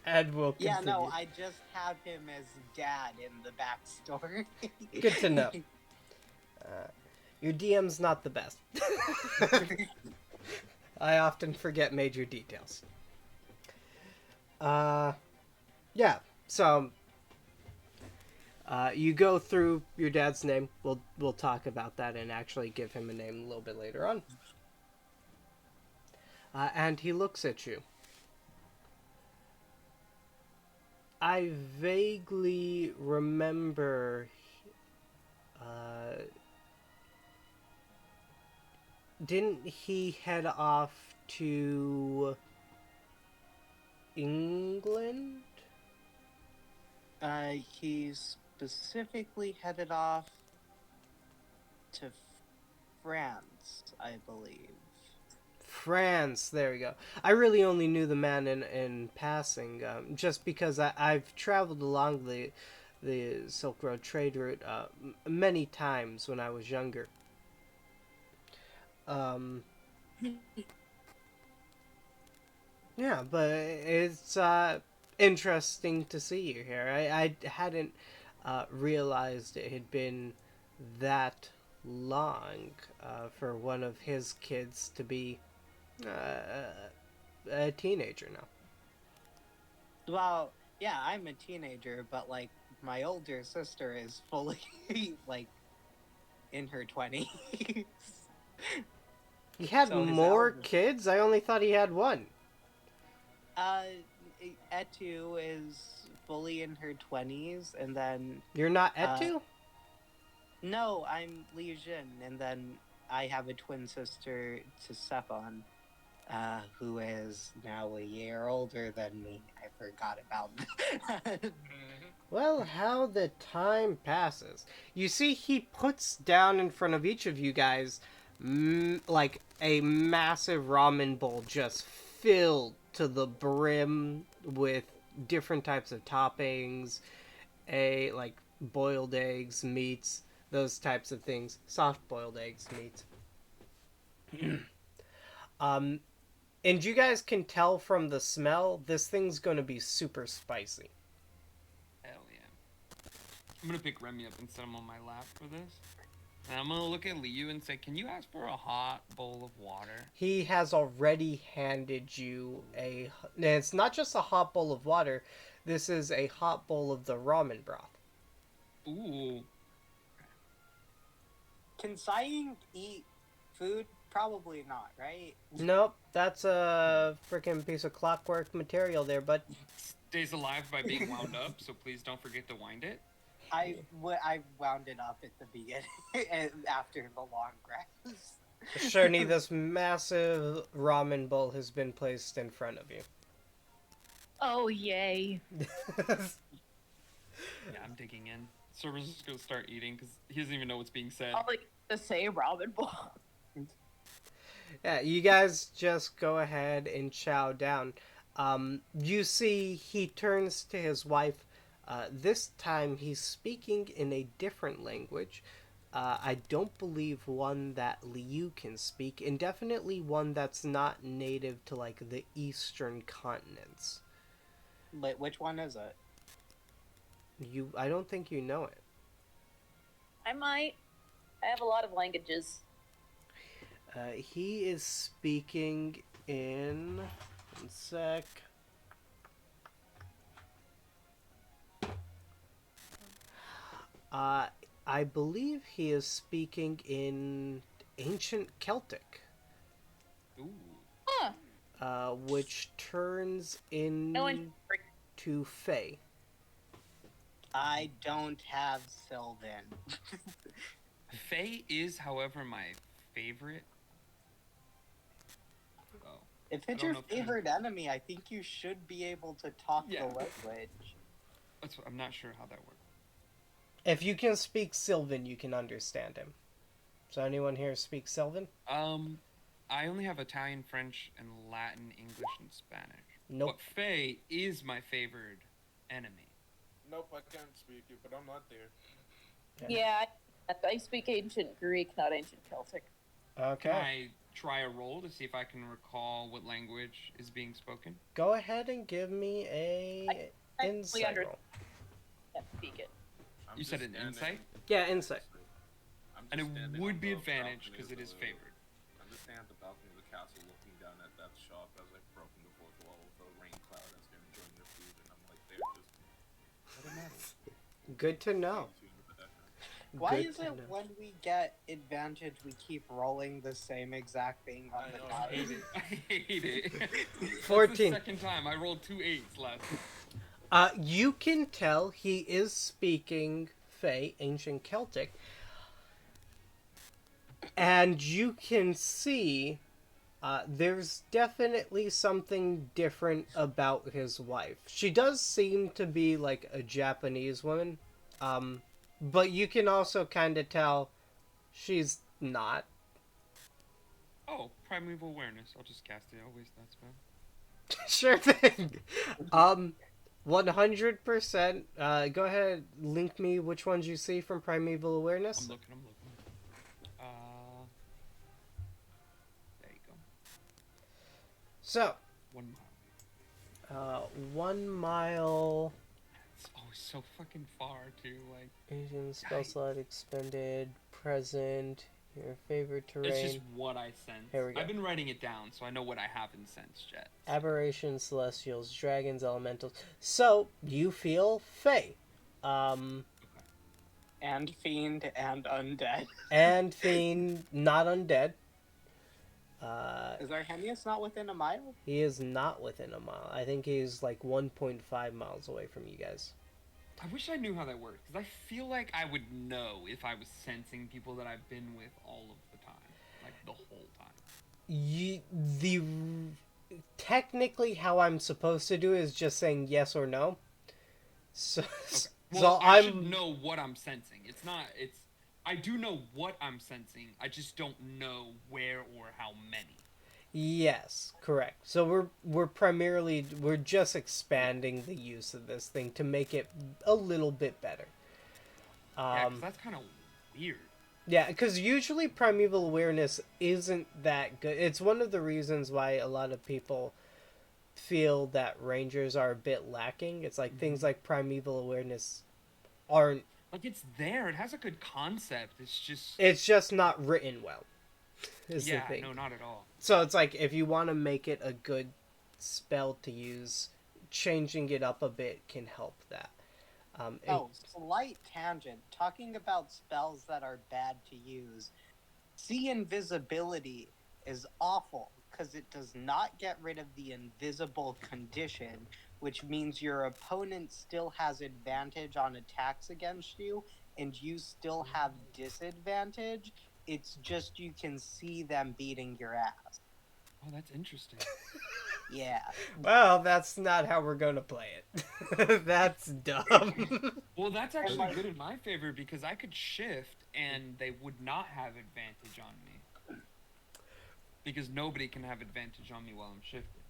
And we'll continue. Yeah, no, I just have him as dad in the backstory. Good to know. Your DM's not the best. I often forget major details. Yeah, so you go through your dad's name. We'll talk about that and actually give him a name a little bit later on. And he looks at you. I vaguely remember. Didn't he head off to England? He specifically headed off to France, I believe. France, there we go. I really only knew the man in passing, just because I've traveled along the Silk Road trade route many times when I was younger. Yeah, but it's interesting to see you here. I hadn't realized it had been that long for one of his kids to be a teenager now. Well, yeah, I'm a teenager, but like my older sister is fully like in her 20s. He had So his more eldest- kids? I only thought he had one. Etu is fully in her 20s, and then You're not Etu? no, I'm Li Jin, and then I have a twin sister to Sepon, who is now a year older than me. I forgot about that. Well, how the time passes. You see, he puts down in front of each of you guys like a massive ramen bowl just filled to the brim with different types of toppings, like boiled eggs, meats, those types of things. Soft boiled eggs, meats. And you guys can tell from the smell, this thing's going to be super spicy. Hell yeah. I'm gonna pick Remy up and set him on my lap for this. And I'm gonna look at Liu and say, can you ask for a hot bowl of water? He has already handed you and it's not just a hot bowl of water, this is a hot bowl of the ramen broth. Ooh. Can Saying eat food? Probably not, right? Nope, that's a freaking piece of clockwork material there, but Stays alive by being wound up, so please don't forget to wind it. I wound it up at the beginning and after the long rest. Sherney, this massive ramen bowl has been placed in front of you. Oh, yay. Yeah, I'm digging in. Server's just gonna start eating because he doesn't even know what's being said. I'll like to say ramen bowl. Yeah, you guys just go ahead and chow down. You see he turns to his wife. This time he's speaking in a different language. I don't believe one that Liu can speak, and definitely one that's not native to like the eastern continents. Wait, which one is it? I don't think you know it. I might. I have a lot of languages. He is speaking in. One sec. I believe he is speaking in ancient Celtic. Ooh. Huh. which turns No one. into Fae. I don't have Sylvan. Faye is, however, my favorite. Oh, If I it's don't your know if favorite enemy, I think you should be able to talk Yeah. the language. I'm not sure how that works. If you can speak Sylvan, you can understand him. So anyone here speak Sylvan? I only have Italian, French, and Latin, English, and Spanish. Nope. But Faye is my favorite enemy. Nope, I can't speak it, but I'm not there. Yeah, I speak ancient Greek, not ancient Celtic. Okay. Can I try a roll to see if I can recall what language is being spoken? Go ahead and give me a I insight roll. can't speak it. I'm You just said an standing- insight? Yeah, insight. I'm just And it standing would on be the advantage balcony because of it is the- favored. I'm just standing at the balcony of the castle looking down at that shop as I've broken the fourth wall with a rain cloud as they're enjoying their food, and I'm like, they're just... What matters? Good to know. Why Good is to it know. when we get advantage, we keep rolling the same exact thing on I the know, die? it's crazy. I hate it. That's 14. the second time. I rolled 2 8s last. You can tell he is speaking Fae, ancient Celtic, and you can see there's definitely something different about his wife. She does seem to be like a Japanese woman, but you can also kind of tell she's not. Oh, primeval awareness. I'll just cast it. I'll waste that spell. Sure thing. 100%. Go ahead, link me which ones you see from Primeval Awareness. I'm looking. There you go. So, 1 mile. 1 mile. It's always so fucking far, too. Like, Asian spell slot expended. Present. Your favorite terrain. it's just what I sense. Here we go. I've been writing it down, so I know what I haven't sensed yet. Aberrations, celestials, dragons, elementals. So, you feel Fae. And fiend and undead. And Fiend, not undead. Is Arhenius not within a mile? He is not within a mile. I think he's like 1.5 miles away from you guys. I wish I knew how that worked, because I feel like I would know if I was sensing people that I've been with all of the time. Like, the whole time. Technically, how I'm supposed to do is just saying yes or no. So, Okay. so Well, I I'm should know what I'm sensing. I do know what I'm sensing. I just don't know where or how many. yes, correct. So we're just expanding the use of this thing to make it a little bit better. Yeah, 'cause that's kind of weird. Yeah, because usually Primeval Awareness isn't that good. It's one of the reasons why a lot of people feel that Rangers are a bit lacking. It's like things like Primeval Awareness aren't... Like, it's there. It has a good concept. It's just not written well, is yeah, the thing. no, not at all. So it's like, if you want to make it a good spell to use, changing it up a bit can help that. Slight tangent. Talking about spells that are bad to use. See invisibility is awful because it does not get rid of the invisible condition, which means your opponent still has advantage on attacks against you, and you still have disadvantage. It's just you can see them beating your ass. Oh, that's interesting. Yeah. Well, that's not how we're going to play it. That's dumb. Well, that's actually good in my favor because I could shift and they would not have advantage on me. Because nobody can have advantage on me while I'm shifting.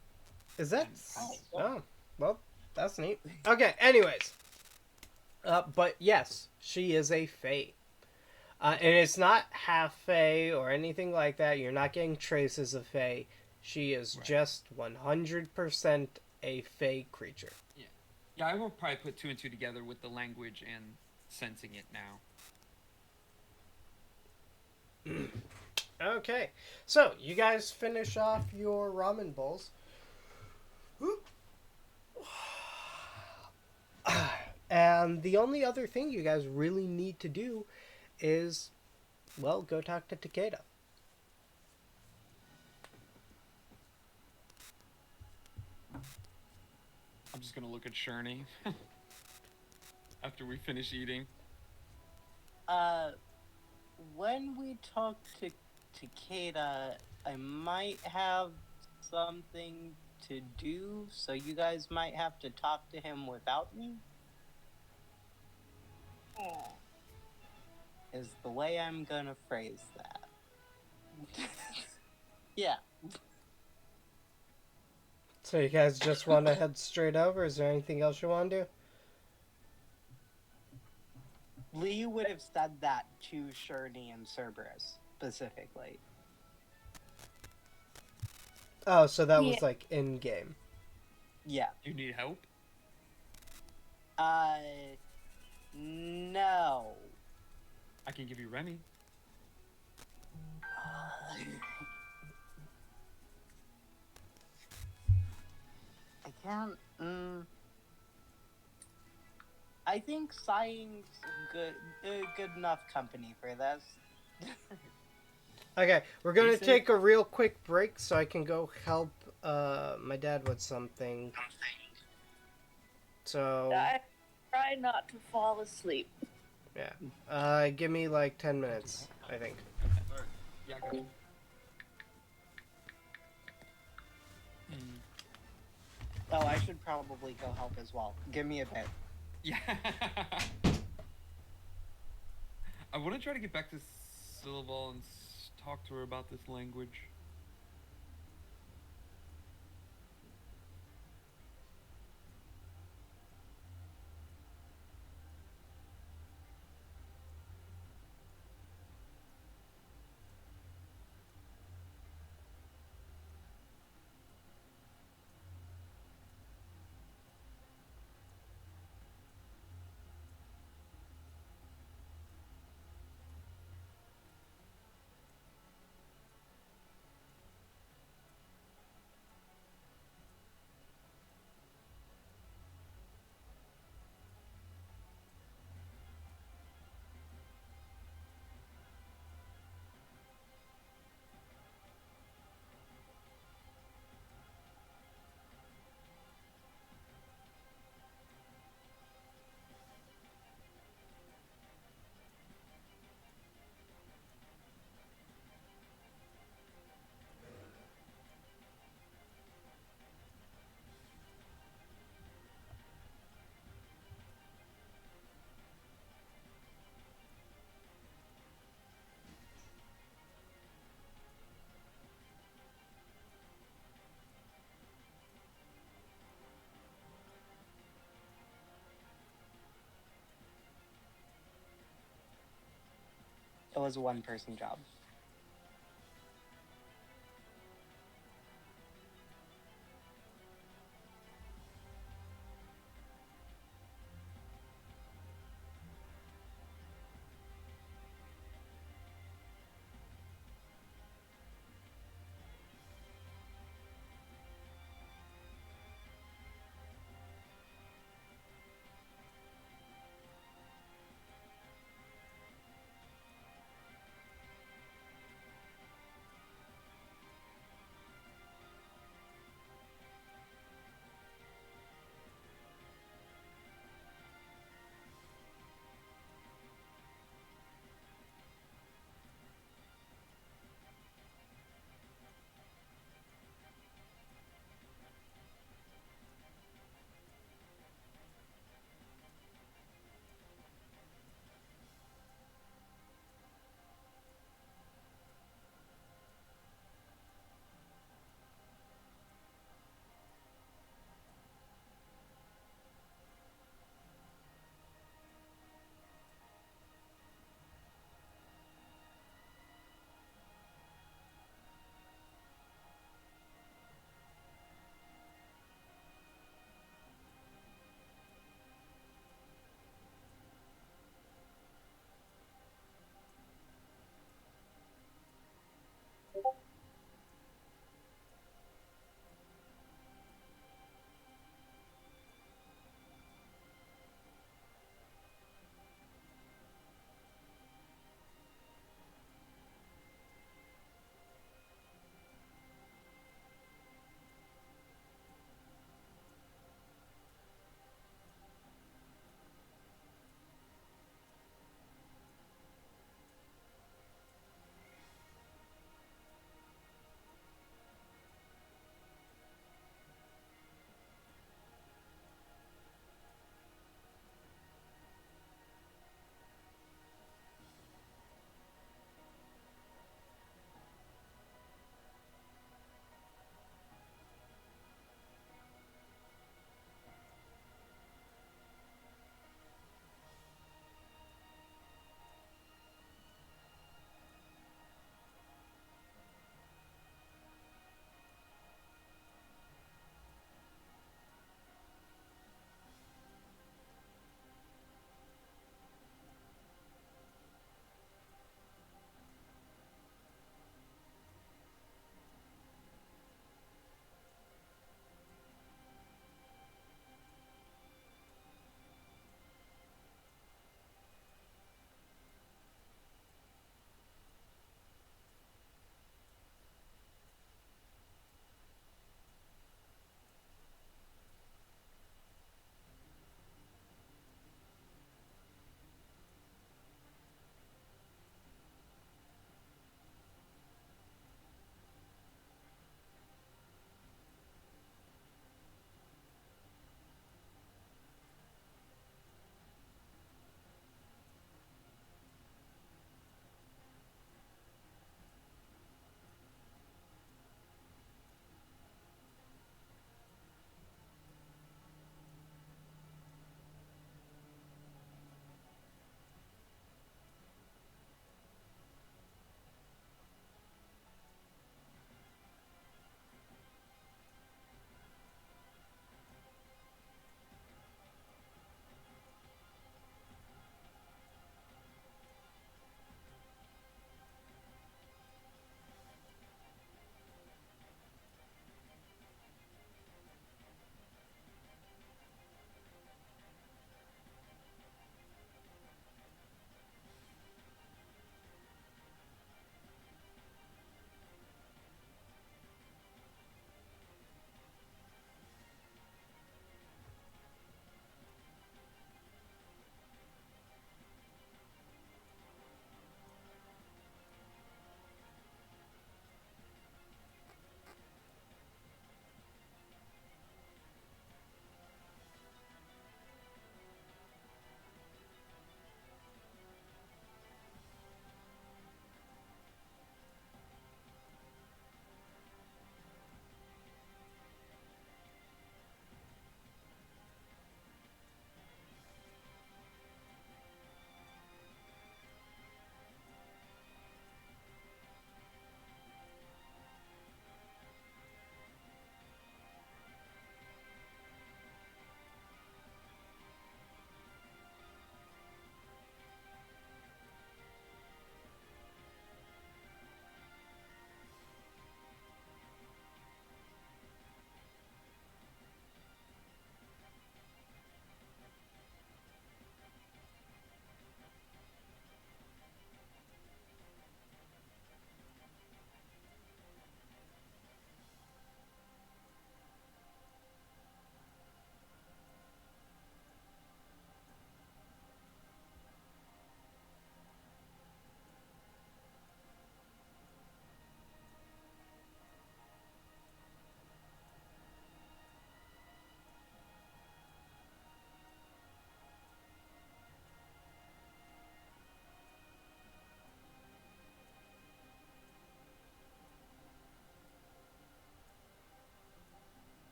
Is that... Oh. Oh, well, that's neat. Okay, anyways. But yes, she is a Fae. And it's not half Fae or anything like that. You're not getting traces of Fae. She is just 100% a Fae creature. Yeah, I will probably put 2 and 2 together with the language and sensing it now. Okay, so you guys finish off your ramen bowls. And the only other thing you guys really need to do is, well, go talk to Takeda. I'm just gonna look at Sherney after we finish eating. When we talk to Kata, I might have something to do, so you guys might have to talk to him without me. Is the way I'm gonna phrase that. Yeah. So you guys just want to head straight over? Is there anything else you want to do? Lee would have said that to Sherney and Cerberus specifically. Oh, so that Yeah. was like in game. Yeah. You need help? No. I can give you Remy. I can't. I think sighing's good enough company for this. Okay, we're gonna Decent. take a real quick break so I can go help my dad with something. So I try not to fall asleep. yeah, give me like 10 minutes, I think. Alright. Yeah, I got you. Oh, I should probably go help as well. Give me a bit. Yeah. I want to try to get back to Syllable and talk to her about this language. It was a one-person job.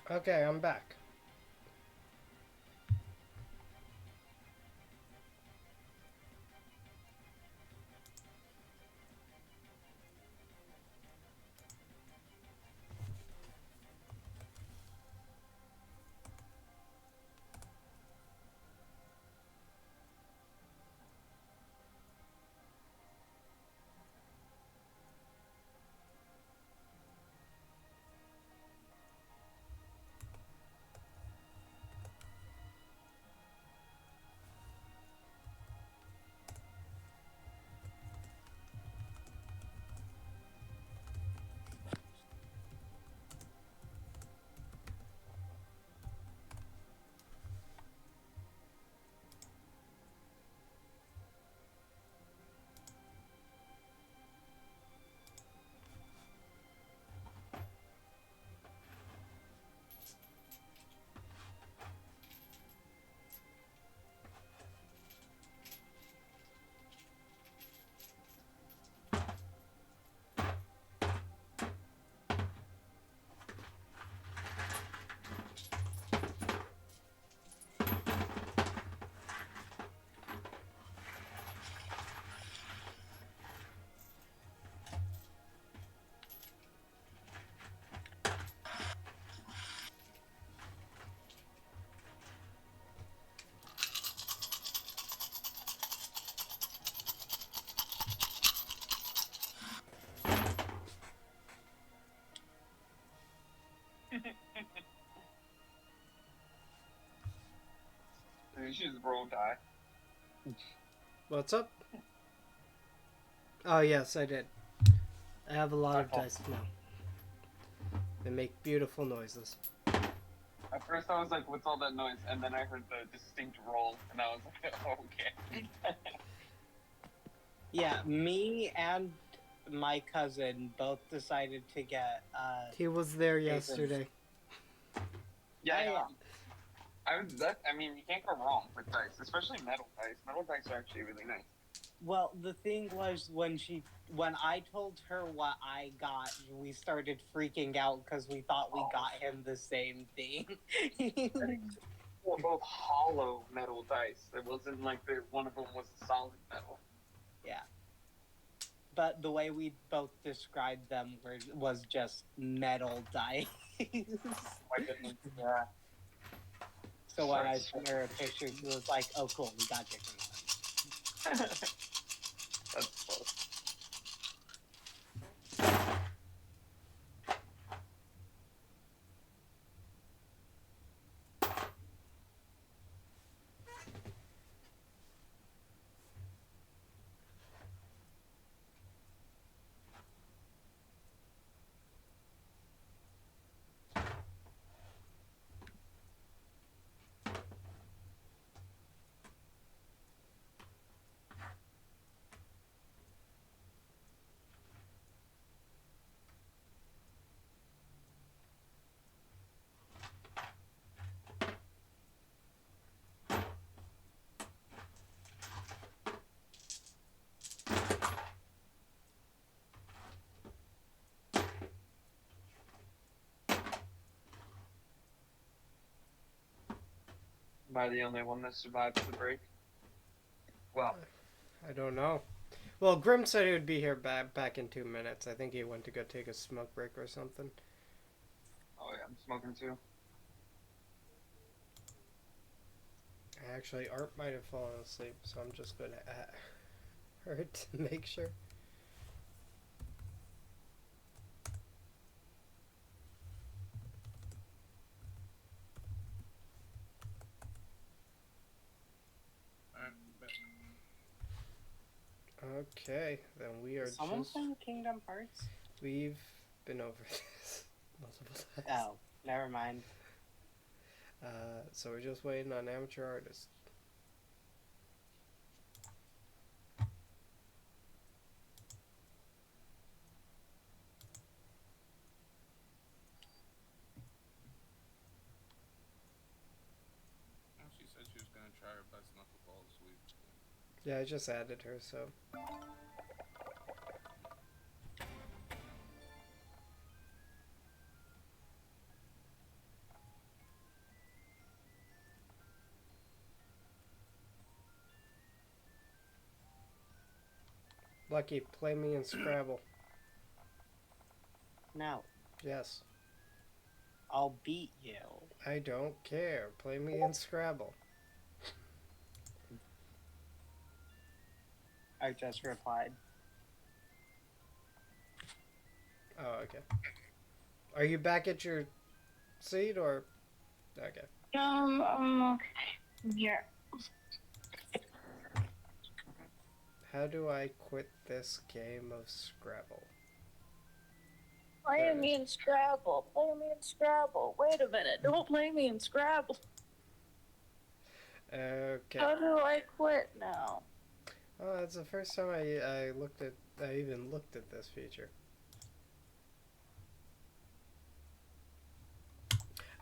Okay, I'm back. You should just roll die. What's up? Oh, yes, I did. I have a lot of dice now. They make beautiful noises. At first I was like, what's all that noise? And then I heard the distinct roll, and I was like, oh, okay. Yeah, me and my cousin both decided to get He was there Jason's- yesterday. Yeah. I mean, you can't go wrong with dice, especially metal dice. Metal dice are actually really nice. Well, the thing was when I told her what I got, we started freaking out because we thought we got him the same thing. Well, both hollow metal dice. It wasn't like one of them was a solid metal. Yeah. But the way we both described them was just metal dice. My goodness, yeah. So when I sent her a picture, she was like, "Oh, cool, we got different ones." That's close. Am I the only one that survived the break? Well, I don't know. Well, Grim said he would be here back in 2 minutes. I think he went to go take a smoke break or something. oh yeah, I'm smoking too. Actually, Art might have fallen asleep, so I'm just going to add her to make sure. Okay, then we are Is someone just... playing Kingdom Hearts? We've been over this multiple times. Oh, never mind. So we're just waiting on amateur artists. Well, she said she was gonna try her best not to fall asleep. Yeah, I just added her, so... Lucky, play me in Scrabble. No, Yes. I'll beat you. I don't care. Play me in Scrabble. I just replied. Oh, okay. Are you back at your seat or? Okay. Okay. Here. How do I quit this game of Scrabble? Play There it me is. in Scrabble. Play me in Scrabble. Wait a minute. Don't play me in Scrabble. Okay. How do I quit now? Oh, that's the first time I even looked at this feature.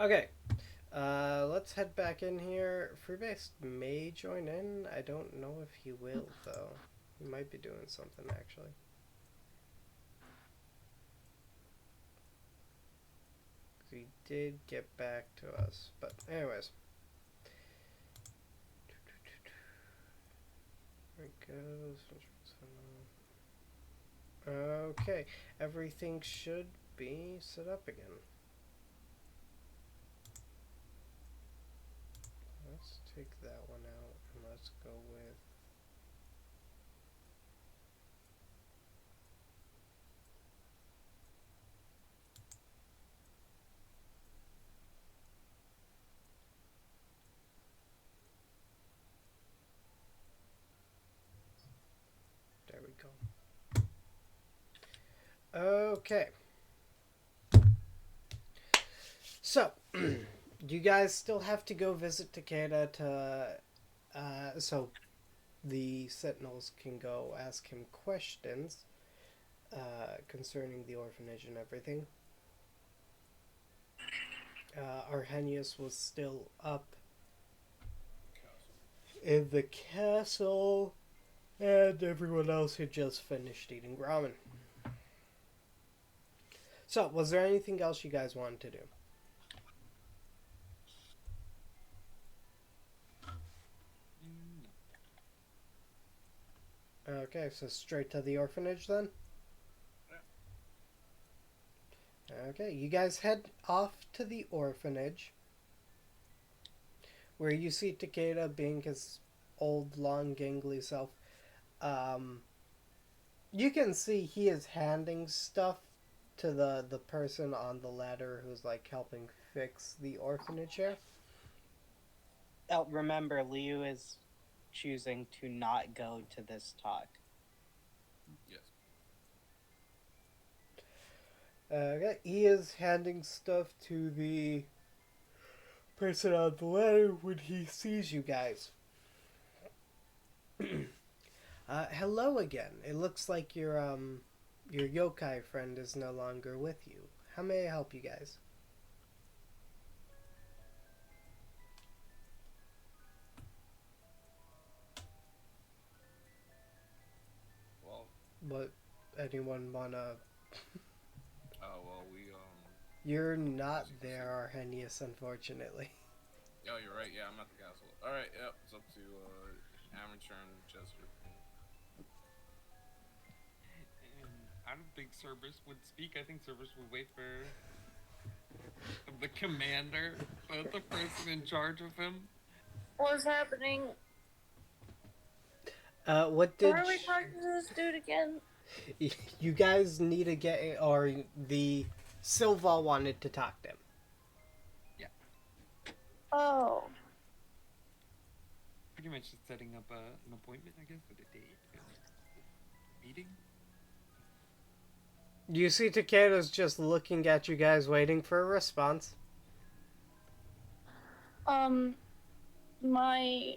Okay. Let's head back in here. Freebase may join in. I don't know if he will though. He might be doing something actually. He did get back to us, but anyways. There it goes. Okay, everything should be set up again. Let's take that one out and let's go with. There we go. Okay. So, you guys still have to go visit Takeda so the Sentinels can go ask him questions concerning the orphanage and everything. Arrhenius was still up in the castle, and everyone else had just finished eating ramen. So, was there anything else you guys wanted to do? Okay, so straight to the orphanage then? Okay, you guys head off to the orphanage, where you see Takeda being his old, long, gangly self. You can see he is handing stuff to the person on the ladder who's like helping fix the orphanage here. Oh, remember, Liu is choosing to not go to this talk. Yes. Okay, he is handing stuff to the person on the ladder when he sees you guys. Hello again. It looks like your yokai friend is no longer with you. How may I help you guys? Well, But anyone wanna? we You're not as you can there, see. Arrhenius, unfortunately. Oh, you're right. Yeah, I'm at the castle. All right. Yep. It's up to amateur and Jester. And I don't think Cerberus would speak. I think Cerberus would wait for the commander, the person in charge of him. What's happening? What Why did are we talking to this dude again? you guys need to get? Or the Silva wanted to talk to him. Oh. Pretty much just setting up an appointment, I guess, with a date. Meeting? You see, Takeda's just looking at you guys, waiting for a response. My,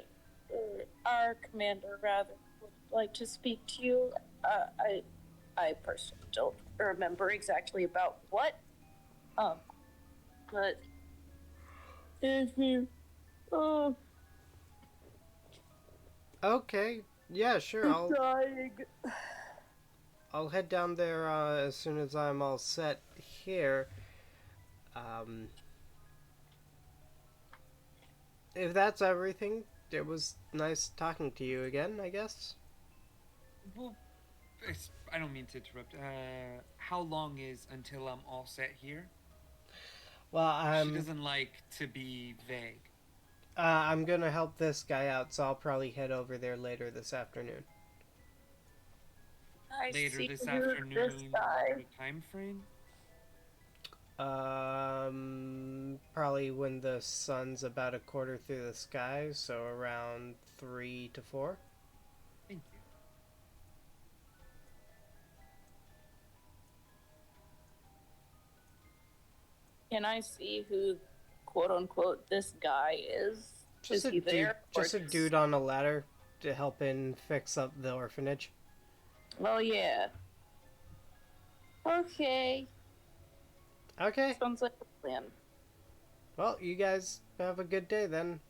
our commander, rather, would like to speak to you. I personally don't remember exactly about what. But if you, Okay, yeah, sure. dying. I'll head down there as soon as I'm all set here. Um, if that's everything, it was nice talking to you again, I guess. Well, I don't mean to interrupt. How long is until I'm all set here? Well, She doesn't like to be vague. I'm gonna help this guy out, so I'll probably head over there later this afternoon. I Later see this who this afternoon, guy. what time frame? Probably when the sun's about a quarter through the sky, so around 3 to 4. Thank you. Can I see who, quote unquote, this guy is? Just Is a he dude, there? or just a dude on a ladder to help in fix up the orphanage. Oh yeah. Okay. Okay. Sounds like a plan. Well, you guys have a good day then.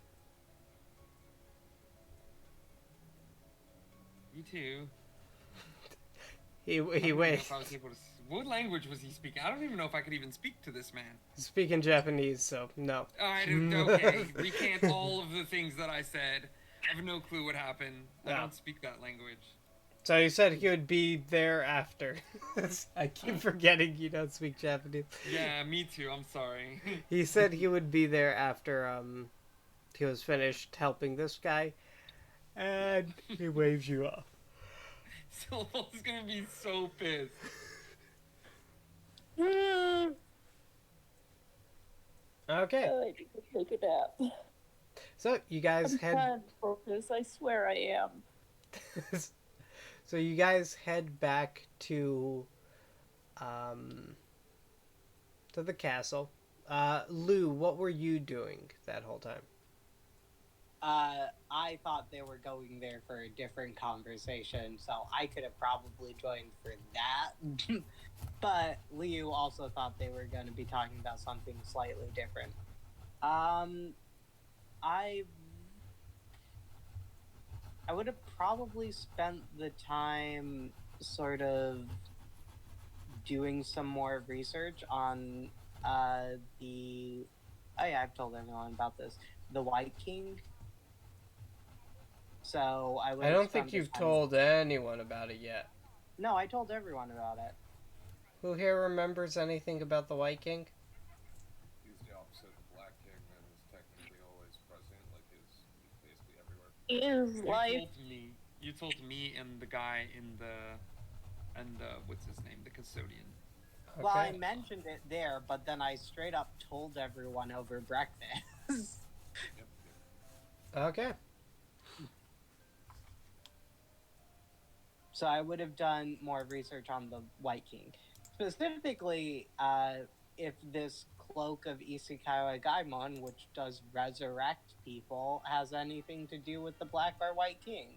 You too. He I don't even know waits. if I was able to. What language was he speaking? I don't even know if I could even speak to this man. Speaking Japanese, so no. Okay. Recant all of the things that I said. I have no clue what happened. I No. don't speak that language. So he said he would be there after. I keep forgetting you don't speak Japanese. Yeah, me too. I'm sorry. He said he would be there after he was finished helping this guy, and he waves you off. Sylva's gonna be so pissed. Okay, I need to take a nap. so you guys I'm head. trying to focus. I swear I am. So you guys head back um, to the castle. Lou, what were you doing that whole time? I thought they were going there for a different conversation, so I could have probably joined for that. But Liu also thought they were going to be talking about something slightly different. I would have probably spent the time sort of doing some more research on the. Oh yeah, I've told everyone about this. The White King. So I would. I don't think you've told anyone about it yet. No, I told everyone about it. Who here remembers anything about the White King? He's the opposite of the Black King and is technically always present, like he's basically everywhere. Is life. You told me and the guy in the what's his name, the custodian. Okay. Well, I mentioned it there, but then I straight up told everyone over breakfast. Okay. So I would have done more research on the White King. Specifically, if this cloak of Isekai Gaimon, which does resurrect people, has anything to do with the Black or White King.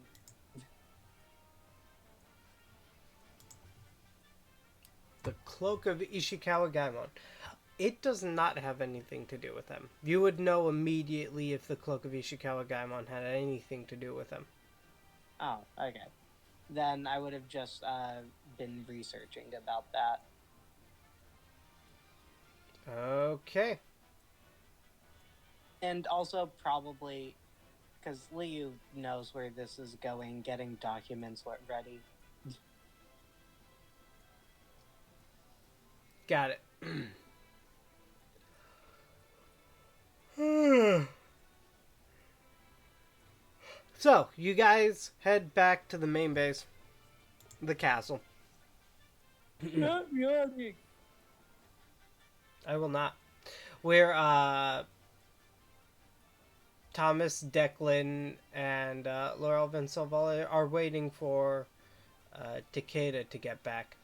The Cloak of Ishikawa Gaimon. It does not have anything to do with them. You would know immediately if the Cloak of Ishikawa Gaimon had anything to do with them. Oh, okay. Then I would have just been researching about that. Okay. And also probably, because Liu knows where this is going, getting documents ready. Got it. So, you guys head back to the main base, the castle. Not yawning. I will not. Where Thomas, Declan, and Laurel Vinsoval are waiting for Takeda to get back.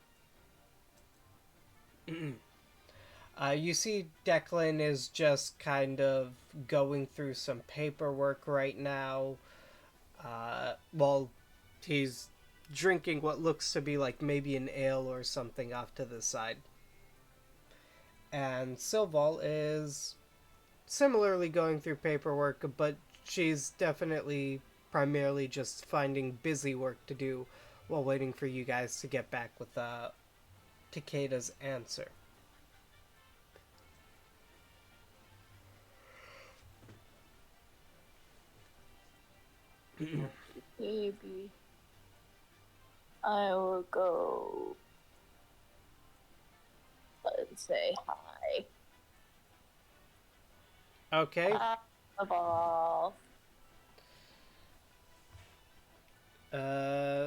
You see Declan is just kind of going through some paperwork right now. While he's drinking what looks to be like maybe an ale or something off to the side. And Silval is similarly going through paperwork, but she's definitely primarily just finding busy work to do while waiting for you guys to get back with Takeda's answer. Baby. I will go and say hi. Okay. Hi, ball.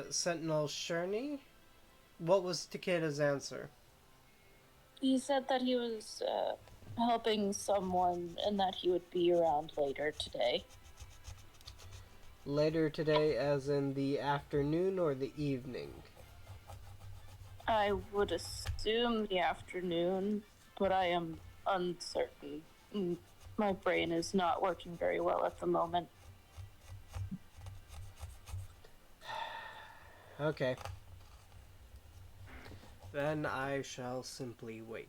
Sentinel Sherney? What was Takeda's answer? He said that he was helping someone and that he would be around later today. Later today, as in the afternoon or the evening? I would assume the afternoon, but I am uncertain. My brain is not working very well at the moment. Okay. Then I shall simply wait.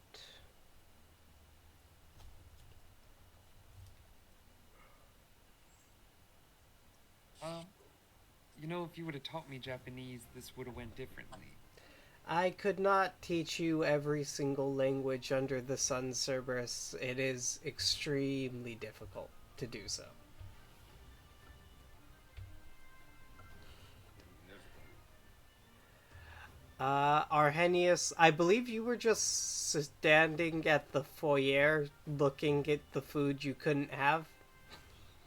You know, if you would have taught me Japanese, this would have went differently. I could not teach you every single language under the sun, Cerberus. It is extremely difficult to do so. Arrhenius, I believe you were just standing at the foyer looking at the food you couldn't have.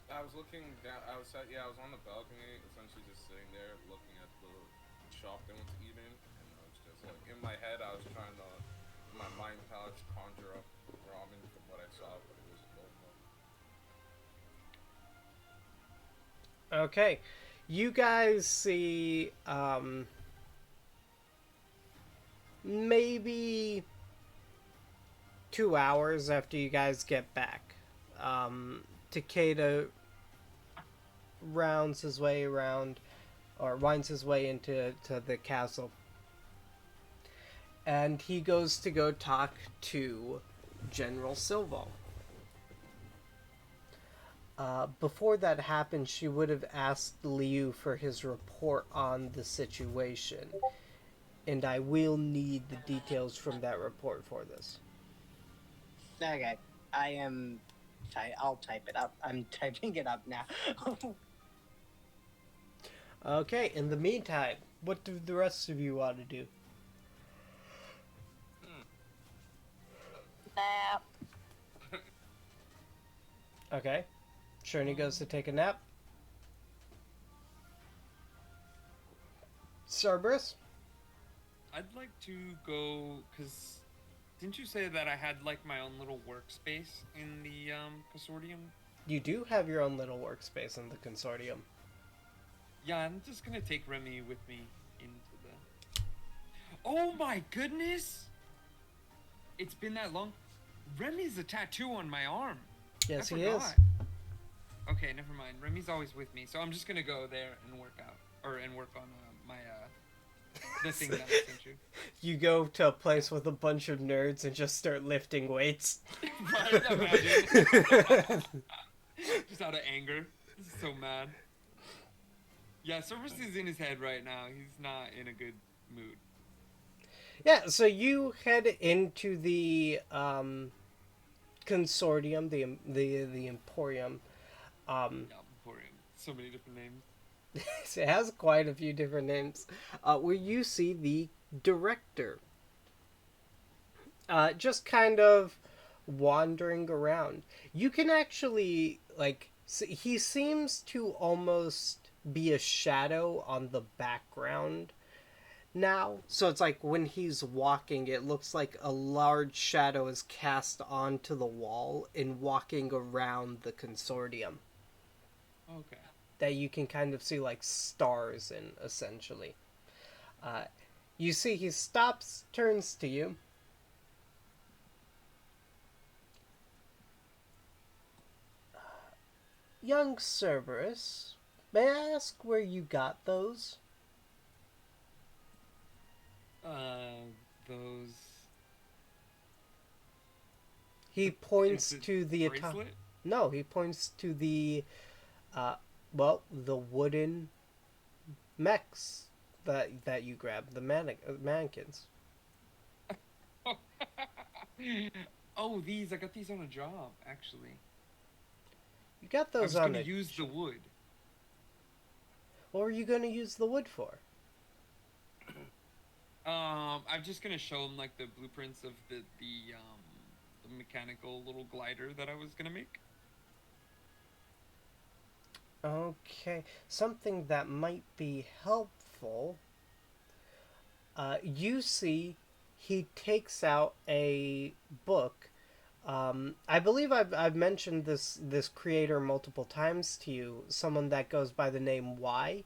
I was looking down. I was on the balcony, essentially just sitting there looking at the shop they went to eat in, and I was just like in my head. I was trying to, in my mind palace, conjure up ramen from what I saw, but it wasn't going well. Okay. You guys see, maybe 2 hours after you guys get back, Takeda rounds his way around, or winds his way into the castle. And he goes to go talk to General Silval. Before that happened, she would have asked Liu for his report on the situation. And I will need the details from that report for this. Okay, I am. I'll type it up. I'm typing it up now. Okay, in the meantime, what do the rest of you want to do? Nap. Okay. Sherney goes to take a nap. Cerberus? I'd like to go, because didn't you say that I had like my own little workspace in the consortium? You do have your own little workspace in the consortium. Yeah, I'm just gonna take Remy with me into the... Oh my goodness! It's been that long. Remy's a tattoo on my arm. Yes, I he forgot. is. Okay, never mind. Remy's always with me, so I'm just gonna go there and work out, and work on my the thing that I sent you. You go to a place with a bunch of nerds and just start lifting weights. Right, imagine. Just out of anger. This is so mad. Yeah, Cerberus is in his head right now. He's not in a good mood. Yeah, so you head into the consortium, the Emporium. Yeah, Emporium. So many different names. It has quite a few different names. Where you see the director, just kind of wandering around. You can actually he seems to almost be a shadow on the background now. So it's like when he's walking, it looks like a large shadow is cast onto the wall and walking around the consortium. Okay. That you can kind of see like stars in, essentially. You see he stops, turns to you. Young Cerberus, may I ask where you got those? Those... He points to the bracelet? No, he points to the the wooden mechs that you grabbed, the mannequins. Oh, these. I got these on a job, actually. You got I those was on gonna it. use the wood. What were you going to use the wood for? I'm just gonna show him like the blueprints of the mechanical little glider that I was gonna make. Okay, something that might be helpful. You see, he takes out a book. I believe I've mentioned this creator multiple times to you. Someone that goes by the name Y,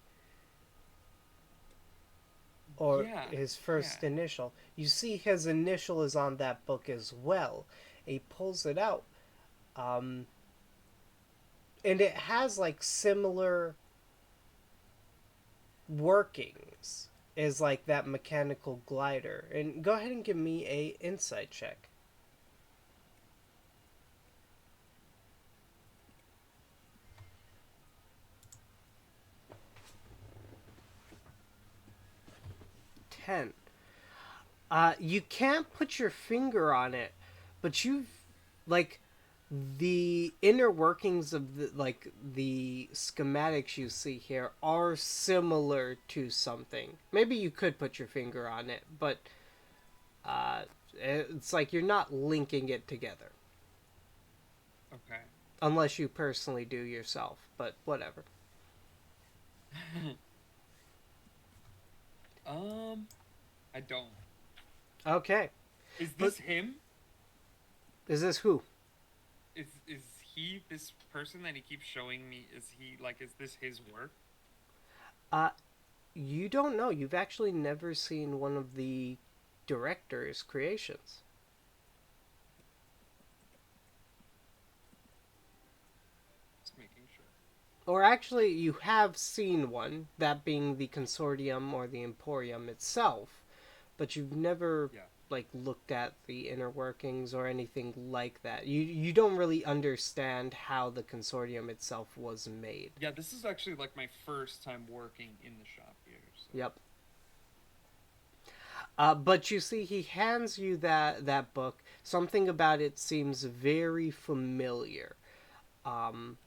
or Yeah, his yeah. first initial. You see, his initial is on that book as well. He pulls it out, um, and it has like similar workings as like that mechanical glider. And go ahead and give me a insight check. 10. You can't put your finger on it, but you've like the inner workings of the schematics you see here are similar to something. Maybe you could put your finger on it, but uh, it's like you're not linking it together Okay. unless you personally do yourself. But whatever. um, I don't. Okay, Is but this him? is this who? Is he this person that he keeps showing me? Is he like? Is this his work? Uh, you don't know. You've actually never seen one of the director's creations. Just making sure. Or actually, you have seen one, that being the consortium or the emporium itself, but you've never Yeah. like looked at the inner workings or anything like that. You don't really understand how the consortium itself was made. Yeah, this is actually like my first time working in the shop here. So. Yep. But you see, he hands you that book. Something about it seems very familiar. Um,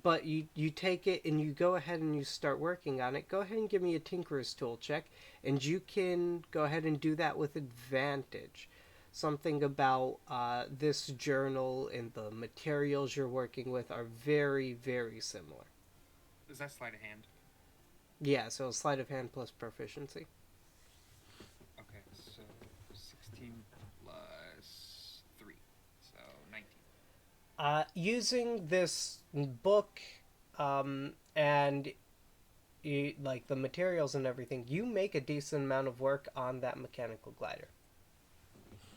but you take it and you go ahead and you start working on it. Go ahead and give me a tinkerer's tool check, and you can go ahead and do that with advantage. Something about this journal and the materials you're working with are very similar. Is that sleight of hand? Yeah, so sleight of hand plus proficiency. Okay, so 16 plus 3, so 19. Using this book and like the materials and everything, you make a decent amount of work on that mechanical glider.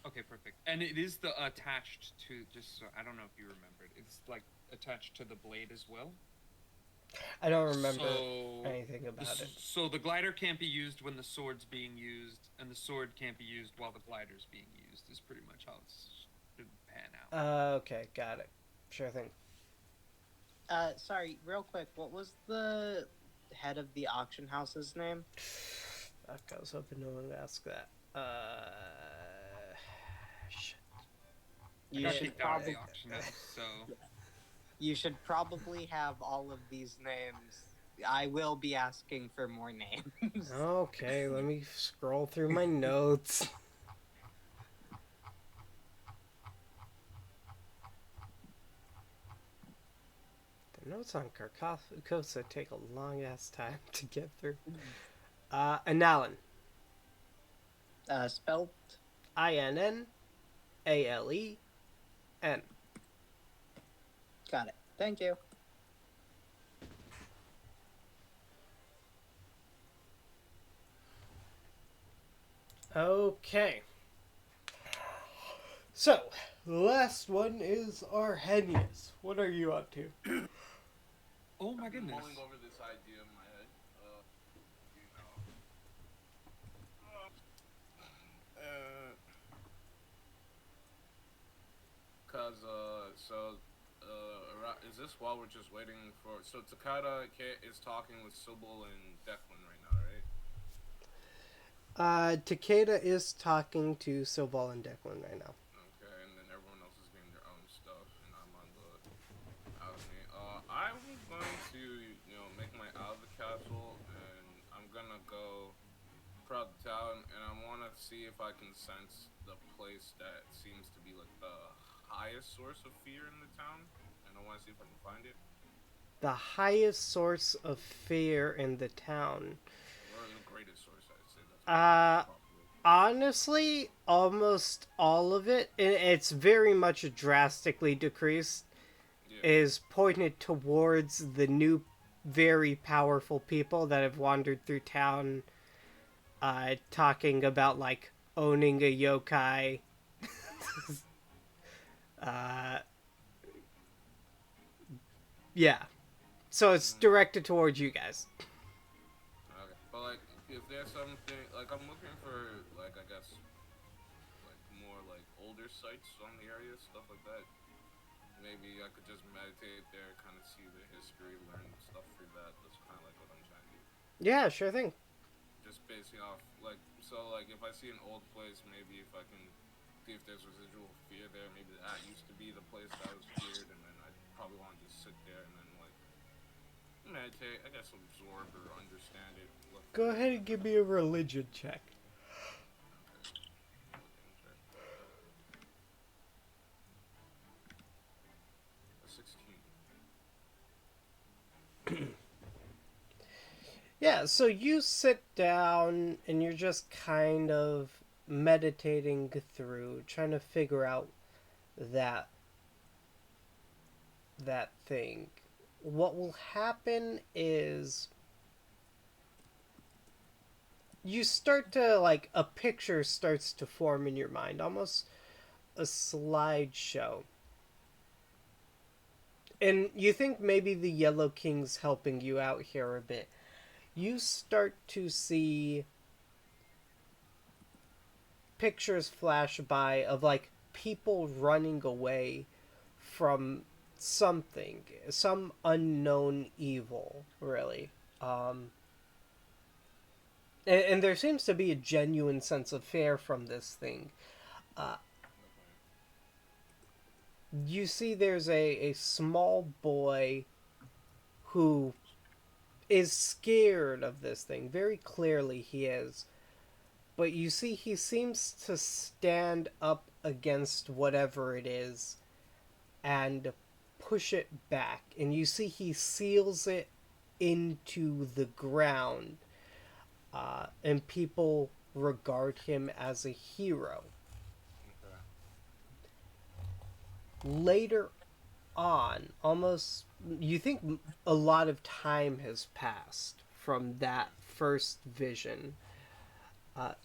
Okay, perfect. And it is the attached to, just so I don't know if you remembered, it's like attached to the blade as well. I don't remember So anything about it. so the glider can't be used when the sword's being used, and the sword can't be used while the glider's being used. Is pretty much how it's should pan out. Okay, got it. Sure thing. Sorry, real quick, what was the head of the auction house's name? Fuck, I was hoping no one would ask that. Shit. I You got should kicked out of probably the auction house, so you should probably have all of these names. I will be asking for more names. Okay, let me scroll through my notes. The notes on Carcosa take a long ass time to get through. Analan. Spelt INNALEN. got it. Thank you. Okay. So, the last one is Arrhenius. What are you up to? oh my I've been goodness. mulling over this idea in my head. You know. Is this while we're just waiting for? So Takada is talking with Sybil and Declan right now, right? Takeda is talking to Silval and Declan right now. Okay, and then everyone else is getting their own stuff, and I'm on the balcony. I'm going to, make my out of the castle, and I'm gonna go throughout the town, and I want to see if I can sense the place that seems to be like the highest source of fear in the town, and I want to see if I can find it. The highest source of fear in the town. Or the greatest source, I'd say. That's Uh, probably. Honestly, almost all of it, and it's very much drastically decreased, Yeah. is pointed towards the new, very powerful people that have wandered through town, talking about like owning a yokai. uh, yeah, so it's Mm, directed towards you guys. okay. But like, is there something like I'm looking for? Like, I guess like more like older sites on the area, stuff like that. Maybe I could just meditate there, kind of see the history, learn stuff through that. That's kind of like what I'm trying to do. Yeah, sure thing. Just basing off like so like if I see an old place, maybe if I can see if there's residual fear there, maybe that used to be the place that I was feared, and then I probably want to just sit there and then like meditate. I guess absorb or understand it, look Go through it. ahead and give me a religion check. Okay, religion check. A 16. Yeah, so you sit down and you're just kind of meditating through, trying to figure out that thing. What will happen is you start to like a picture starts to form in your mind, almost a slideshow. And you think maybe the Yellow King's helping you out here a bit. You start to see pictures flash by of like people running away from something, some unknown evil, really. Um, and there seems to be a genuine sense of fear from this thing. Uh, Okay. you see, there's a small boy who is scared of this thing. Very clearly, he is. But you see, he seems to stand up against whatever it is and push it back. And you see, he seals it into the ground. And people regard him as a hero. Okay. Later on, almost, you think a lot of time has passed from that first vision.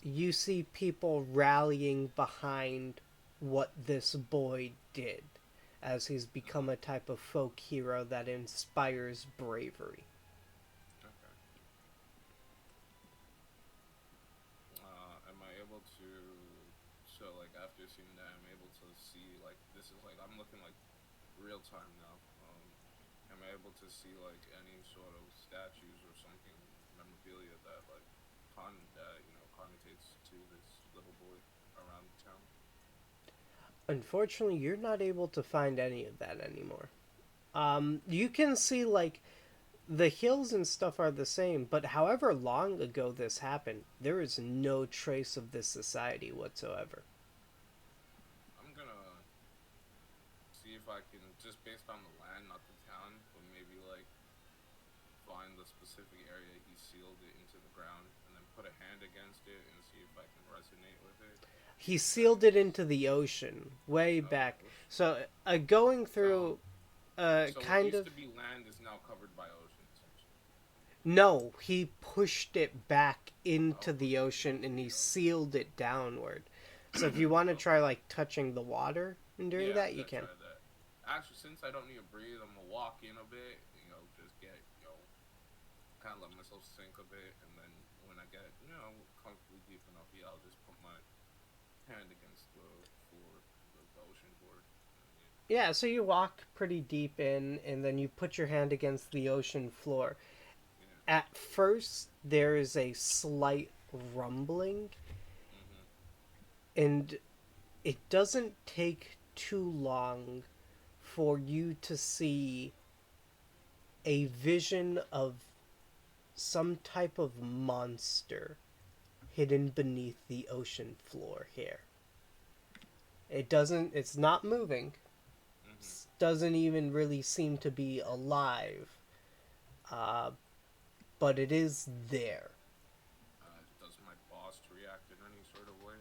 You see people rallying behind what this boy did, as he's become a type of folk hero that inspires bravery. Okay. Am I able to? So like after seeing that, I'm able to see like this is like I'm looking like real time now. Am I able to see like any sort of statues or something memorabilia that like connotates to this little boy around town? Unfortunately, you're not able to find any of that anymore. You can see like the hills and stuff are the same, but however long ago this happened, there is no trace of this society whatsoever. I'm gonna see if I can just based on the land, not the town, but maybe like find the specific area he sealed it into the ground, and then put a hand against it and see if I can resonate with it. He That sealed it it's into the ocean way oh the back. ocean. So going So through what kind used of to be land is now covered by ocean, essentially. no, he pushed it back Oh, into the pushed it ocean into and the he ocean. sealed it downward. So if you want to try Okay. like touching the water and doing Yeah, I'm that, you gonna can. try that. Actually, since I don't need to breathe, I'm gonna walk in a bit. Just get kind of let myself sink a bit, and then when I get comfortably deep enough, yeah, I'll just put my hand against the floor, the ocean floor. And, Yeah, so you walk pretty deep in and then you put your hand against the ocean floor. yeah. At first, there is a slight rumbling, Mhm. and it doesn't take too long for you to see a vision of some type of monster hidden beneath the ocean floor here. It's not moving. Doesn't even really seem to be alive. Uh, but it is there. Does my boss react in any sort of way?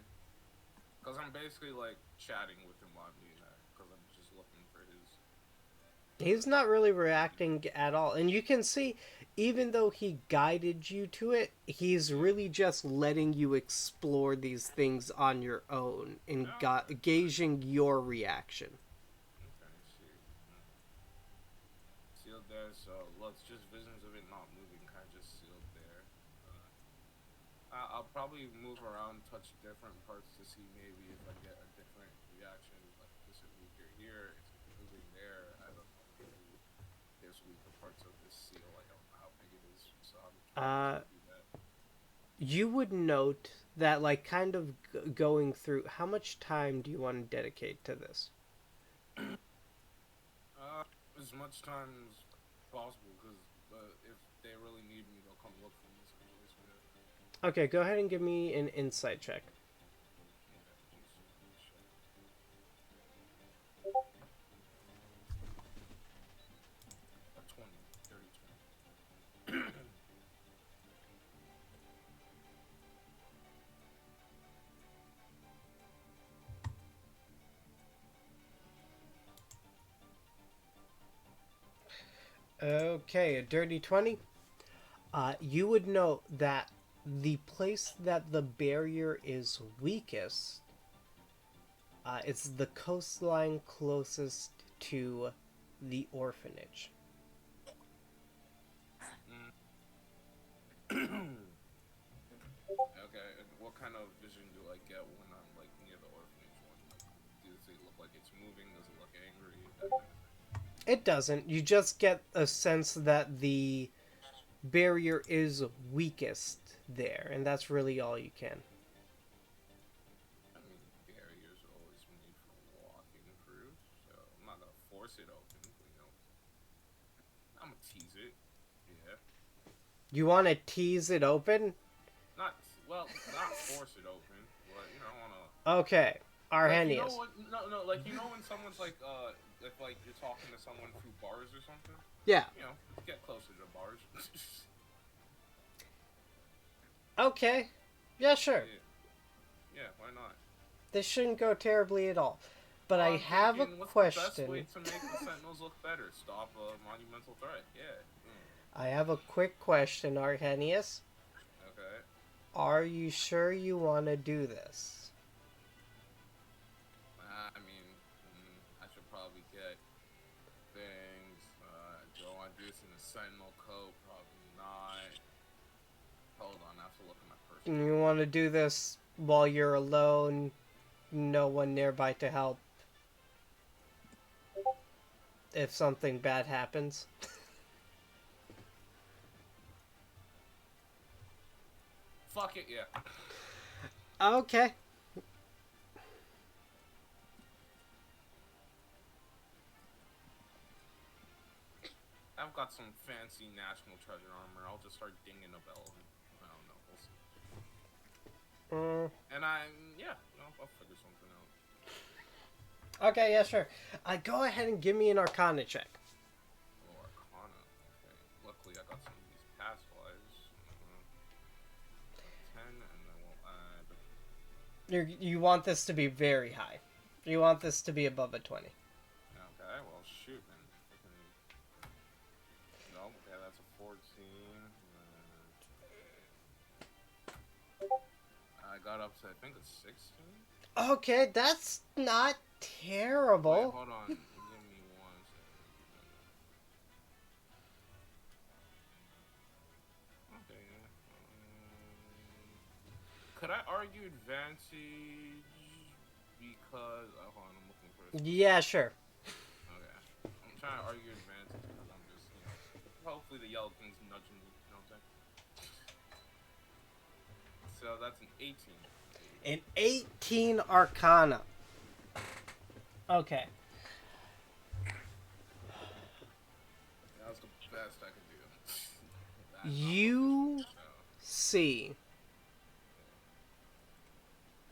Because I'm basically like chatting with him while I'm doing that. Because I'm just looking for his. He's not really reacting at all. And you can see, even though he guided you to it, he's really just letting you explore these things on your own and gauging your reaction. Okay, see. Sealed there, so let's just visions of it not moving, kind of just sealed there. I'll probably move around, touch different parts to see maybe if I get a different reaction. Like, does it weaker here? Is it moving there? I don't know. Maybe there's weaker parts of this seal. I don't know how big it is, so I'm trying to do that. You would note that, like, kind of going through, how much time do you want to dedicate to this? As much time as possible, because if they really need me, they'll come look for me. So Okay, go ahead and give me an insight check. A 20, 30, 20. Okay, a dirty 20. You would note that the place that the barrier is weakest, it's the coastline closest to the orphanage. Okay, and what kind of vision do I get when I'm like near the orphanage one? Like, does it look like it's moving? Does it look angry? That kind of thing. It doesn't. You just get a sense that the barrier is weakest there, and that's really all you can. I mean, barriers are always made for walking through, so I'm not gonna force it open. You know, I'm gonna tease it. Yeah. You want to tease it open? Not not force it open, but you know, I wanna. Okay, Arrhenius. Like, you know what? No, like you know when someone's like, if like you're talking to someone through bars or something. Yeah. You know, get closer to bars. Okay. Yeah, sure. Yeah, why not? This shouldn't go terribly at all. But I have a What's question. the best way to make the Sentinels look better? Stop a monumental threat. Yeah. I have a quick question, Arrhenius. Okay. Are you sure you want to do this? I mean, I should probably get things. Do I want to do this in a Sentinel coat? Probably not. Hold on, I have to look at my personal. You want to do this while you're alone, no one nearby to help if something bad happens? Fuck it, yeah. Okay. I've got some fancy national treasure armor. I'll just start dinging a bell. I don't know. We'll see. And I'll figure something out. Okay, yeah, sure. Go ahead and give me an Arcana check. Oh, Arcana. Okay. Luckily, I got some of these past lives. 10, and then we'll add. You want this to be very high. You want this to be above a 20. Okay, well, shoot, man. No, okay, that's a 14. I got up to, I think, a 16. Okay, that's not terrible. Wait, hold on. Give me 1 second. Okay, yeah. Could I argue advantage because... hold on, I'm looking for this. Yeah, sure. Okay. I'm trying to argue advantage because I'm just, hopefully the yellow thing's nudging me, you know what I'm saying? So that's an 18. An 18 Arcana. Okay. That was the best I could do. You see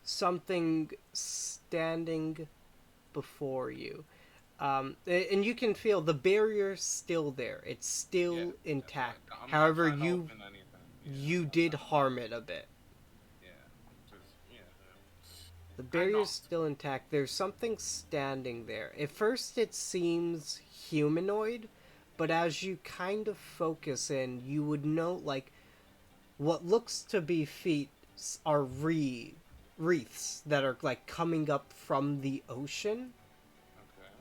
something standing before you. And you can feel the barrier's still there. It's still Yeah. So intact. I'm not However, trying to you open anything. you I'm did not. harm it a bit. Yeah. I'm just. The I know. barrier's still intact. There's something standing there. At first, it seems humanoid, but as you kind of focus in, you would note like what looks to be feet are wreaths that are like coming up from the ocean, Okay.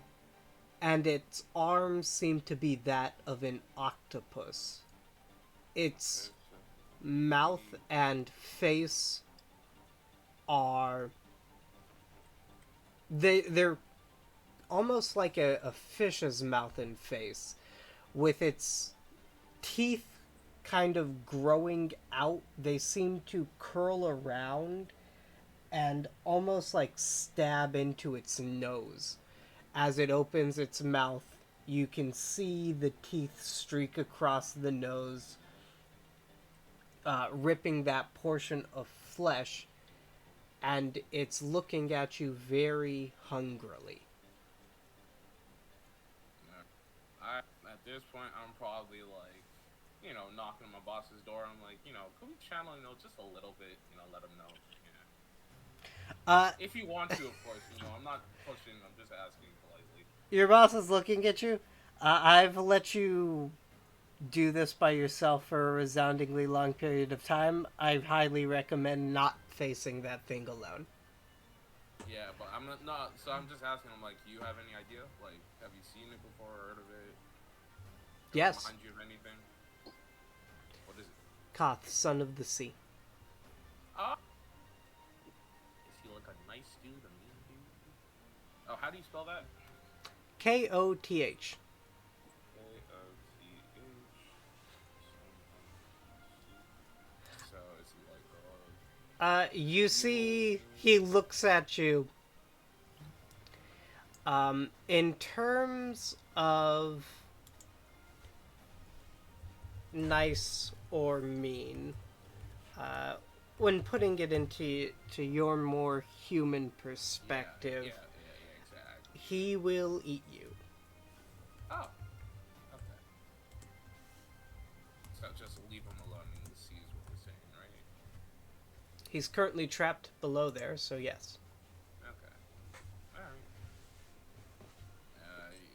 and its arms seem to be that of an octopus. Its Okay. So mouth feet. and face are they're almost like a fish's mouth and face, with its teeth kind of growing out. They seem to curl around and almost like stab into its nose. As it opens its mouth, you can see the teeth streak across the nose, ripping that portion of flesh, and it's looking at you very hungrily. Yeah. At this point, I'm probably like, knocking on my boss's door. I'm like, can we channel, just a little bit, let him know. Yeah. Uh, If you want to, of course. I'm not pushing. I'm just asking politely. your boss is looking at you. I've let you do this by yourself for a resoundingly long period of time. I highly recommend not facing that thing alone. Yeah, but I'm not. So I'm just asking him, like, do you have any idea? Like, have you seen it before or heard of it? Does it Yes, remind you of anything? What is it? Koth, son of the sea. Ah, is he like a nice dude, a mean dude? Oh, how do you spell that? Koth. Koth. So is he like You evil? see, he looks at you. In terms of nice or mean, uh, when putting it into your more human perspective, Yeah, exactly. he will eat you. Oh, okay. So just leave him alone in the sea is what we're saying, right? He's currently trapped below there, so yes. Okay. All right.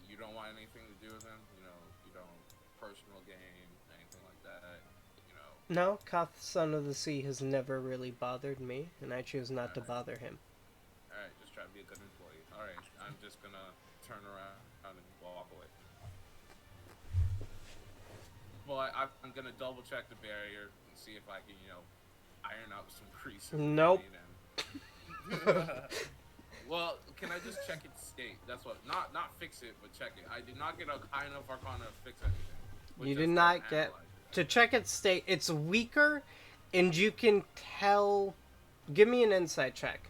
You don't want anything to do with him? You don't personal game, anything like that? You know. No, Koth, son of the sea, has never really bothered me, and I choose not to Alright. bother him. Alright, just try to be a good employee. Alright, I'm just gonna turn around and walk away. Well, I'm gonna double check the barrier and see if I can, iron out some creases Nope. and well, can I just check its state? That's what, not fix it, but check it. I did not get a high enough arcana to fix anything. But You just did to not get analyze it. to check its state. It's weaker, and you can tell. Give me an insight check.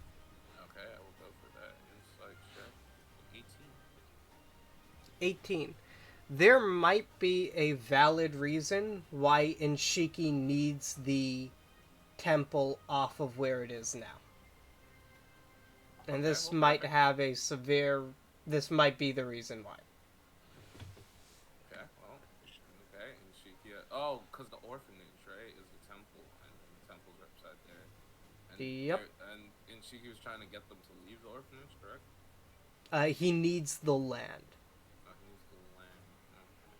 Okay, I will go for that. Insight check. 18. 18. There might be a valid reason why Inshiki needs the temple off of where it is now. And Okay, this well, might perfect. have a severe. This might be the reason why. Okay, well, okay, and Shikia. Oh, because the orphanage, right, is the temple, and the temple's right beside there. And Yep. and Shiki was trying to get them to leave the orphanage, correct? He needs the land. He needs the land. Okay.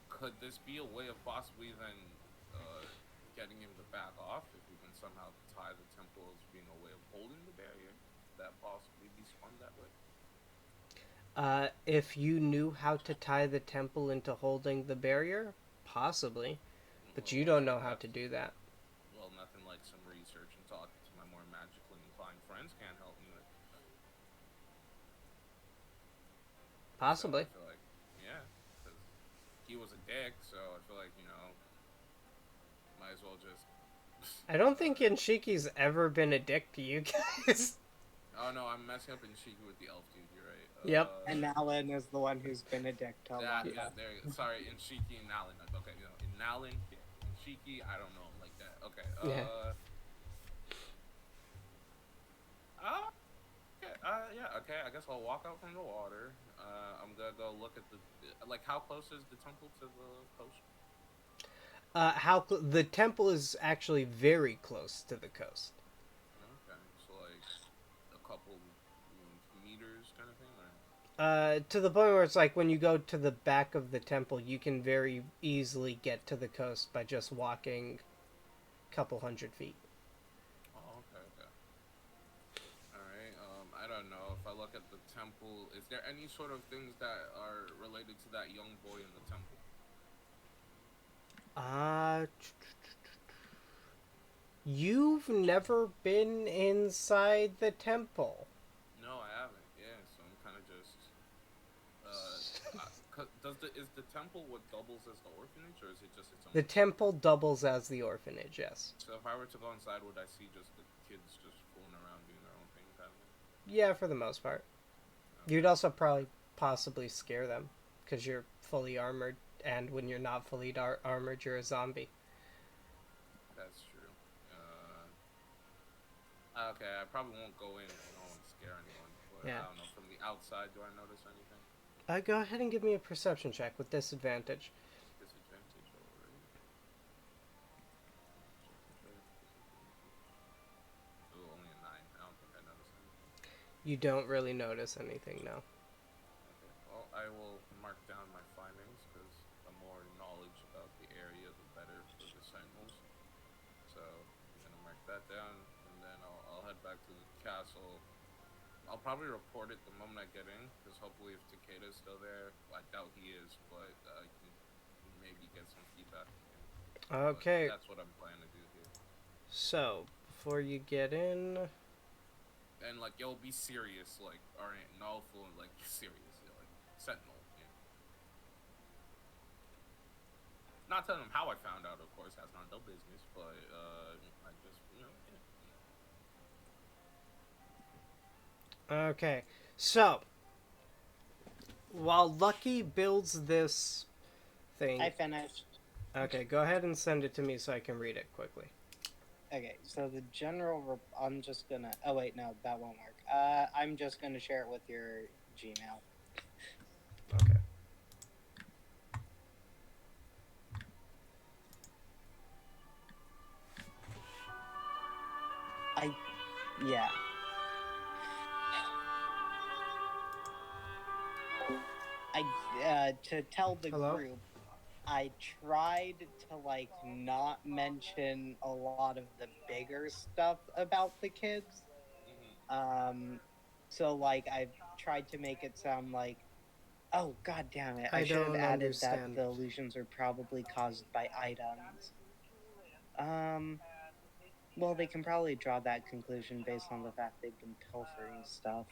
Could this be a way of possibly then getting him to back off if we can somehow tie the temple as being a way of holding the barrier? That possibly be spun that way? If you knew how to tie the temple into holding the barrier, possibly. But you Well, don't I know would how have to do that. well, nothing like some research and talking to my more magically inclined friends can't help me with. So I Possibly. feel like, yeah, because he was a dick, so I feel like, might as well just. I don't think Inshiki's ever been a dick to you guys. Oh no, I'm messing up in Shiki with the elf dude. You're right. Yep. And Alan is the one who's been a dick to a lot of Yeah, us. there you go. Sorry, in Shiki and Nalin. Okay, in Nalin, yeah. In Shiki, I don't know him like that. Okay, Yeah. Okay, I guess I'll walk out from the water. I'm gonna go look at the like. How close is the temple to the coast? The temple is actually very close to the coast. Okay, so like a couple meters kind of thing, or To the point where it's like when you go to the back of the temple, you can very easily get to the coast by just walking a couple 100 feet. oh, okay, okay. All right. I don't know if I look at the temple. Is there any sort of things that are related to that young boy in the temple? Uh, you've never been inside the temple. No, I haven't. Yeah, so I'm kind of just. Does the is the temple what doubles as the orphanage, or is it just its own The thing? temple doubles as the orphanage, yes. So if I were to go inside, would I see just the kids just fooling around doing their own thing, kind of thing? Yeah, for the most part. You'd Okay, also probably possibly scare them because you're fully armored, and when you're not fully armored, you're a zombie. that's true. Okay, I probably won't go in because I don't want to scare anyone. But Yeah. I don't know. From the outside, do I notice anything? Go ahead and give me a perception check with disadvantage. Disadvantage, alright. Oh, only a 9. I don't think I noticed anything. You don't really notice anything, no. Okay, well, I will mark down my findings because the more knowledge about the area, the better for the Sentinels. So I'm gonna mark that down, and then I'll head back to the castle. I'll probably report it the moment I get in, because hopefully if Takeda's still there, well, I doubt he is, but I can maybe get some feedback from him. But Okay, that's what I'm planning to do here. so before you get in, And like, yo, be serious, like, alright, no fool, like, serious, like, Sentinel, yeah. Not telling him how I found out, of course, that's not no business, but, I just, yeah. okay, so while Lucky builds this thing, I finished. okay, go ahead and send it to me so I can read it quickly. Okay, so the general. I'm just gonna. Oh wait, no, that won't work. I'm just gonna share it with your Gmail. Okay. Yeah. To tell the Hello? group, I tried to like not mention a lot of the bigger stuff about the kids. So like I've tried to make it sound like, oh god damn it, I should have don't added that understand. the illusions are probably caused by items. Well, they can probably draw that conclusion based on the fact they've been pilfering stuff.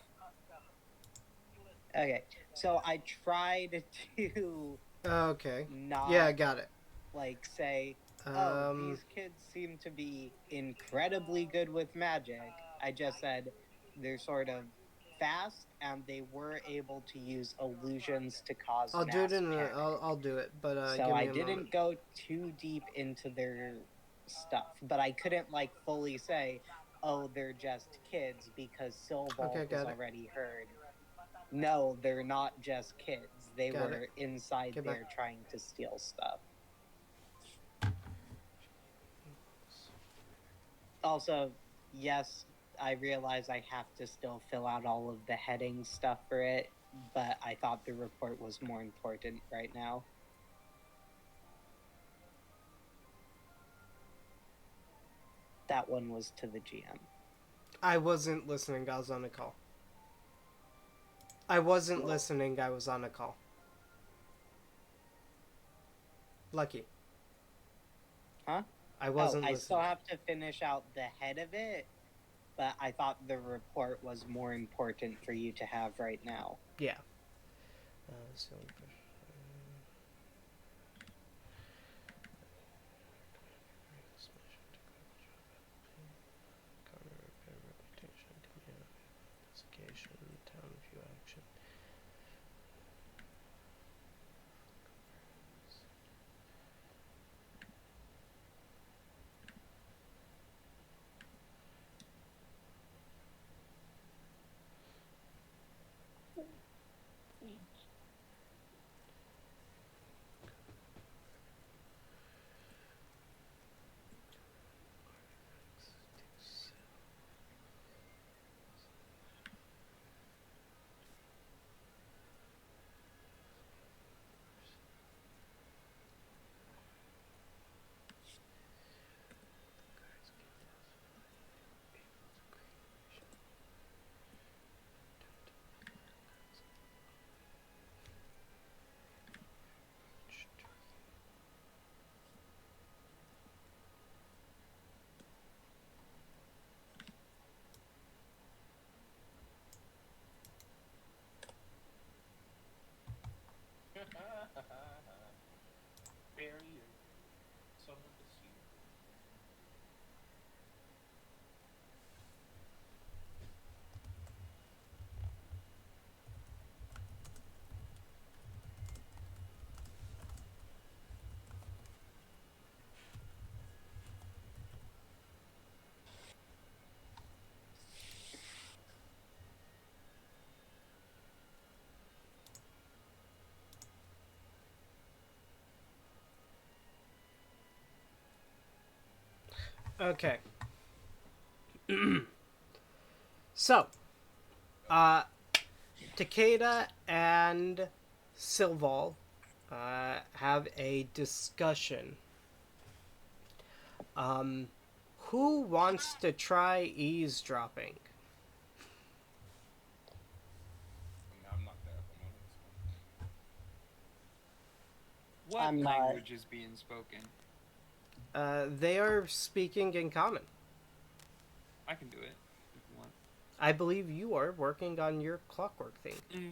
Okay, so I tried to Okay. not Yeah, I got it. like say, oh, these kids seem to be incredibly good with magic. I just said they're sort of fast and they were able to use illusions to cause I'll do it mass in panic. I'll do it, but So give me I a didn't moment. go too deep into their stuff, but I couldn't like fully say, oh, they're just kids because Silval Okay, was got it. already heard. No, they're not just kids. They Got were it. inside Get there back. trying to steal stuff. Also, yes, I realize I have to still fill out all of the heading stuff for it, but I thought the report was more important right now. That one was to the GM. I wasn't listening. I was on a call. I wasn't listening. I was on a call. Lucky. Huh? I wasn't I listening. still have to finish out the head of it, but I thought the report was more important for you to have right now. Yeah. Town view action. Barrier. Some of the sea. Okay. So, uh, Takeda and Silval have a discussion. Um, who wants to try eavesdropping? I mean, I'm not there at the moment, so. What I'm not. language is being spoken? They are speaking in common. I can do it if you want. I believe you are working on your clockwork thing. Mm-hmm.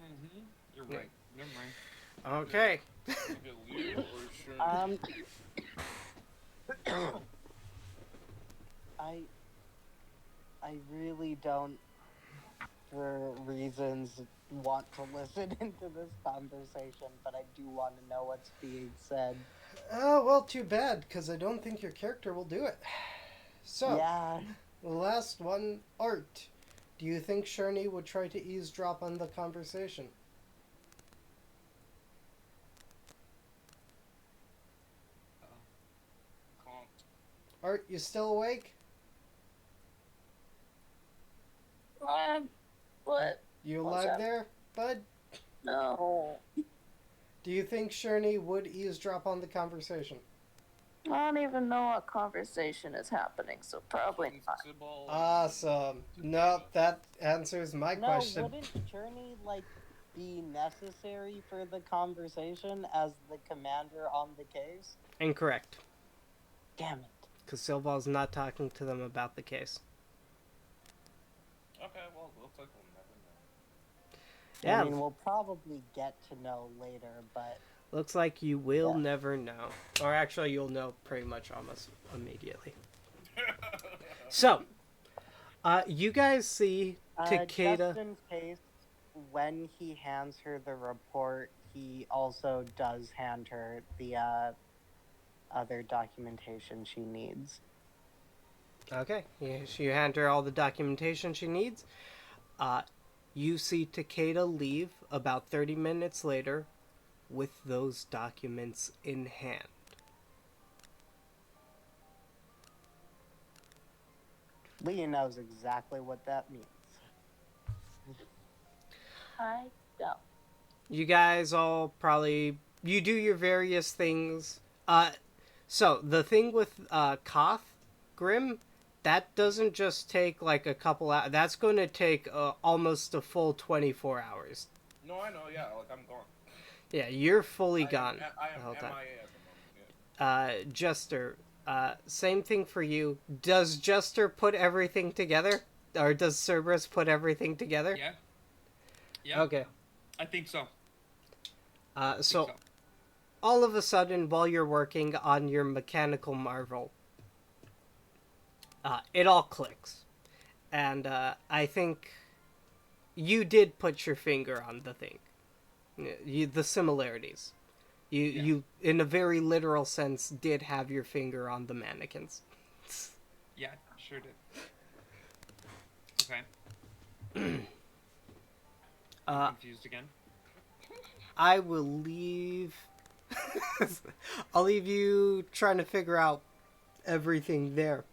You're Yeah. right. Never mind. Okay. Is it Liu or Shun? I really don't, for reasons, want to listen into this conversation, but I do want to know what's being said. Well, too bad, because I don't think your character will do it. So, Yeah. the last one, Art. Do you think Sherney would try to eavesdrop on the conversation? Can't. Art, you still awake? What? You What's alive up? there, bud? No. Do you think Sherney would eavesdrop on the conversation? I don't even know what conversation is happening, so probably not. Principal. Awesome. Nope, that answers my No, question. wouldn't Journey, be necessary for the conversation as the commander on the case? Incorrect. Damn it. Because Silval's not talking to them about the case. Okay, well, looks like we'll never know. Yeah, I mean, we'll probably get to know later, but looks like you will Yeah. never know. Or actually, you'll know pretty much almost immediately. So, you guys see Takeda. just in case, when he hands her the report, he also does hand her the other documentation she needs. Okay, you hand her all the documentation she needs. You see Takeda leave about 30 minutes later with those documents in hand. Leah knows exactly what that means. I don't. You guys all probably you do your various things. So the thing with Koth Grim, that doesn't just take like a couple hours. That's going to take almost a full 24 hours. No, I know, yeah, I'm gone. Yeah, you're fully gone I am the whole MIA time. at the moment, yeah. Jester, same thing for you. Does Jester put everything together, or does Cerberus put everything together? Yeah. Yeah. Okay. I think so. So all of a sudden, while you're working on your mechanical marvel, it all clicks. And I think you did put your finger on the thing. The similarities. You, in a very literal sense, did have your finger on the mannequins. Yeah, sure did. Okay. I'm confused again. I will leave. I'll leave you trying to figure out everything there.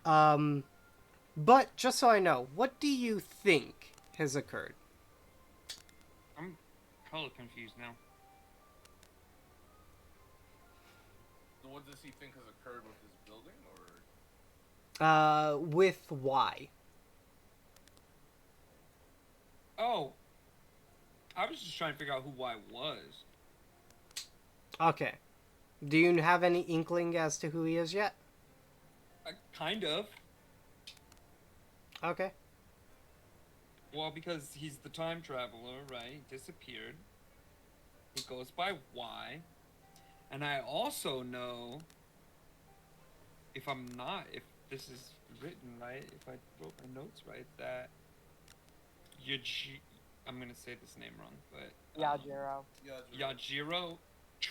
But just so I know, what do you think has occurred? I'm hella confused now. What does he think has occurred with his building, or? With why? Oh. I was just trying to figure out who Y was. Okay. Do you have any inkling as to who he is yet? Kind of. Okay. Well, because he's the time traveler, right? Disappeared. it goes by Y. And I also know, if this is written right, if I wrote my notes right, that I'm going to say this name wrong, but... Yajiro. Yajiro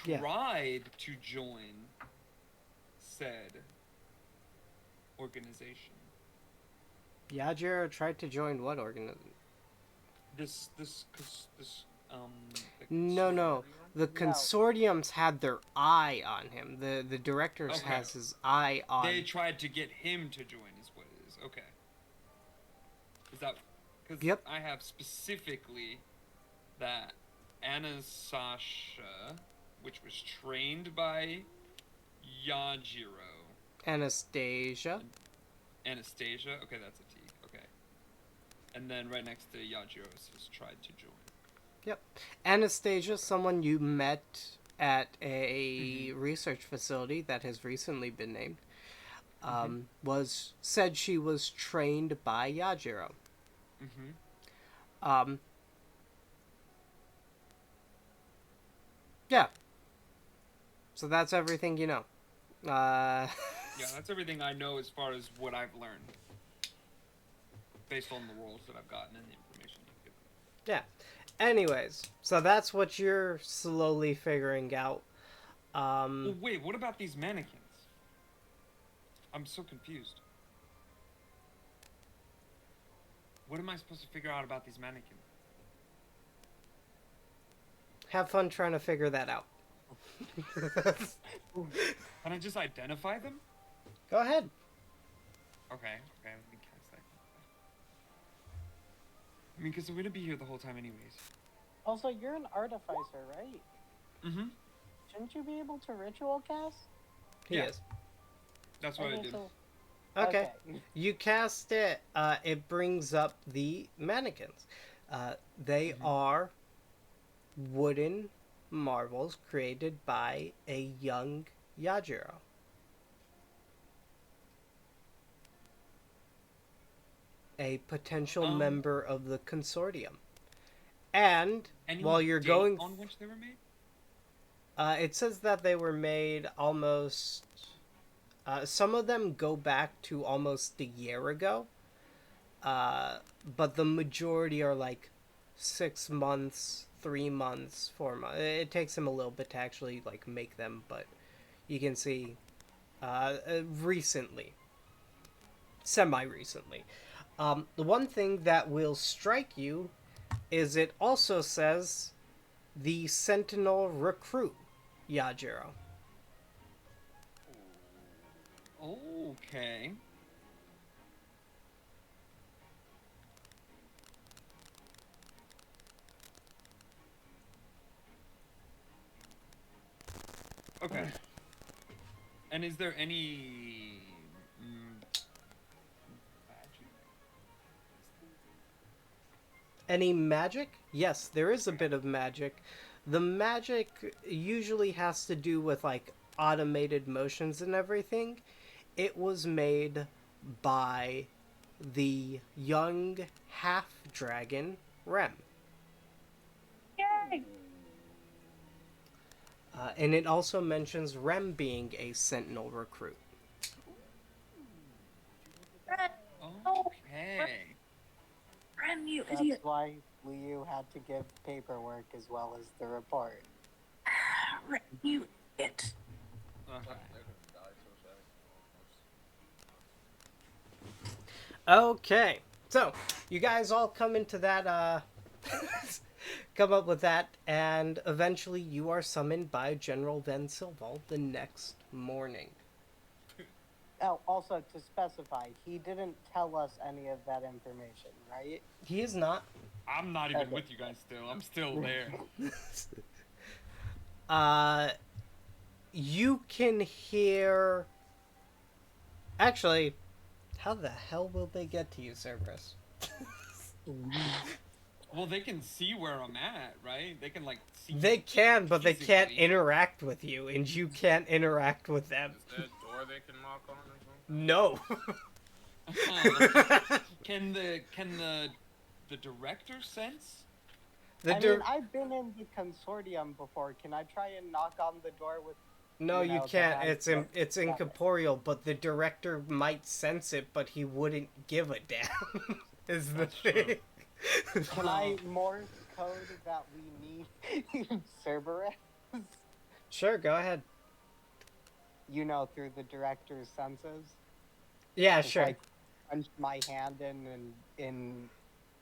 Yeah. tried to join said organization. Yajiro tried to join what organization? This No. The consortiums had their eye on him. The directors Okay. has his eye on. They tried to get him to join, is what it is. Okay. Is that... Because Yep. I have specifically that Anasasha, which was trained by Yajiro. Anastasia. Anastasia? Okay, that's a T. Okay. And then right next to Yajiro has tried to join. Yep. Anastasia, someone you met at a research facility that has recently been named, said she was trained by Yajiro. Yeah. So that's everything you know. Yeah, that's everything I know as far as what I've learned. Based on the roles that I've gotten and the information you've given. Yeah. Anyways, so that's what you're slowly figuring out. Well, wait, what about these mannequins? I'm so confused. What am I supposed to figure out about these mannequins? Have fun trying to figure that out. Can I just identify them? Go ahead. Okay, let me cast that. I mean, because we're gonna be here the whole time anyways. Also, you're an artificer, right? Mm-hmm. Shouldn't you be able to ritual cast? He Yeah. is. That's what I did. So, Okay. You cast it. It brings up the mannequins. They are wooden marbles created by a young Yajiro. A potential member of the consortium. And Any while you're date going... on which they were made? it says that they were made almost... some of them go back to almost a year ago. But the majority are like 6 months, 3 months, 4 months. It takes them a little bit to actually like make them, but you can see recently. Semi-recently. The one thing that will strike you is it also says the Sentinel Recruit Yajiro. Okay. Okay. And is there any magic? Any magic? Yes, there is a bit of magic. The magic usually has to do with like automated motions and everything. It was made by the young half-dragon Rem. Yay! And it also mentions Rem being a Sentinel recruit. Okay. Ren, you that's idiot. why Liu had to give paperwork as well as the report. Ren, you idiot. Okay. Okay, so you guys all come into that, come up with that, and eventually you are summoned by General Van Silval the next morning. Oh, also to specify, he didn't tell us any of that information, right? He is not. I'm not even Okay. with you guys still. I'm still there. You can hear... Actually, how the hell will they get to you, Cerberus? Well, they can see where I'm at, right? They can, like, see... They can, but they can't physically. interact with you, and you can't interact with them. Is there a door they can knock on or something? No. Can the director sense? The I dir- mean, I've been in the consortium before. Can I try and knock on the door with? No, you The can't. hand It's incorporeal, but the director might sense it, but he wouldn't give a damn. Is the That's true. thing. Can I Morse code that we need Cerberus? Sure, go ahead. Through the director's senses. Yeah, Just, sure. like, punch my hand in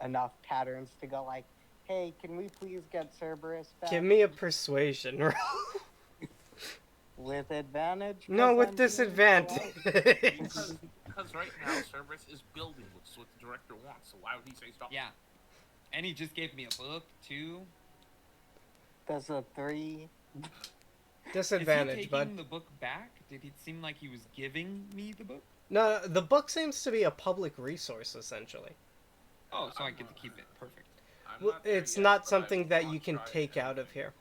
enough patterns to go like, "Hey, can we please get Cerberus back?" Give me a persuasion roll. With advantage? No, 'cause with I'm being disadvantage. Because right now Cerberus is building, which is what the director wants. So why would he say stop? Yeah. And he just gave me a book too. That's a 3. Disadvantage, Is he taking bud. the book back? Did it seem like he was giving me the book? No, the book seems to be a public resource, essentially. Oh, so I get to keep it. Perfect. I'm Well, not there it's yet, not but I something will that not you can try take out of anything. here.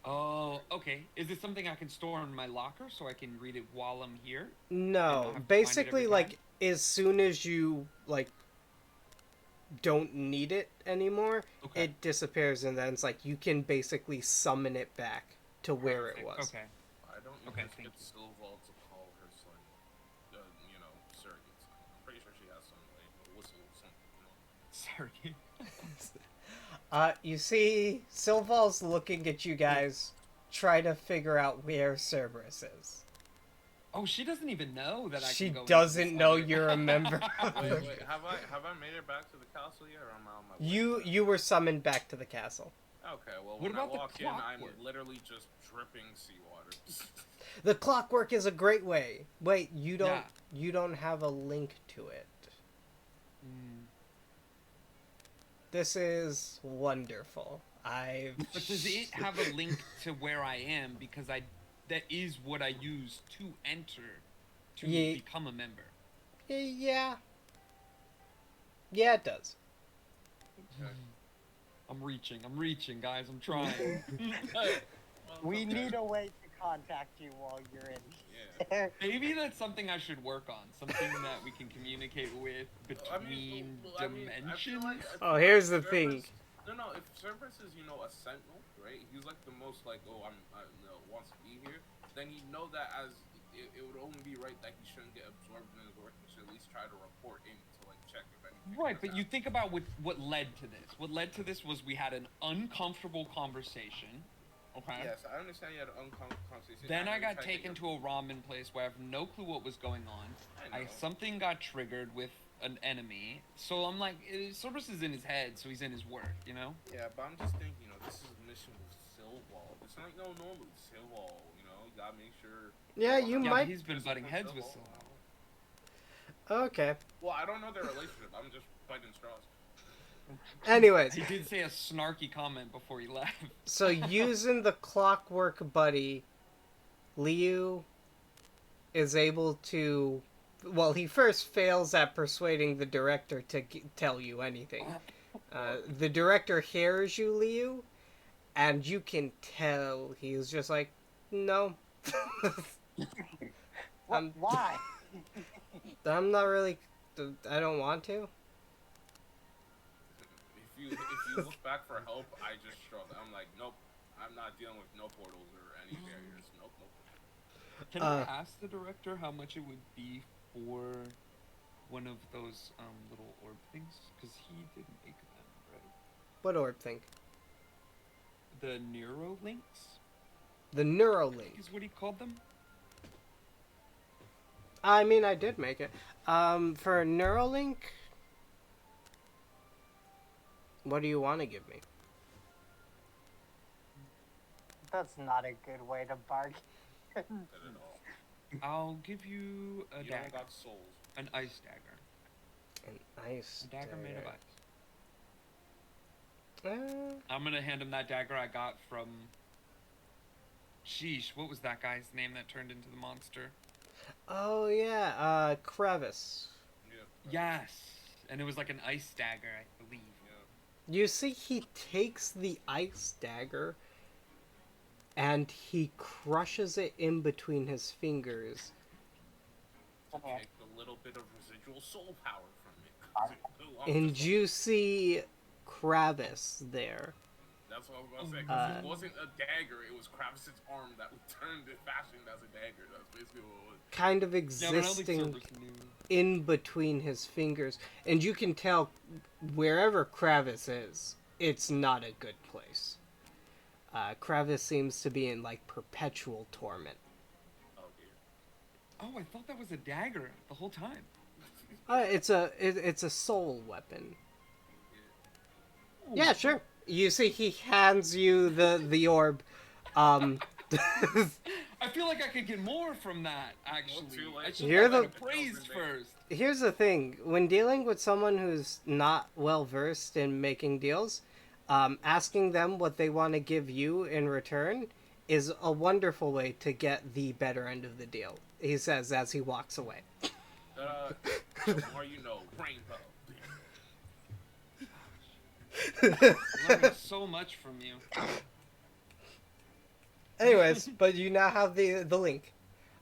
Oh, okay. Is it something I can store in my locker so I can read it while I'm here? No, have to basically, find it every like, as soon as you, like, don't need it anymore, Okay. it disappears, and then it's like you can basically summon it back to where it was. Okay. I don't need Okay, to thank get you. Silval to call her son, surrogate son. I'm pretty sure she has some, like, a whistle or something, Sorry. You see, Silval's looking at you guys, try to figure out where Cerberus is. Oh, she doesn't even know that I She can go doesn't into this know other- you're a member. Wait, have I made it back to the castle yet, or am I on my way? You were summoned back to the castle. Okay, well, What when I about the walk in, I'm clockwork? literally just dripping seawater. The clockwork is a great way. Wait, you don't Yeah. you don't have a link to it. Mm. This is wonderful. But does it have a link to where I am? Because that is what I use to enter to Ye- become a member. Yeah. Yeah, it does. Okay. I'm reaching, guys. I'm trying. We Okay. need a way to contact you while you're in Yeah. here. Maybe that's something I should work on. Something that we can communicate with between I feel dimensions. like Oh, here's the Cerberus- thing. No, if Cerberus is, a sentinel, right? He's like the most, like, wants to be here. Then you know that as it would only be right that he shouldn't get absorbed in his work. He should at least try to report in to, like, check if anything. Right, has but you happened. think about what led to this. What led to this was we had an uncomfortable conversation. Okay. Yes, I understand you had an uncomfortable conversation. Then I got tried to taken get- to a ramen place where I have no clue what was going on. I know. Something got triggered with an enemy. So I'm like, Cerberus is in his head, so he's in his work, you know? Yeah, but I'm just thinking, this is a mission with Silval. It's not no normal Silval, you gotta make sure. Yeah, you Yeah, might. but he's been butting heads with Silval. Okay. Well, I don't know their relationship. I'm just biting straws. Anyways, He did say a snarky comment before he left. so using the clockwork buddy, Liu is able to. Well, he first fails at persuading the director to tell you anything. The director hears you, Liu, and you can tell he's just like, no. Why? I'm not really. I don't want to. If you look back for help, I just shrug. I'm like, nope. I'm not dealing with no portals or any barriers. Nope. Can I ask the director how much it would be for one of those little orb things? Because he didn't make them, right? What orb thing? The Neurolinks? The I Neuralink. think is what he called them? I mean, I did make it. For Neuralink, what do you want to give me? That's not a good way to bargain. Not at all. I'll give you a You dagger. don't got souls. An ice dagger. An ice A dagger made of ice. I'm gonna hand him that dagger I got from... Sheesh, what was that guy's name that turned into the monster? Oh yeah, Crevice. Yeah. Yes! And it was like an ice dagger, I believe. Yeah. You see, he takes the ice dagger and he crushes it in between his fingers. Take a little bit of residual soul power from it. 'cause it belongs to And someone. you see Kravis there. That's what I was gonna say. Uh, Because it wasn't a dagger; it was Kravis's arm that turned it fashioned as a dagger. That's basically what it was. kind of Yeah, but I don't think existing Cerberus knew. in between his fingers. And you can tell wherever Kravis is, it's not a good place. Kravis seems to be in like perpetual torment. Oh dear. Oh, I thought that was a dagger the whole time. It's a soul weapon. Yeah, sure. You see, he hands you the orb. I feel like I could get more from that, actually. too late. I should You're have the- been appraised first. Here's the thing: when dealing with someone who's not well versed in making deals, asking them what they want to give you in return is a wonderful way to get the better end of the deal. He says as he walks away. The more you know, rainbow. Learning so much from you. Anyways, but you now have the link,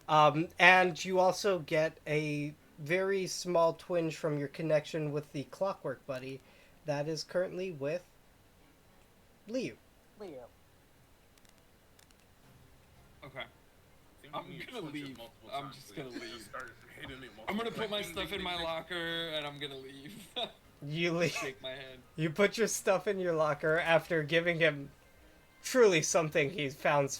and you also get a very small twinge from your connection with the Clockwork Buddy, that is currently with Liu. Leo. Okay. Think I'm you need to gonna switch it leave. multiple I'm times, just so gonna you leave. start hitting it multiple I'm gonna put times. my Ding, stuff ding, in my ding, ding. locker and I'm gonna leave. You leave. Shake my head. You put your stuff in your locker after giving him truly something he finds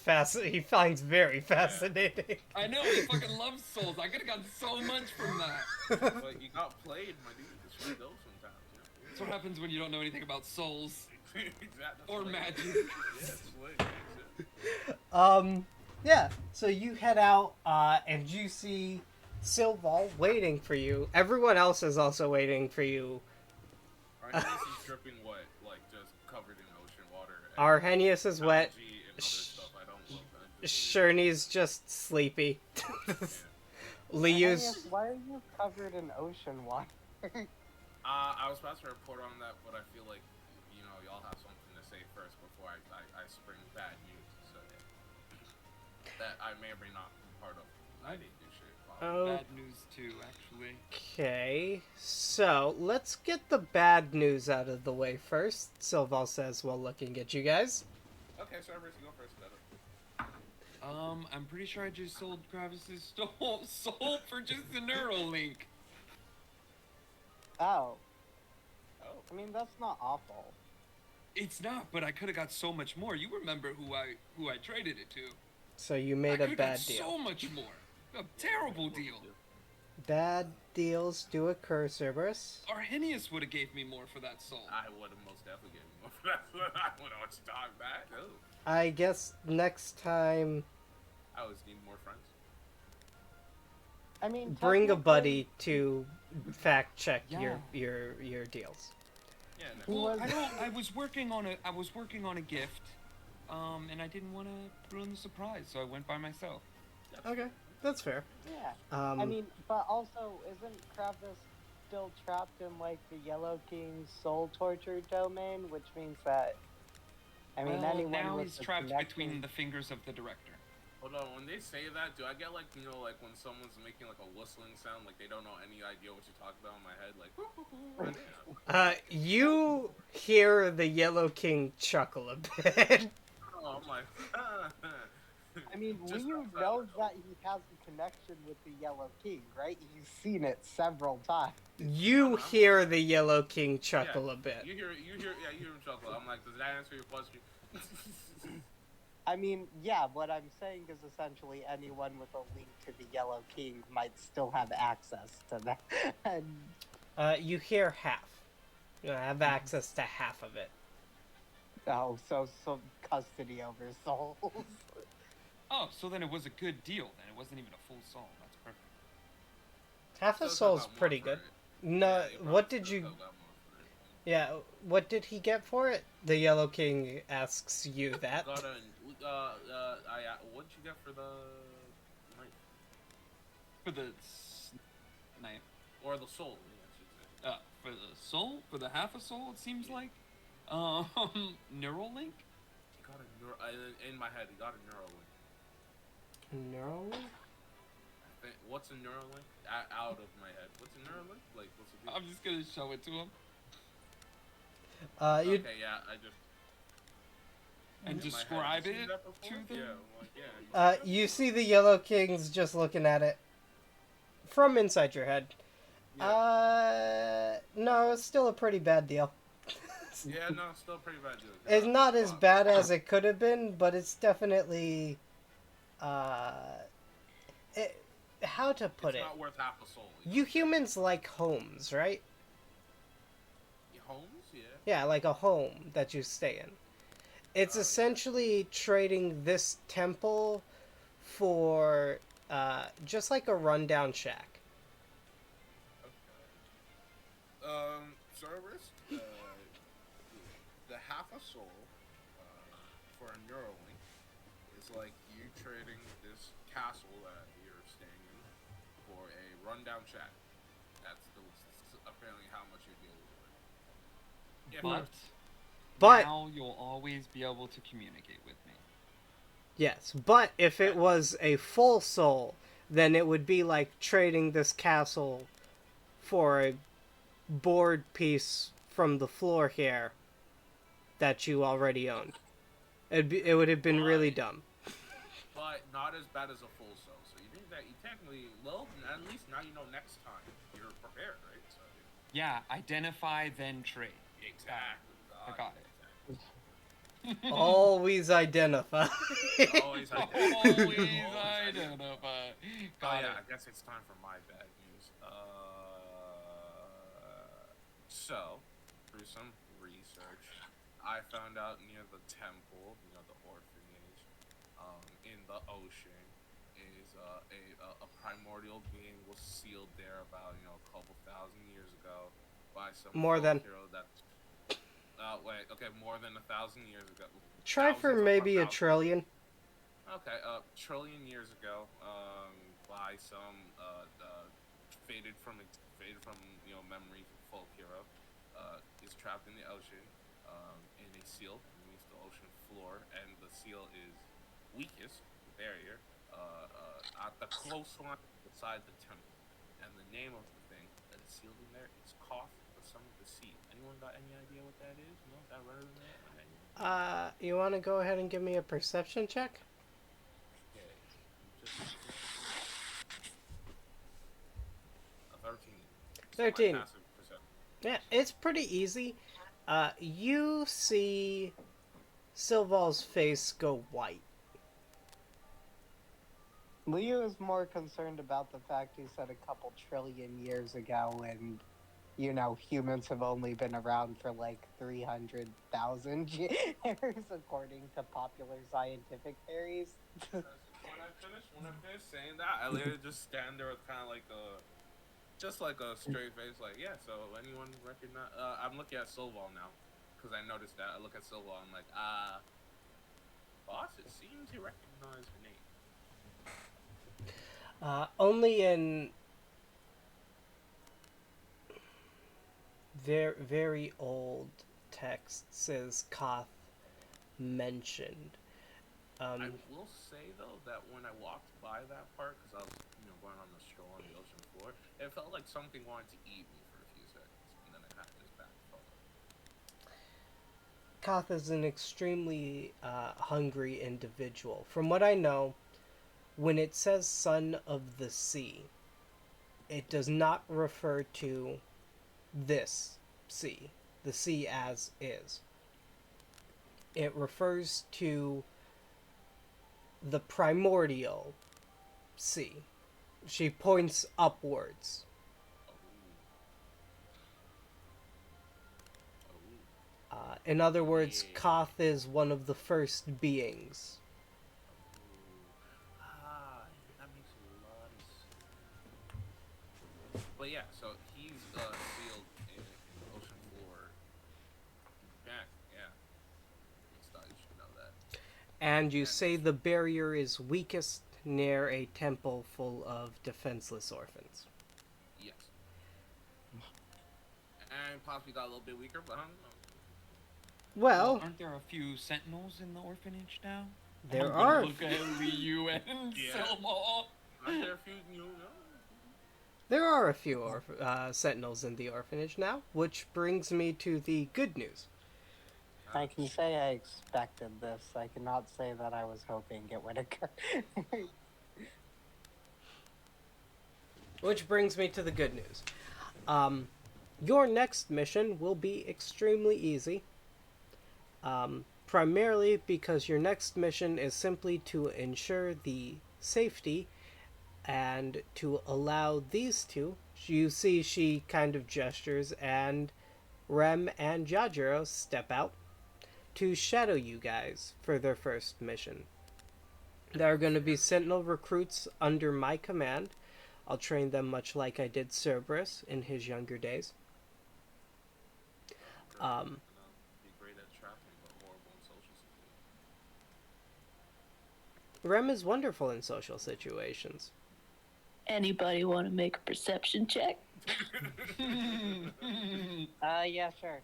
very fascinating. I know, he fucking loves souls. I could've gotten so much from that. But you got played, my dude. This way goes sometimes. That's what happens when you don't know anything about souls. Exactly. Or magic. Yes, Yeah, so you head out, and you see Silval waiting for you. Everyone else is also waiting for you. Arrhenius is dripping wet, like just covered in ocean water. And Arrhenius is wet. algae and other stuff. I don't love that. Sherney's just sleepy. Liu's... Arrhenius, why are you covered in ocean water? I was about to report on that, but I feel like, you know, y'all have something to say first before I spring bad news. So that I may or may not be part of. I didn't do shit. Oh. Bad news too, actually. Okay, so let's get the bad news out of the way first, Silval says while looking at you guys. Okay, Cerberus, you go first. I'm pretty sure I just sold Kravis's soul for just a Neuralink. Oh. Oh. I mean, that's not awful. It's not, but I could have got so much more. You remember who I traded it to. So you I made a coulda bad got deal. so much more. A terrible deal. Bad deals do occur, Cerberus. Arrhenius would have gave me more for that soul. I would have most definitely given you more for that. I would have want you to talk back. Oh. I guess next time I always need more friends. I mean, bring a technically- buddy to fact check Yeah. your deals. Yeah, no. He Well, was- I was working on a gift, and I didn't want to ruin the surprise, so I went by myself. Okay, that's fair. Yeah. Um, I mean, but also, isn't Kravis still trapped in, like, the Yellow King's soul torture domain? Which means that, I mean, Well, anyone now with he's a trapped connection- between the fingers of the director. Hold on, when they say that, do I get like, you know, like when someone's making like a whistling sound, like they don't know any idea what you're talking about in my head, like, whoo, whoo, whoo, you hear the Yellow King chuckle a bit. oh, I'm like, I mean, Just Liu outside knows of- that he has a connection with the Yellow King, right? He's seen it several times. You hear the Yellow King chuckle a bit. You hear him chuckle. I'm like, does that answer your question? I mean, yeah, what I'm saying is essentially anyone with a link to the Yellow King might still have access to that. And, You hear half. You have access to half of it. oh, so custody over souls. Oh, so then it was a good deal. Then it wasn't even a full soul. That's perfect. Half a Still soul's got more pretty for good. it. No, Yeah, you what probably did still you? got more for it. Yeah, what did he get for it? The Yellow King asks you that. Got a, what'd you get for the knife? For the knife. Or the soul, yeah, I should say. For the soul, for the half a soul, it seems like. Neuralink. He got a in my head, he got a Neuralink. No. What's a Neuralink? Out of my head. What's a Neuralink? Like, what's it do? I'm just gonna show it to him. You Okay, yeah, I just And in my head. Have describe you seen it that before? to them. Yeah, I'm like, yeah. You seen that you before? see the Yellow Kings just looking at it from inside your head. Yeah. No, it's still a pretty bad deal. Yeah, no, still pretty bad dude. It's not as Fuck. bad as it could have been, but it's definitely uh, it, how to put It's it. not worth half a soul. You humans like homes, right? Homes, yeah. Yeah, like a home that you stay in. It's Yeah. essentially trading this temple for just like a rundown shack. Okay. Cerberus, the half a soul for a Neuralink is like you trading this castle that you're staying in for a rundown shack. That's apparently how much you're dealing with. If But But now you'll always be able to communicate with me. yes, but if it was a full soul, then it would be like trading this castle for a board piece from the floor here that you already owned. It would have been really dumb. but not as bad as a full soul. So you think that you technically, well, at least now you know next time you're prepared, right? So Yeah, identify then trade. exactly. I got it. Always identify. Always Always identify. identify. Oh Got yeah, it. I guess it's time for my bad news. So through some research, I found out near the temple, the orphanage, in the ocean, is a primordial being was sealed there about a couple thousand years ago by some More than. hero that's wait, okay, more than 1,000 years ago. Try for Thousands upon maybe a thousands. trillion. Okay, trillion years ago, by some faded from memory folk hero, is trapped in the ocean, in a seal beneath the ocean floor, and the seal is weakest, the barrier, at the close one beside the temple, and the name of the thing that is sealed in there is Koth, the son of the sea. Anyone got any idea what that is? No, that rather than that. You want to go ahead and give me a perception check? Okay, just a 13. 13. Semi-passive perception. Yeah, it's pretty easy. You see Silval's face go white. Leo is more concerned about the fact he said a couple trillion years ago, and humans have only been around for like 300,000 years, according to popular scientific theories. When I finish saying that, I literally just stand there with kind of like just like a straight face, like, yeah. So anyone recognize? I'm looking at Silval now, because I noticed that. I look at Silval, I'm like, boss, it seems you recognize her name. Only in very, very old texts is Koth mentioned. I will say though that when I walked by that part, because I was going on the stroll on the ocean floor, it felt like something wanted to eat me for a few seconds, and then I kind of just backed off. Koth is an extremely hungry individual. From what I know, when it says son of the sea, it does not refer to this sea, the sea as is. It refers to the primordial sea. She points upwards. In other words, Yeah. Koth is one of the first beings. That makes a lot of sense. But yeah, so he's sealed in the ocean floor. Yeah. Just thought you should know that. And you say the barrier is weakest near a temple full of defenseless orphans. Yes. And possibly got a little bit weaker, but I don't know. Well, aren't there a few sentinels in the orphanage now? there I'm gonna are. Look at Liu and Yeah. Silmal. Aren't there a few There are a few sentinels in the orphanage now, which brings me to the good news. I can say I expected this. I cannot say that I was hoping it would occur. Which brings me to the good news. Your next mission will be extremely easy. Primarily because your next mission is simply to ensure the safety and to allow these two. You see, she kind of gestures, and Rem and Jajiro step out to shadow you guys for their first mission. There are going to be Sentinel recruits under my command. I'll train them much like I did Cerberus in his younger days. Be great at tracking, but horrible in social situations. Rem is wonderful in social situations. Anybody want to make a perception check? Yeah, sure.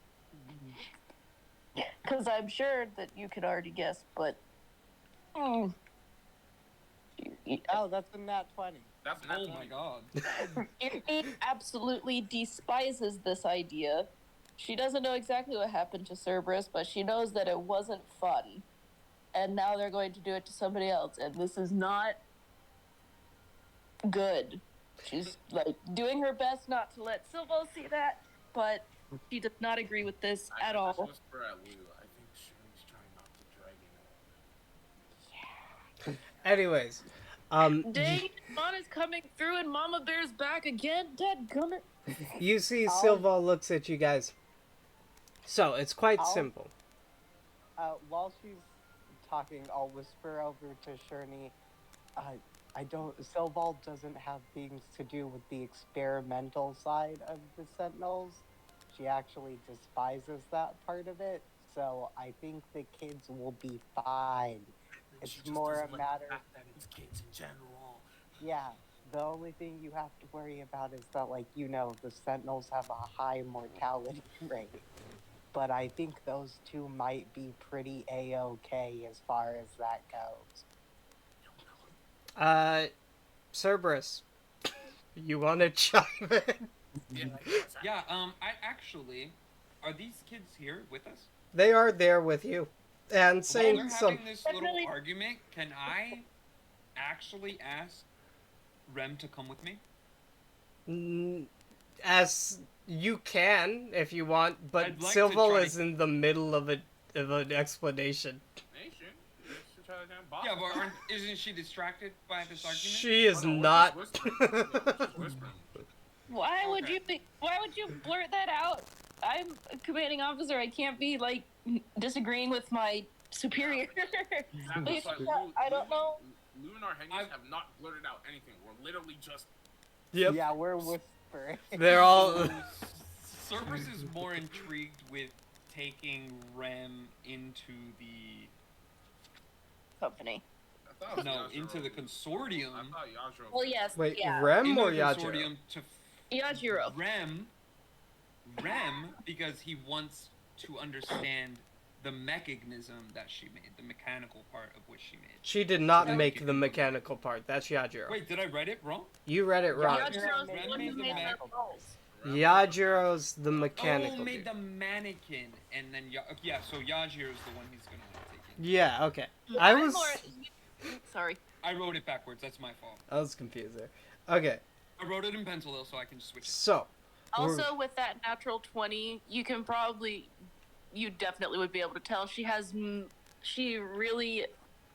Because I'm sure that you could already guess, but. Oh, that's a nat 20. That's not Oh my god. It absolutely despises this idea. She doesn't know exactly what happened to Cerberus, but she knows that it wasn't fun. And now they're going to do it to somebody else, and this is not good. She's like doing her best not to let Silvo see that, but she does not agree with this at all. I whisper at Lou. I think Shirley's trying not to drag it. Anyways, Dang, Mama's coming through and Mama Bear's back again. Dadgummit. you see Silva looks at you guys. So, it's quite simple. While she's talking, I'll whisper over to Shirley. Silval doesn't have things to do with the experimental side of the Sentinels. She actually despises that part of it, so I think the kids will be fine. It's more a matter of that it's kids in general. Yeah, the only thing you have to worry about is that, the Sentinels have a high mortality rate. But I think those two might be pretty A-okay as far as that goes. Cerberus, you want to chime in? Yeah, I actually... Are these kids here with us? They are there with you. And saying While we're some... having this little argument, can I actually ask Rem to come with me? As you can, if you want, but I'd like Silval to is in the middle of an explanation. Yeah, but isn't she distracted by this argument? She is not. Why would you blurt that out? I'm a commanding officer. I can't be disagreeing with my superior. I don't know. Lou and Arrhenius have not blurted out anything. We're literally just... Yep. Yeah, we're whispering. They're all... Cerberus is more intrigued with taking Rem into the... company. No, into the consortium. I thought Yajiro... Well, yes. Wait, yeah. Rem Into or the Yajiro? consortium to Yajiro. Rem, because he wants to understand the mechanism that she made, the mechanical part of which she made. She did not make the mechanical part. That's Yajiro. Wait, did I write it wrong? You read it wrong. Yajiro's Rem the one made who the made mech- the rolls. Yajiro's the mechanical Oh, made dude. the mannequin, and then yeah. So Yajiro's the one he's gonna take in. Yeah, okay. I I'm was... Sorry. I wrote it bakward. That's my fault. I was confused there. Okay, I wrote it in pencil though, so I can just switch it. so... Also, with that natural 20, you definitely would be able to tell she really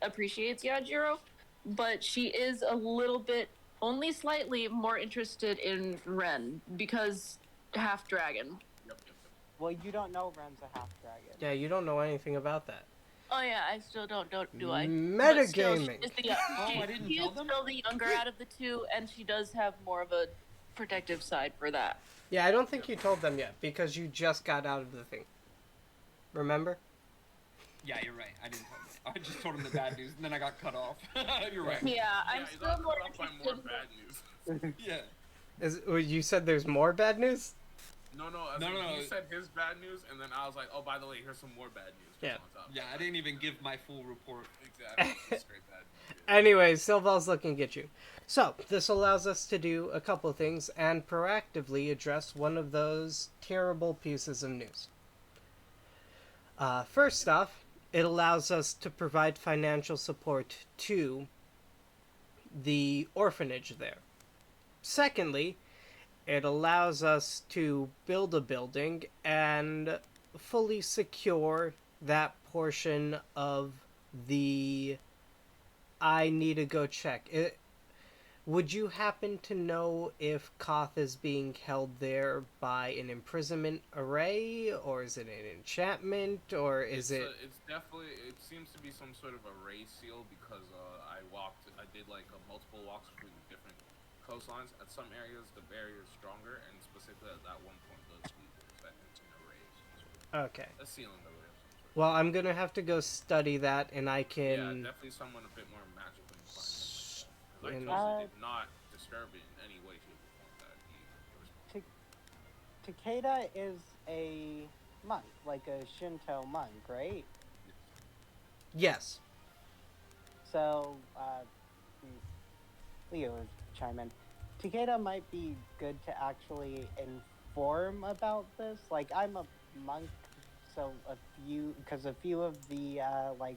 appreciates Yajiro, but she is a little bit, only slightly more interested in Ren because half dragon. Yep. Well, you don't know Ren's a half-dragon. Yeah, you don't know anything about that. Oh yeah, I still don't do I? Metagaming. I didn't She tell is them? still the younger out of the two, and she does have more of a protective side for that. Yeah, I don't think you told them yet, because you just got out of the thing. Remember? Yeah, you're right. I didn't tell him. I just told him the bad news, and then I got cut off. You're right. Yeah, I'm you still got more cut off by interested. more bad news. Yeah. You said there's more bad news? No. He said his bad news, and then I was like, oh, by the way, here's some more bad news. Yeah. On top. Yeah, I didn't even give my full report. Exactly. Straight bad news. Anyway, Silval's looking at you. So, this allows us to do a couple things and proactively address one of those terrible pieces of news. First off, it allows us to provide financial support to the orphanage there. Secondly, it allows us to build a building and fully secure that portion of the I need to go check. Would you happen to know if Koth is being held there by an imprisonment array, or is it an enchantment, or is it? It's definitely. It seems to be some sort of array seal because I did like multiple walks through the different coastlines. At some areas, the barrier is stronger, and specifically at that one point, those speakers that it's an array, Okay. a ceiling array of some sort. Well, I'm gonna have to go study that, and I Yeah, can. definitely someone a bit more magically inclined than myself. Because I And- totally did not disturb it in any way, shape, or form that he responded. Takeda is a monk, like a Shinto monk, right? Yes. So, Leo is chime in. Takeda might be good to actually inform about this. Like, I'm a monk, so a few of the like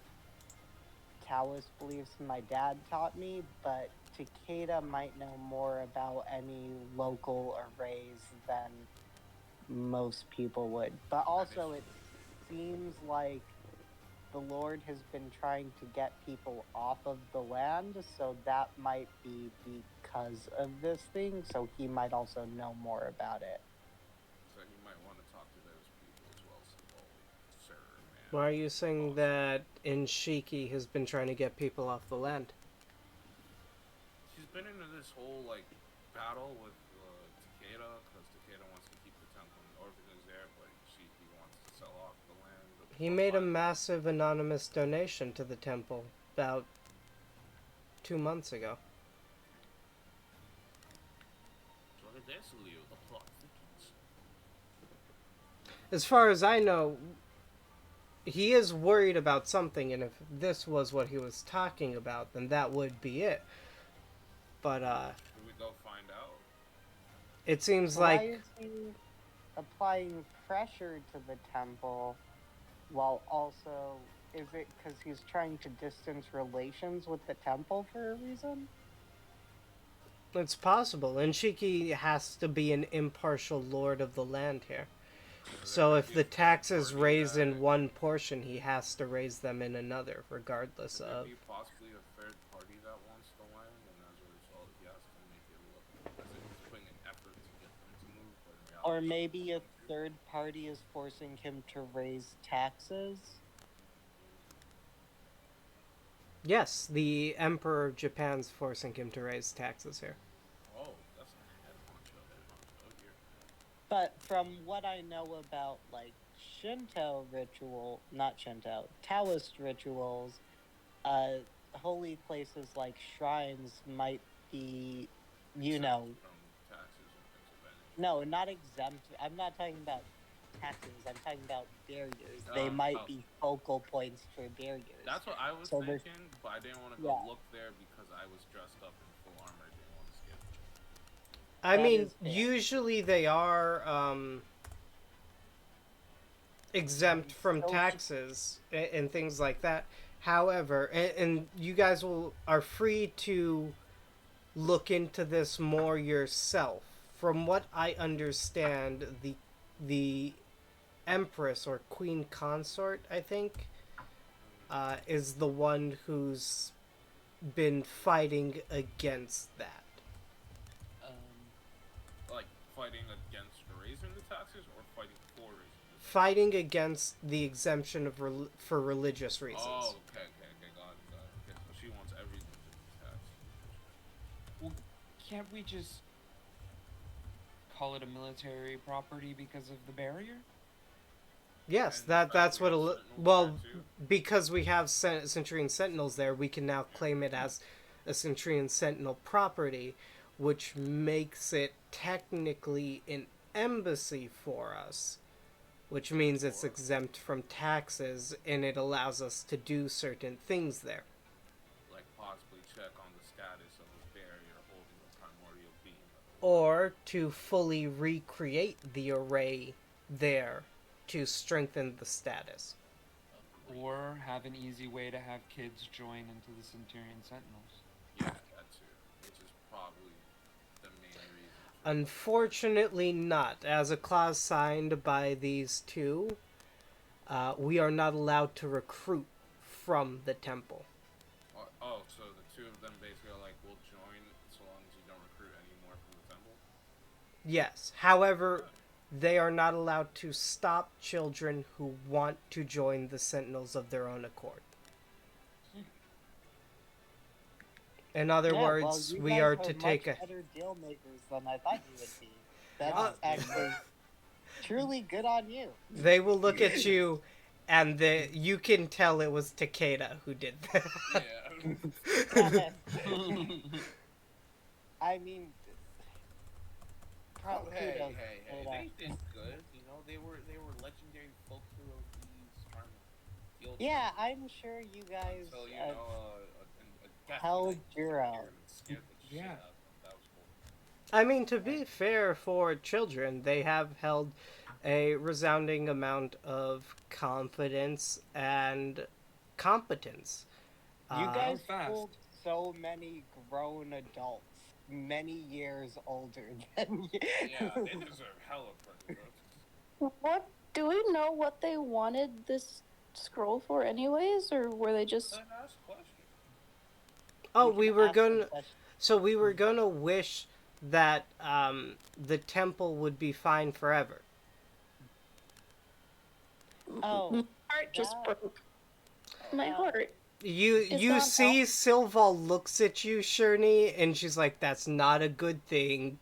Taoist beliefs my dad taught me, but Takeda might know more about any local arrays than most people would. But also, it seems like the Lord has been trying to get people off of the land, so that might be because of this thing, so he might also know more about it. So you might want to talk to those people as well, sir, man. Why are you saying that Inshiki has been trying to get people off the land? She's been into this whole like battle with Takeda because Takeda wants to keep the temple and the orphanage there, but he wants to sell off the land. He made a massive anonymous donation to the temple about 2 months ago. So that's Leo, the plot thickens. As far as I know, he is worried about something, and if this was what he was talking about, then that would be it. But, Should we go find out? it seems Why like... is he applying pressure to the temple while also... Is it because he's trying to distance relations with the temple for a reason? It's possible. Inshiki has to be an impartial lord of the land here. So if the taxes raise in one portion, he has to raise them in another, regardless Could of... there be possibly a third party that wants the land, and as a result, he has to make it look as if he's putting an effort to get them to move, but in reality, Or maybe a third party is forcing him to raise taxes? Yes, the Emperor of Japan's forcing him to raise taxes here. Oh, that's a head honcho, oh dear. But from what I know about, like, Taoist rituals, holy places like shrines might be, you know... From taxes and things of that nature. No, not exempt. I'm not talking about taxes. I'm talking about barriers. They might be focal points for barriers. That's what I was So thinking, but I didn't want to go look there because I was dressed up in full armor. I didn't want to scare the children. I That mean, is fair. usually they are exempt from So- taxes and things like that. However, and you guys are free to look into this more yourself. From what I understand, the Empress or Queen Consort, I think, is the one who's been fighting against that. Like fighting against raising the taxes or fighting for raising the taxes? Fighting against the exemption of for religious reasons. Oh, okay, got it. Okay, so she wants everything to be taxed. Well, can't we just call it a military property because of the barrier? Yes, And the fact that's we what. have Sentinels Well, there, too. because we have Centurion Sentinels there, we can now claim it as a Centurion Sentinel property, which makes it technically an embassy for us, which means it's exempt from taxes and it allows us to do certain things there. Like possibly or to fully recreate the array there to strengthen the status. Or have an easy way to have kids join into the Centurion Sentinels. Yeah, that too. Which is probably the main reason for what you said. Unfortunately, not. As a clause signed by these two, we are not allowed to recruit from the temple. Oh, so the two of them basically are like, we'll join so long as you don't recruit any more from the temple? Yes. However, they are not allowed to stop children who want to join the Sentinels of their own accord. In other Yeah, well, words, you we guys are are to much take a. better deal makers than I thought you would be. That's Yeah, actually truly good on you. They will look at you, and you can tell it was Takeda who did that. Yeah. I mean, Oh, hey, kudos, hey, hey! but, They did good. You know, they were legendary folk hero thieves trying to steal. yeah, I'm sure you guys Until you know a death held knight your appeared own. and scared the shit Yeah. out of them. That was horrible. I mean, to be fair for children, they have held a resounding amount of confidence and competence. You guys fast. fooled so many grown adults, many years older than you. Yeah, they deserve hella credit. What do we know what they wanted this scroll for, anyways, or were they just? Then ask questions. Oh, You we can were ask them going to. questions. So we were going to wish that the temple would be fine forever. Oh, My heart just that- broke. My heart. You gone see out. Silval looks at you, Sherney, and she's like, "That's not a good thing."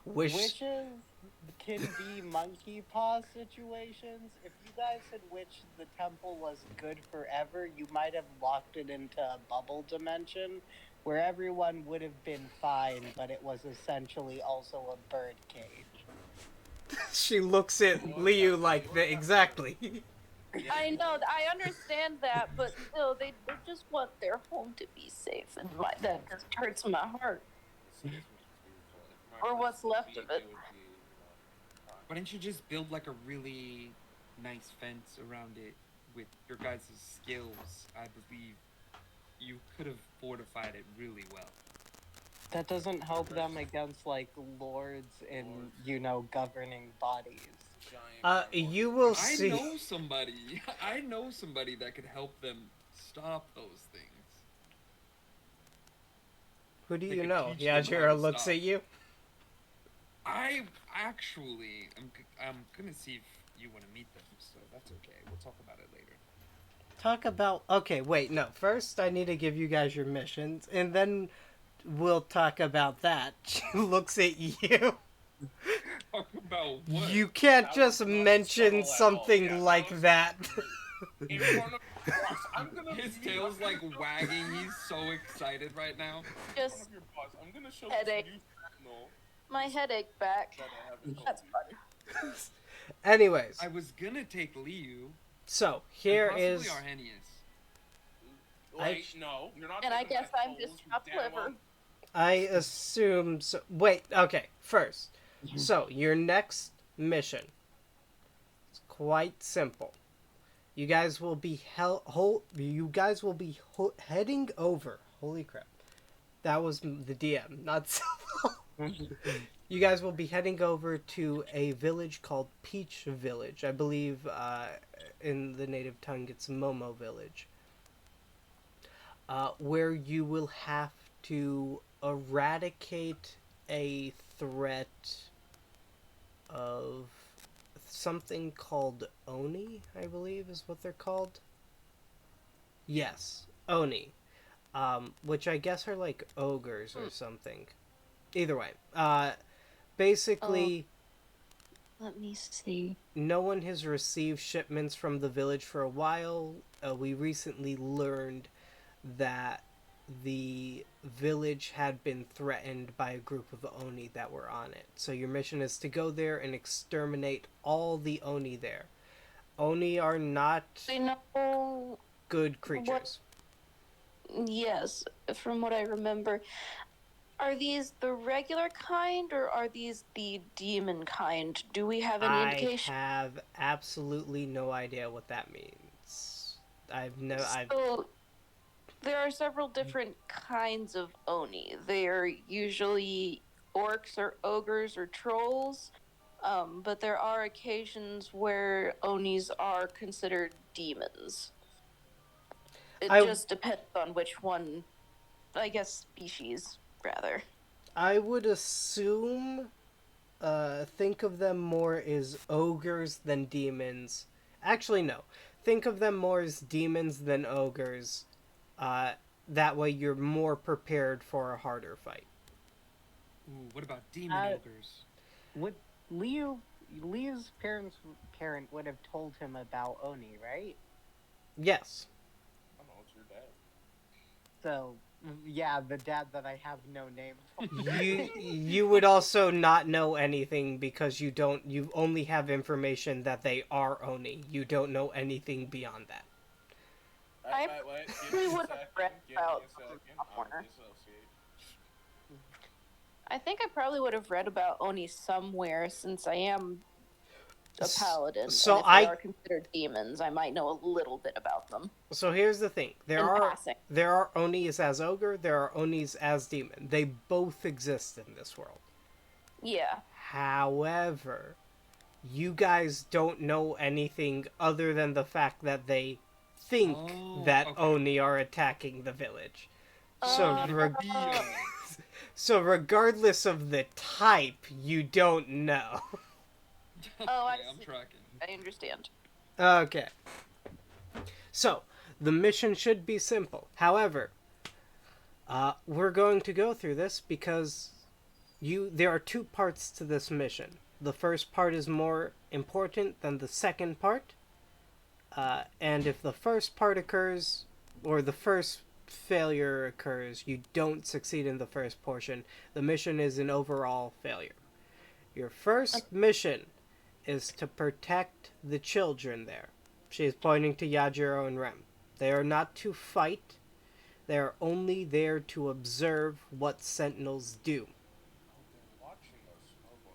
Wishes can be monkey paw situations. If you guys had wished the temple was good forever, you might have locked it into a bubble dimension where everyone would have been fine, but it was essentially also a bird cage. She looks at Liu like that exactly. I know, I understand that, but still, they just want their home to be safe, and that just hurts my heart. Or what's left of it. Why didn't you just build like a really nice fence around it with your guys' skills? I believe you could have fortified it really well. That doesn't help them against, like, lords and, governing bodies. You will I see. know somebody. I know somebody that could help them stop those things. Who do They you could know? teach them how Yajira to looks stop. at you. I actually, I'm gonna see if you want to meet them, so that's okay. We'll talk about it later. Talk about. Okay, wait, no. First, I need to give you guys your missions, and then we'll talk about that. She looks at you. Talk about what? You can't That just was not mention subtle at all. something Yeah, like was that. In front of your boss, I'm gonna His meet- tail's I'm gonna like show- wagging. He's so excited right now. In front Just of your boss, I'm gonna show headache. this new sentinel My headache back. that I haven't told That's you. funny. Anyways, I was gonna take Liu. so and here possibly is. Arrhenius. Wait, no, you're not. And I taking guess my I'm souls, just you chopped damn liver. well. I assume so. Wait, okay. First, so your next mission is quite simple. You guys will be heading over. Holy crap, that was the DM, not Silval. You guys will be heading over to a village called Peach Village. I believe in the native tongue it's Momo Village. Where you will have to eradicate a threat of something called Oni, I believe is what they're called. Yes, Oni. Which I guess are like ogres or something. Either way, basically, Let me see. no one has received shipments from the village for a while. We recently learned that the village had been threatened by a group of Oni that were on it. So your mission is to go there and exterminate all the Oni there. Oni are not I know. good creatures. Yes, from what I remember, Are these the regular kind, or are these the demon kind? Do we have any I indication? have absolutely no idea what that means. I've So there are several different kinds of oni. They are usually orcs or ogres or trolls, but there are occasions where onis are considered demons. It I just depends on which one, I guess, species, rather. I would assume think of them more as ogres than demons. Actually, no. Think of them more as demons than ogres. Uh, that way, you're more prepared for a harder fight. Ooh, what about demon Uh, ogres? would Leo's parent would have told him about Oni, right? Yes. I don't know, it's your dad. So yeah, the dad that I have no name for. You would also not know anything because you only have information that they are Oni. You don't know anything beyond that. Wait. Give We me a would have read second. Give me about a them second. I'm somewhere. dissociate. I think I probably would have read about oni somewhere since I am a paladin, So and if they are considered demons, I might know a little bit about them. So here's the thing: In passing. there are Onis as ogre, there are Onis as demon. They both exist in this world. Yeah. However, you guys don't know anything other than the fact that they think that Okay. Oni are attacking the village. So, Oh. so regardless of the type, you don't know. Okay, I I'm see. tracking. I understand. Okay. So, the mission should be simple. However, we're going to go through this because there are two parts to this mission. The first part is more important than the second part. And if the first part occurs, or the first failure occurs, you don't succeed in the first portion. The mission is an overall failure. Your first mission is to protect the children there. She is pointing to Yajiro and Rem. They are not to fight. They are only there to observe what sentinels do. Oh, they're watching us. Oh boy.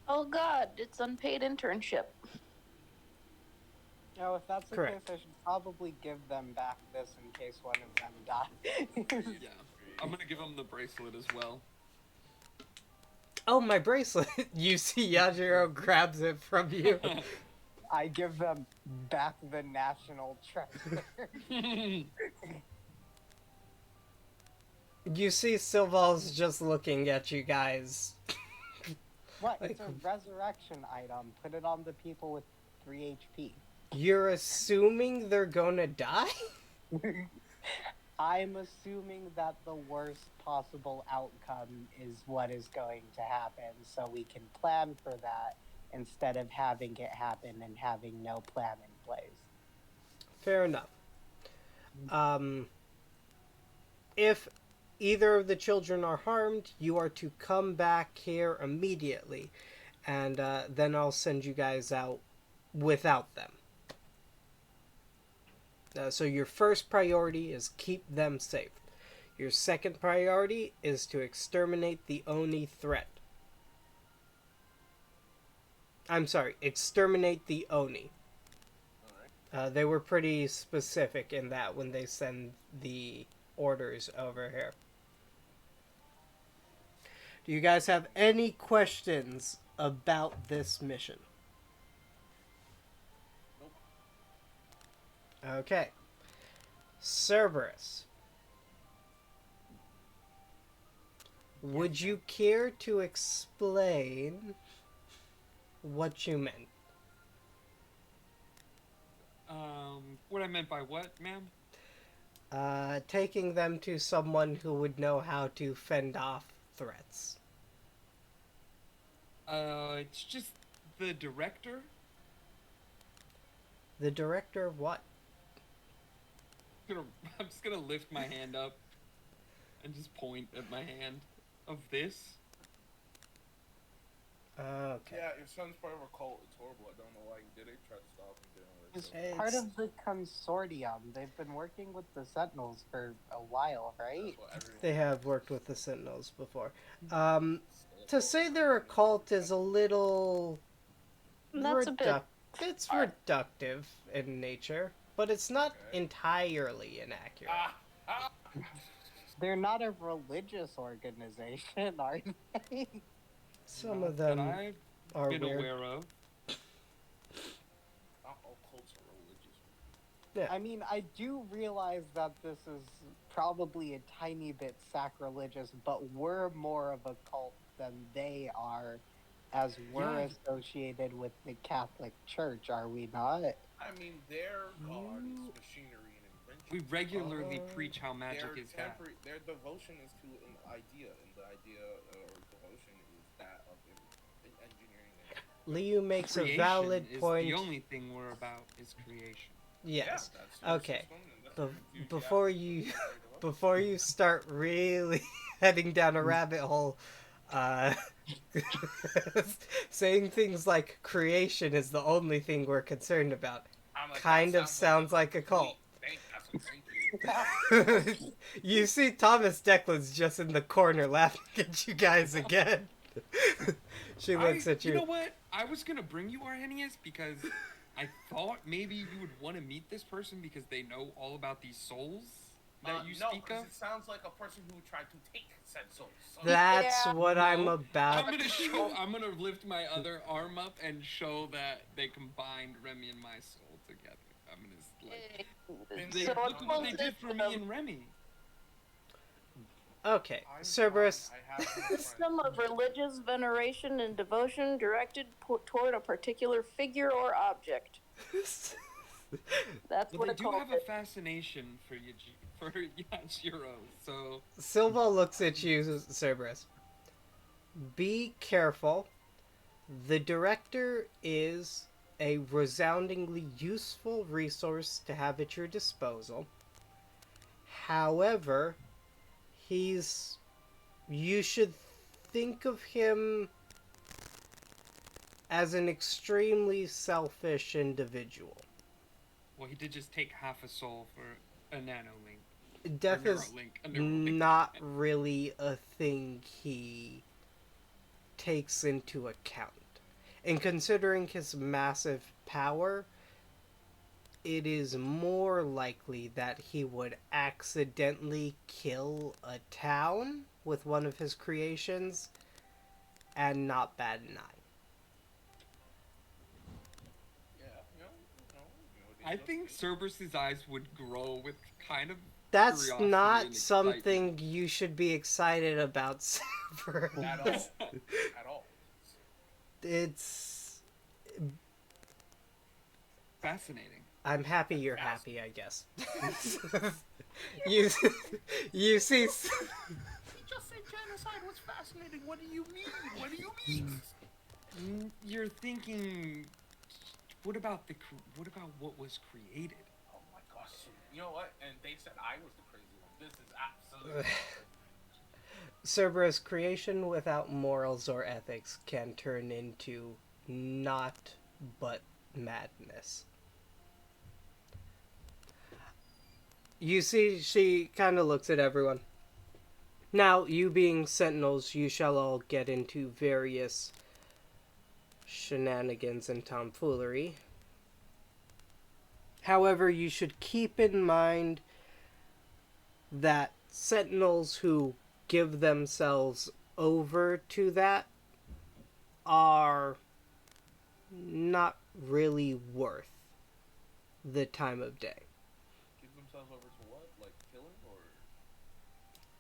Oh god, it's unpaid internship. Oh, if that's the Correct. case, I should probably give them back this in case one of them dies. Yeah. I'm gonna give him the bracelet as well. Oh, my bracelet! You see Yajiro grabs it from you. I give them back the national treasure. You see Silval's just looking at you guys. What? It's a resurrection item. Put it on the people with 3 HP. You're assuming they're gonna die? I'm assuming that the worst possible outcome is what is going to happen, so we can plan for that instead of having it happen and having no plan in place. Fair enough. If either of the children are harmed, you are to come back here immediately, and then I'll send you guys out without them. So your first priority is keep them safe. Your second priority is to exterminate the Oni threat. I'm sorry, exterminate the Oni. Alright. They were pretty specific in that when they send the orders over here. Do you guys have any questions about this mission? Nope. Okay. Cerberus. Would you care to explain what you meant? What I meant by what, ma'am? Taking them to someone who would know how to fend off threats. It's just the director. The director of what? I'm just gonna lift my hand up and just point at my hand of this. Okay. Yeah, your son's part of a cult. It's horrible. I don't know why you did it. Tried to stop him. Didn't work. He's It's- part of the consortium. They've been working with the Sentinels for a while, right? That's what everyone. They have worked with the Sentinels before. To say they're a cult is a little That's a bit. It's reductive in nature, but it's not Okay. entirely inaccurate. They're not a religious organization, are they? Some Not of them that I've are been weird. aware of. Not all cults are religious. Yeah. I mean, I do realize that this is probably a tiny bit sacrilegious, but we're more of a cult than they are, as we're Yeah. associated with the Catholic Church, are we not? I mean, their god is You- machinery and invention. We regularly Uh, preach how magic Their is bad. Their devotion is to an idea, and the idea or devotion is that of engineering. Liu makes a Creation valid is point. the only thing we're about is creation. Yes. Yeah, that's your Okay. system, and that's Be- your enthusiasm before for you- their devotion. Before you start really heading down a rabbit hole, saying things like creation is the only thing we're concerned about I'm like, kind that of sounds like a cult. Thank you. You see Thomas Declan's just in the corner laughing at you guys again. She looks at you. You know what? I was gonna bring you Arrhenius because I thought maybe you would want to meet this person because they know all about these souls that you no, speak because of. it sounds like a person who tried to take said souls. So That's Yeah. what I'm No, about. I'm gonna lift my other arm up and show that they combined Remy and my soul together. I'm gonna like. They, So look at what they it's did for me and Remy. Okay, I'm Cerberus. fine, I have no friends. system of religious veneration and devotion directed toward a particular figure or object. That's But what they it do calls have a it. fascination for Yashiro, so Silva looks at you, Cerberus. Be careful. The director is a resoundingly useful resource to have at your disposal. However, you should think of him as an extremely selfish individual. well, he did just take half a soul for a nano link. Death is A Neuralink. not really a thing he takes into account. And considering his massive power, it is more likely that he would accidentally kill a town with one of his creations and not bat an eye. Yeah, I think Cerberus's eyes would grow with kind of. That's Curiosity not and something excitement. you should be excited about, Severus. at all, at all. It's... Fascinating. I'm happy you're happy, I guess. you see... He just said genocide was fascinating. What do you mean? What do you mean? You're thinking. What about what was created? Oh my gosh! You know what? And they said I was the crazy one. This is absolutely. Cerberus, creation without morals or ethics can turn into naught but madness. You see, she kind of looks at everyone. Now, you being sentinels, you shall all get into various shenanigans and tomfoolery. However, you should keep in mind that sentinels who give themselves over to that are not really worth the time of day. Give themselves over to what? Like killing or?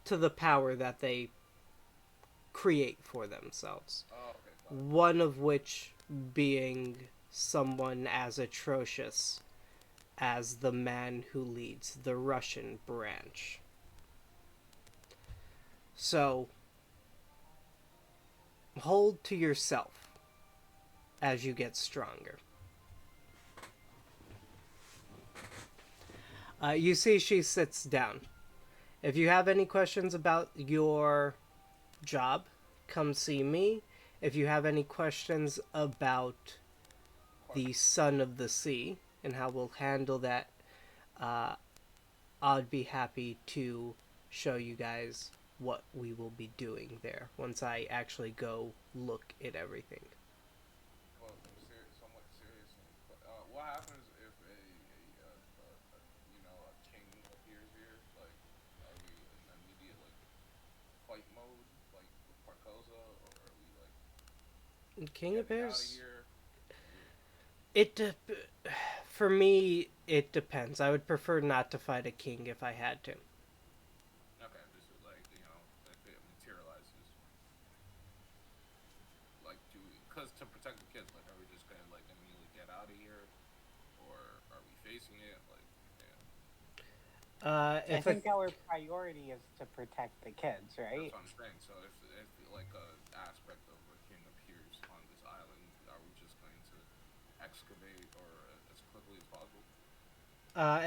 To the power that they create for themselves. Oh, okay. Got it. One of which being someone as atrocious as the man who leads the Russian branch. So, hold to yourself as you get stronger. You see she sits down. If you have any questions about your job, come see me. If you have any questions about the Son of the Sea, and how we'll handle that, uh, I'd be happy to show you guys what we will be doing there once I actually go look at everything. Well, somewhat seriously, but what happens if a king appears here? Like, are we in immediate like fight mode, like with Carcosa, or are we like King of getting out of Bears. here? It for me it depends. I would prefer not to fight a king if I had to. Okay, this is like if it materializes, like do we? Because to protect the kids, like, are we just gonna like immediately get out of here, or are we facing it? Like, yeah, I If a think our priority is to protect the kids, that's right? what I'm saying. So if like a aspect of a king appears on this island, are we just going to excavate or as quickly as possible?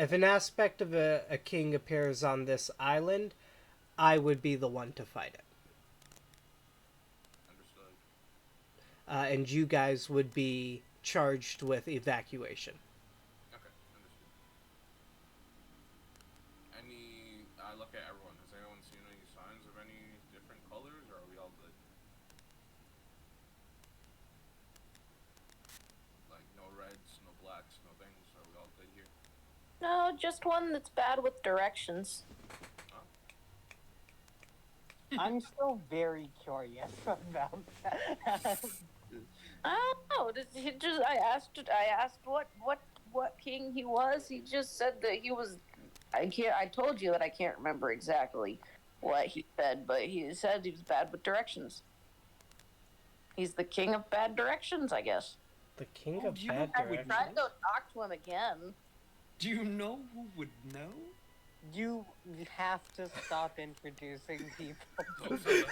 if an aspect of a king appears on this island, I would be the one to fight it. Understood. And you guys would be charged with evacuation. Okay, understood. I look at everyone. Has anyone seen any signs of any different colors, or are we all good? Like, no reds, no blacks, no things. Are we all good here? No, just one that's bad with directions. Huh? I'm still very curious about that. I don't know. I asked what king he was. He just said that he was. I told you that I can't remember exactly what he said, but he said he was bad with directions. He's the king of bad directions, I guess. The king Oh, of do you know bad who would directions. Try to go talk to him again. Do you know who would know? You have to stop introducing people. Oh, to so this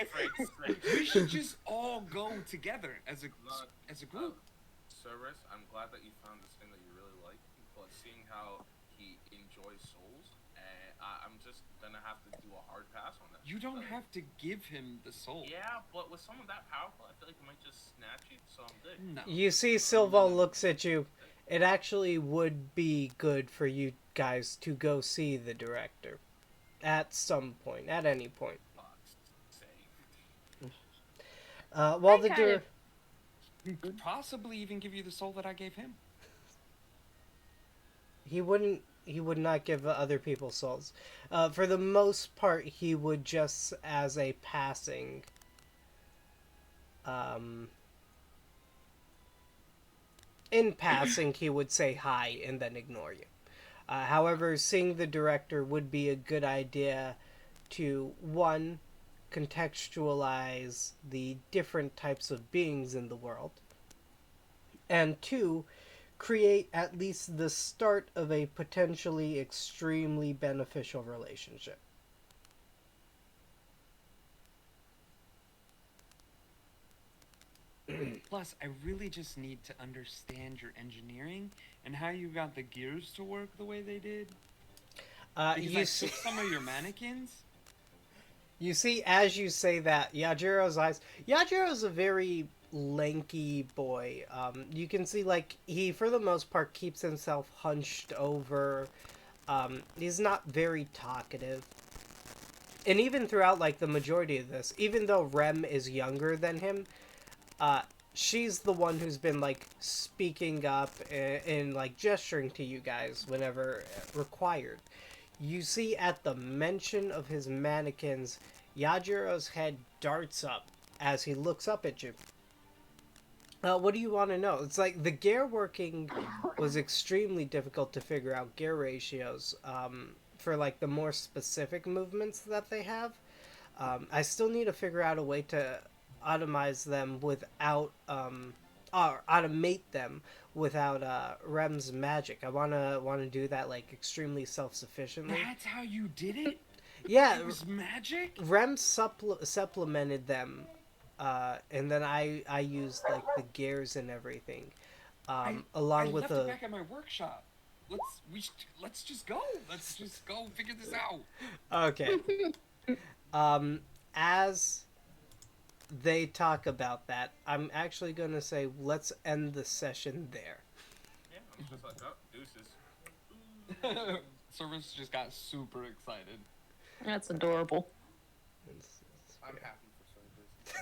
Frank's direction. We should just all go together as a group. Cerberus, I'm glad that you found this thing that you really like, but seeing how he enjoys souls, I'm just gonna have to do a hard pass on that. You don't have to give him the soul. Yeah, but with someone that powerful, I feel like he might just snatch it, so I'm good. No. You see, Silva looks at you. It actually would be good for you guys to go see the director at some point, at any point. Fuck's sake. While I the kind of- Could possibly even give you the soul that I gave him. he would not give other people souls. For the most part, he would just as a passing. In passing, he would say hi and then ignore you. However, seeing the director would be a good idea to, one, contextualize the different types of beings in the world, and two, create at least the start of a potentially extremely beneficial relationship. Plus, I really just need to understand your engineering and how you got the gears to work the way they did. Because You I see, took some of your mannequins. you see, as you say that, Yajiro's eyes. Yajiro's a very lanky boy. You can see, like, he, for the most part, keeps himself hunched over. He's not very talkative. And even throughout, like, the majority of this, even though Rem is younger than him, she's the one who's been, like, speaking up and like, gesturing to you guys whenever required. You see, at the mention of his mannequins, Yajiro's head darts up as he looks up at you. What do you want to know? It's like the gear working was extremely difficult to figure out gear ratios for, like, the more specific movements that they have. I still need to figure out a way to automate them without or automate them without Rem's magic. I wanna do that, like, extremely self-sufficiently. That's how you did it? Yeah, It was magic? Rem supplemented them, and then I used, like, the gears and everything, along I with left the. it back at my workshop. Let's just go. Let's just go figure this out. Okay. As they talk about that, I'm actually gonna say let's end the session there. Yeah, I'm just like, oh, deuces. Service just got super excited. That's adorable. I'm happy for Service.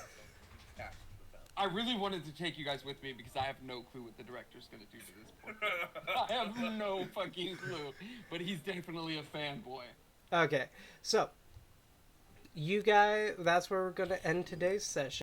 Cash the bell. I really wanted to take you guys with me because I have no clue what the director's gonna do to this point. I have no fucking clue, but he's definitely a fanboy. Okay, so you guys, that's where we're going to end today's session.